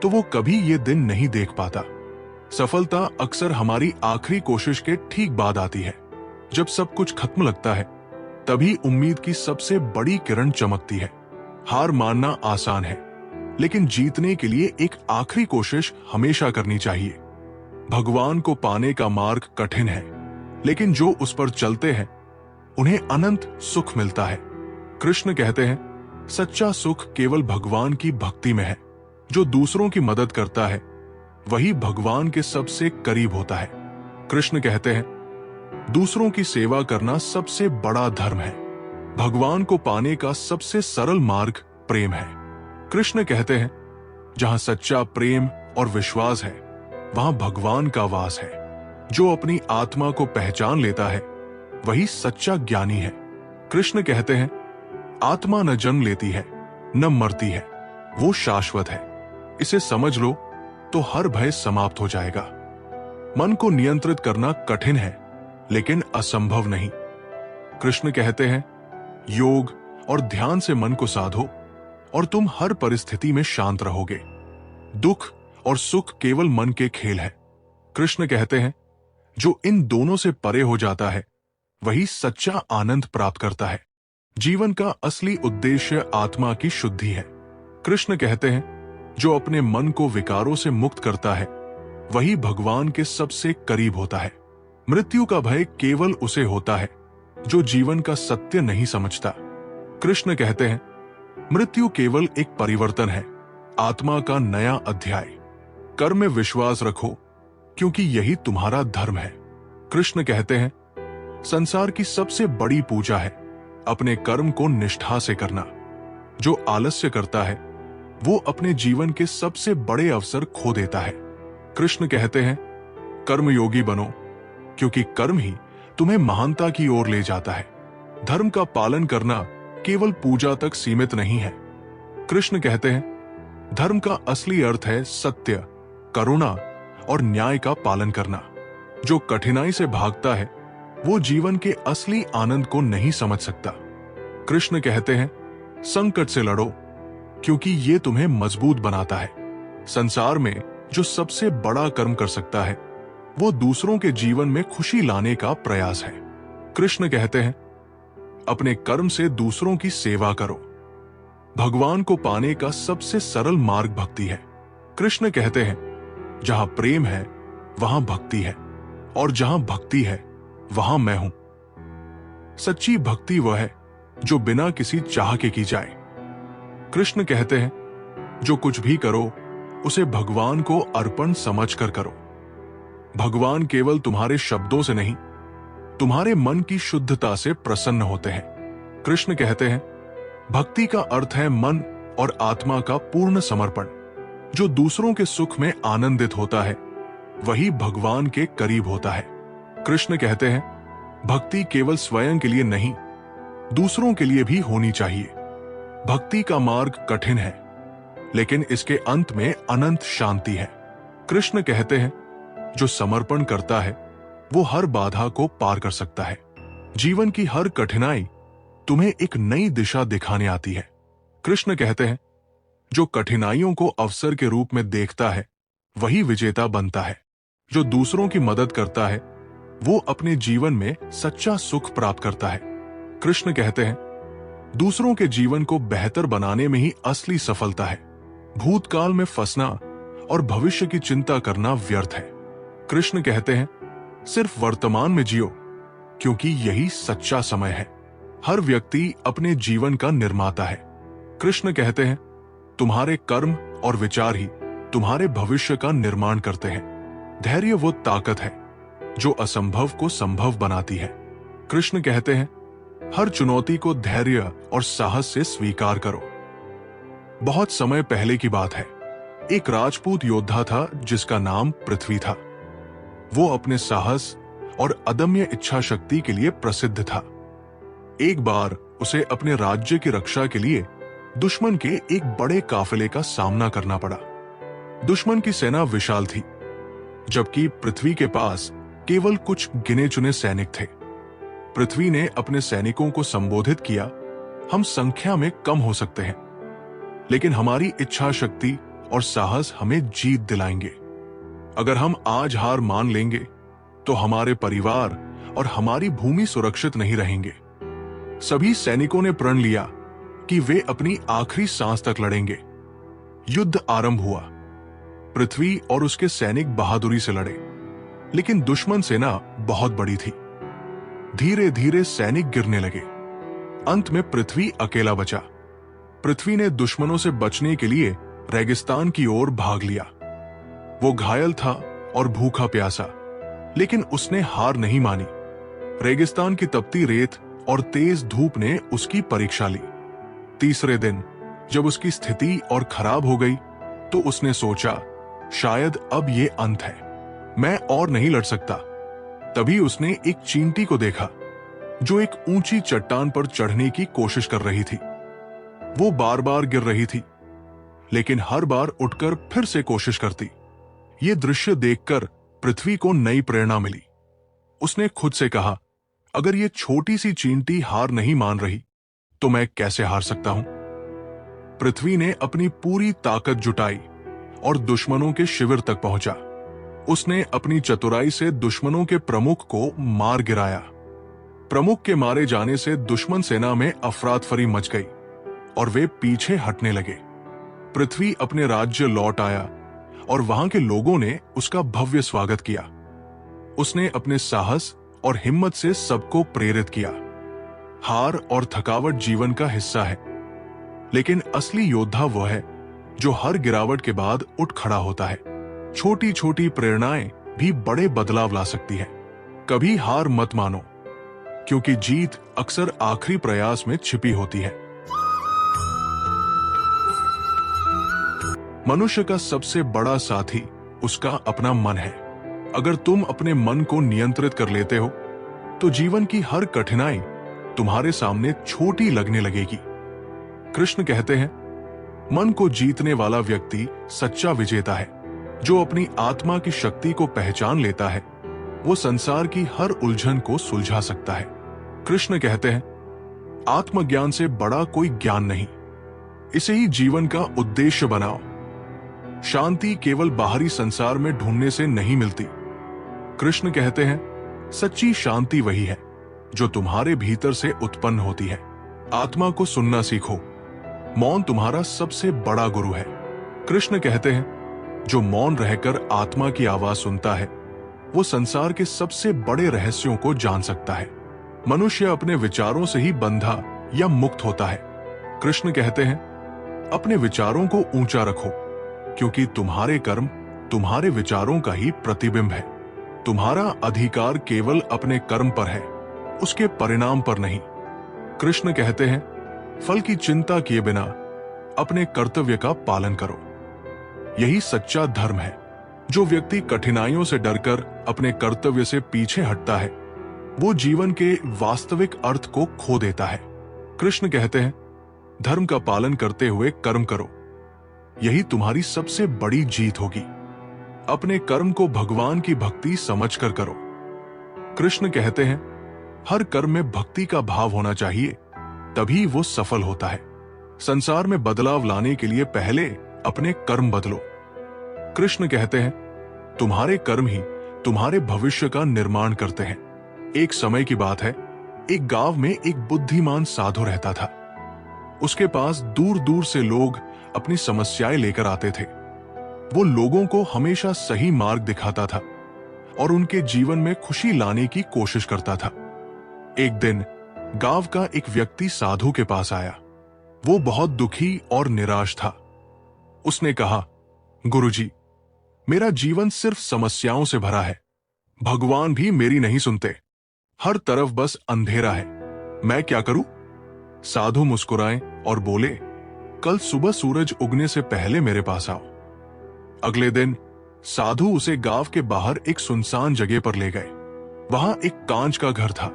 तो वो कभी ये दिन नहीं देख पाता। सफलता अक्सर हमारी आखिरी कोशिश के ठीक बाद आती है। जब सब कुछ खत्म लगता है तभी उम्मीद की सबसे बड़ी किरण चमकती है। हार मानना आसान है, लेकिन जीतने के लिए एक आखिरी कोशिश हमेशा करनी चाहिए। भगवान को पाने का मार्ग कठिन है, लेकिन जो उस पर चलते हैं उन्हें अनंत सुख मिलता है। कृष्ण कहते हैं, सच्चा सुख केवल भगवान की भक्ति में है। जो दूसरों की मदद करता है वही भगवान के सबसे करीब होता है। कृष्ण कहते हैं, दूसरों की सेवा करना सबसे बड़ा धर्म है। भगवान को पाने का सबसे सरल मार्ग प्रेम है। कृष्ण कहते हैं, जहां सच्चा प्रेम और विश्वास है वहां भगवान का वास है। जो अपनी आत्मा को पहचान लेता है वही सच्चा ज्ञानी है। कृष्ण कहते हैं, आत्मा न जन्म लेती है न मरती है, वो शाश्वत है। इसे समझ लो तो हर भय समाप्त हो जाएगा। मन को नियंत्रित करना कठिन है, लेकिन असंभव नहीं। कृष्ण कहते हैं, योग और ध्यान से मन को साधो और तुम हर परिस्थिति में शांत रहोगे। दुख और सुख केवल मन के खेल है। कृष्ण कहते हैं, जो इन दोनों से परे हो जाता है वही सच्चा आनंद प्राप्त करता है। जीवन का असली उद्देश्य आत्मा की शुद्धि है। कृष्ण कहते हैं, जो अपने मन को विकारों से मुक्त करता है वही भगवान के सबसे करीब होता है। मृत्यु का भय केवल उसे होता है जो जीवन का सत्य नहीं समझता। कृष्ण कहते हैं, मृत्यु केवल एक परिवर्तन है, आत्मा का नया अध्याय। कर्म में विश्वास रखो क्योंकि यही तुम्हारा धर्म है। कृष्ण कहते हैं, संसार की सबसे बड़ी पूजा है अपने कर्म को निष्ठा से करना। जो आलस्य करता है वो अपने जीवन के सबसे बड़े अवसर खो देता है। कृष्ण कहते हैं, कर्मयोगी बनो क्योंकि कर्म ही तुम्हें महानता की ओर ले जाता है। धर्म का पालन करना केवल पूजा तक सीमित नहीं है। कृष्ण कहते हैं, धर्म का असली अर्थ है सत्य, करुणा और न्याय का पालन करना। जो कठिनाई से भागता है वो जीवन के असली आनंद को नहीं समझ सकता। कृष्ण कहते हैं, संकट से लड़ो क्योंकि ये तुम्हें मजबूत बनाता है। संसार में जो सबसे बड़ा कर्म कर सकता है वो दूसरों के जीवन में खुशी लाने का प्रयास है। कृष्ण कहते हैं, अपने कर्म से दूसरों की सेवा करो। भगवान को पाने का सबसे सरल मार्ग भक्ति है। कृष्ण कहते हैं, जहां प्रेम है वहां भक्ति है और जहां भक्ति है वहां मैं हूं। सच्ची भक्ति वह है जो बिना किसी चाह के की जाए। कृष्ण कहते हैं, जो कुछ भी करो उसे भगवान को अर्पण समझकर करो। भगवान केवल तुम्हारे शब्दों से नहीं, तुम्हारे मन की शुद्धता से प्रसन्न होते हैं। कृष्ण कहते हैं, भक्ति का अर्थ है मन और आत्मा का पूर्ण समर्पण। जो दूसरों के सुख में आनंदित होता है वही भगवान के करीब होता है। कृष्ण कहते हैं, भक्ति केवल स्वयं के लिए नहीं, दूसरों के लिए भी होनी चाहिए। भक्ति का मार्ग कठिन है, लेकिन इसके अंत में अनंत शांति है। कृष्ण कहते हैं, जो समर्पण करता है वो हर बाधा को पार कर सकता है। जीवन की हर कठिनाई तुम्हें एक नई दिशा दिखाने आती है। कृष्ण कहते हैं, जो कठिनाइयों को अवसर के रूप में देखता है वही विजेता बनता है। जो दूसरों की मदद करता है वो अपने जीवन में सच्चा सुख प्राप्त करता है। कृष्ण कहते हैं, दूसरों के जीवन को बेहतर बनाने में ही असली सफलता है। भूतकाल में फंसना और भविष्य की चिंता करना व्यर्थ है। कृष्ण कहते हैं, सिर्फ वर्तमान में जियो क्योंकि यही सच्चा समय है। हर व्यक्ति अपने जीवन का निर्माता है। कृष्ण कहते हैं, तुम्हारे कर्म और विचार ही तुम्हारे भविष्य का निर्माण करते हैं। धैर्य वो ताकत है जो असंभव को संभव बनाती है। कृष्ण कहते हैं, हर चुनौती को धैर्य और साहस से स्वीकार करो। बहुत समय पहले की बात है, एक राजपूत योद्धा था जिसका नाम पृथ्वी था। वो अपने साहस और अदम्य इच्छा शक्ति के लिए प्रसिद्ध था। एक बार उसे अपने राज्य की रक्षा के लिए दुश्मन के एक बड़े काफिले का सामना करना पड़ा। दुश्मन की सेना विशाल थी, जबकि पृथ्वी के पास केवल कुछ गिने चुने सैनिक थे। पृथ्वी ने अपने सैनिकों को संबोधित किया, हम संख्या में कम हो सकते हैं, लेकिन हमारी इच्छा शक्ति और साहस हमें जीत दिलाएंगे। अगर हम आज हार मान लेंगे तो हमारे परिवार और हमारी भूमि सुरक्षित नहीं रहेंगे। सभी सैनिकों ने प्रण लिया कि वे अपनी आखिरी सांस तक लड़ेंगे। युद्ध आरंभ हुआ। पृथ्वी और उसके सैनिक बहादुरी से लड़े, लेकिन दुश्मन सेना बहुत बड़ी थी। धीरे धीरे सैनिक गिरने लगे। अंत में पृथ्वी अकेला बचा। पृथ्वी ने दुश्मनों से बचने के लिए रेगिस्तान की ओर भाग लिया। वो घायल था और भूखा प्यासा, लेकिन उसने हार नहीं मानी। रेगिस्तान की तपती रेत और तेज धूप ने उसकी परीक्षा ली। तीसरे दिन जब उसकी स्थिति और खराब हो गई तो उसने सोचा, शायद अब ये अंत है, मैं और नहीं लड़ सकता। तभी उसने एक चींटी को देखा जो एक ऊंची चट्टान पर चढ़ने की कोशिश कर रही थी। वो बार बार गिर रही थी, लेकिन हर बार उठकर फिर से कोशिश करती। ये दृश्य देखकर पृथ्वी को नई प्रेरणा मिली। उसने खुद से कहा, अगर ये छोटी सी चींटी हार नहीं मान रही तो मैं कैसे हार सकता हूं। पृथ्वी ने अपनी पूरी ताकत जुटाई और दुश्मनों के शिविर तक पहुंचा। उसने अपनी चतुराई से दुश्मनों के प्रमुख को मार गिराया। प्रमुख के मारे जाने से दुश्मन सेना में अफरातफरी मच गई और वे पीछे हटने लगे। पृथ्वी अपने राज्य लौट आया और वहां के लोगों ने उसका भव्य स्वागत किया। उसने अपने साहस और हिम्मत से सबको प्रेरित किया। हार और थकावट जीवन का हिस्सा है, लेकिन असली योद्धा वो है जो हर गिरावट के बाद उठ खड़ा होता है। छोटी छोटी प्रेरणाएं भी बड़े बदलाव ला सकती है। कभी हार मत मानो, क्योंकि जीत अक्सर आखिरी प्रयास में छिपी होती है। मनुष्य का सबसे बड़ा साथी उसका अपना मन है। अगर तुम अपने मन को नियंत्रित कर लेते हो तो जीवन की हर कठिनाई तुम्हारे सामने छोटी लगने लगेगी। कृष्ण कहते हैं, मन को जीतने वाला व्यक्ति सच्चा विजेता है। जो अपनी आत्मा की शक्ति को पहचान लेता है वो संसार की हर उलझन को सुलझा सकता है। कृष्ण कहते हैं, आत्मज्ञान से बड़ा कोई ज्ञान नहीं, इसे ही जीवन का उद्देश्य बनाओ। शांति केवल बाहरी संसार में ढूंढने से नहीं मिलती। कृष्ण कहते हैं, सच्ची शांति वही है जो तुम्हारे भीतर से उत्पन्न होती है। आत्मा को सुनना सीखो, मौन तुम्हारा सबसे बड़ा गुरु है। कृष्ण कहते हैं, जो मौन रहकर आत्मा की आवाज सुनता है वो संसार के सबसे बड़े रहस्यों को जान सकता है। मनुष्य अपने विचारों से ही बंधा या मुक्त होता है। कृष्ण कहते हैं, अपने विचारों को ऊंचा रखो, क्योंकि तुम्हारे कर्म तुम्हारे विचारों का ही प्रतिबिंब है। तुम्हारा अधिकार केवल अपने कर्म पर है, उसके परिणाम पर नहीं। कृष्ण कहते हैं, फल की चिंता किए बिना अपने कर्तव्य का पालन करो। यही सच्चा धर्म है। जो व्यक्ति कठिनाइयों से डरकर अपने कर्तव्य से पीछे हटता है वो जीवन के वास्तविक अर्थ को खो देता है। कृष्ण कहते हैं, धर्म का पालन करते हुए कर्म करो, यही तुम्हारी सबसे बड़ी जीत होगी। अपने कर्म को भगवान की भक्ति समझकर करो। कृष्ण कहते हैं, हर कर्म में भक्ति का भाव होना चाहिए, तभी वो सफल होता है। संसार में बदलाव लाने के लिए पहले अपने कर्म बदलो। कृष्ण कहते हैं, तुम्हारे कर्म ही तुम्हारे भविष्य का निर्माण करते हैं। एक समय की बात है, एक गांव में एक बुद्धिमान साधु रहता था। उसके पास दूर दूर से लोग अपनी समस्याएं लेकर आते थे। वो लोगों को हमेशा सही मार्ग दिखाता था और उनके जीवन में खुशी लाने की कोशिश करता था। एक दिन गांव का एक व्यक्ति साधु के पास आया। वो बहुत दुखी और निराश था। उसने कहा, गुरुजी, मेरा जीवन सिर्फ समस्याओं से भरा है। भगवान भी मेरी नहीं सुनते। हर तरफ बस अंधेरा है। मैं क्या करूं? साधु मुस्कुराए और बोले, कल सुबह सूरज उगने से पहले मेरे पास आओ। अगले दिन साधु उसे गांव के बाहर एक सुनसान जगह पर ले गए। वहां एक कांच का घर था।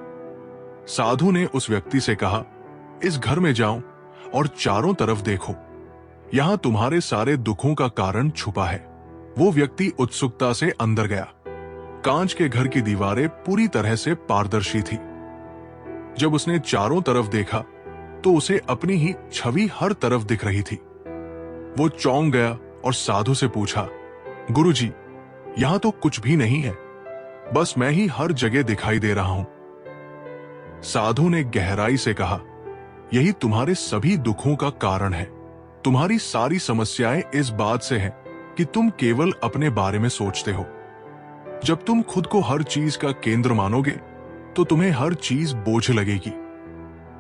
साधु ने उस व्यक्ति से कहा, इस घर में जाओ और चारों तरफ देखो। यहां तुम्हारे सारे दुखों का कारण छुपा है। वो व्यक्ति उत्सुकता से अंदर गया। कांच के घर की दीवारें पूरी तरह से पारदर्शी थी। जब उसने चारों तरफ देखा तो उसे अपनी ही छवि हर तरफ दिख रही थी। वो चौंक गया और साधु से पूछा, गुरुजी, यहां तो कुछ भी नहीं है, बस मैं ही हर जगह दिखाई दे रहा हूं। साधु ने गहराई से कहा, यही तुम्हारे सभी दुखों का कारण है। तुम्हारी सारी समस्याएं इस बात से हैं कि तुम केवल अपने बारे में सोचते हो। जब तुम खुद को हर चीज का केंद्र मानोगे तो तुम्हें हर चीज बोझ लगेगी।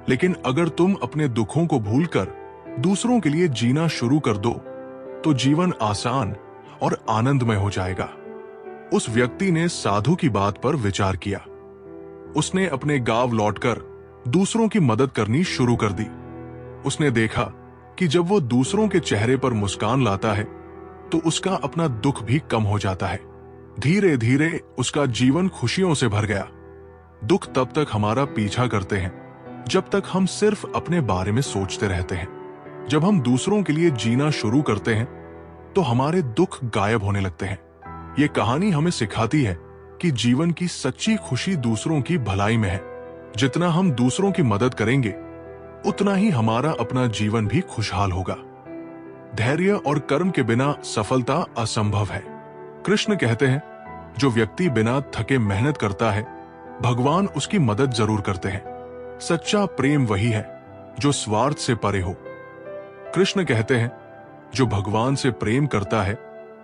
लेकिन अगर तुम अपने दुखों को भूलकर दूसरों के लिए जीना शुरू कर दो तो जीवन आसान और आनंदमय हो जाएगा। उस व्यक्ति ने साधु की बात पर विचार किया। उसने अपने गांव लौटकर दूसरों की मदद करनी शुरू कर दी। उसने देखा कि जब वो दूसरों के चेहरे पर मुस्कान लाता है तो उसका अपना दुख भी कम हो जाता है। धीरे धीरे उसका जीवन खुशियों से भर गया। दुख तब तक हमारा पीछा करते हैं जब तक हम सिर्फ अपने बारे में सोचते रहते हैं। जब हम दूसरों के लिए जीना शुरू करते हैं तो हमारे दुख गायब होने लगते हैं। ये कहानी हमें सिखाती है कि जीवन की सच्ची खुशी दूसरों की भलाई में है। जितना हम दूसरों की मदद करेंगे उतना ही हमारा अपना जीवन भी खुशहाल होगा। धैर्य और कर्म के बिना सफलता असंभव है। कृष्ण कहते हैं, जो व्यक्ति बिना थके मेहनत करता है, भगवान उसकी मदद जरूर करते हैं। सच्चा प्रेम वही है जो स्वार्थ से परे हो। कृष्ण कहते हैं, जो भगवान से प्रेम करता है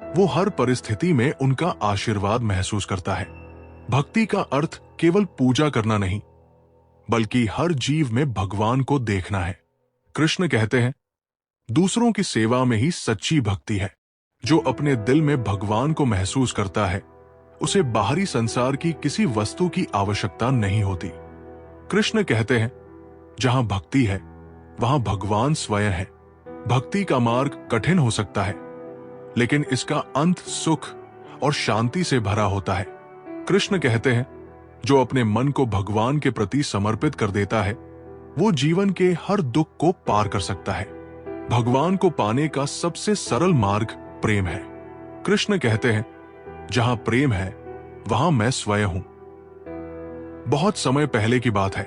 वो हर परिस्थिति में उनका आशीर्वाद महसूस करता है। भक्ति का अर्थ केवल पूजा करना नहीं, बल्कि हर जीव में भगवान को देखना है। कृष्ण कहते हैं, दूसरों की सेवा में ही सच्ची भक्ति है। जो अपने दिल में भगवान को महसूस करता है उसे बाहरी संसार की किसी वस्तु की आवश्यकता नहीं होती। कृष्ण कहते हैं, जहां भक्ति है वहां भगवान स्वयं है। भक्ति का मार्ग कठिन हो सकता है, लेकिन इसका अंत सुख और शांति से भरा होता है। कृष्ण कहते हैं, जो अपने मन को भगवान के प्रति समर्पित कर देता है वो जीवन के हर दुख को पार कर सकता है। भगवान को पाने का सबसे सरल मार्ग प्रेम है। कृष्ण कहते हैं, जहां प्रेम है वहां मैं स्वयं हूं। बहुत समय पहले की बात है।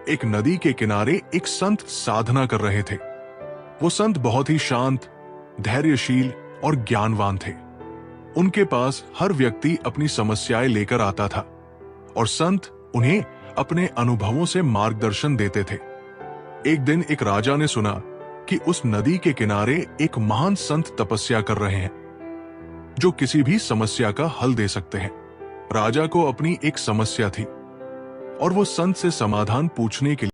एक नदी के किनारे एक संत साधना कर रहे थे। वो संत बहुत ही शांत, धैर्यशील और ज्ञानवान थे। उनके पास हर व्यक्ति अपनी समस्याएं लेकर आता था और संत उन्हें अपने अनुभवों से मार्गदर्शन देते थे। एक दिन एक राजा ने सुना कि उस नदी के किनारे एक महान संत तपस्या कर रहे हैं जो किसी भी समस्या का हल दे सकते हैं। राजा को अपनी एक समस्या थी और वो संत से समाधान पूछने के लिए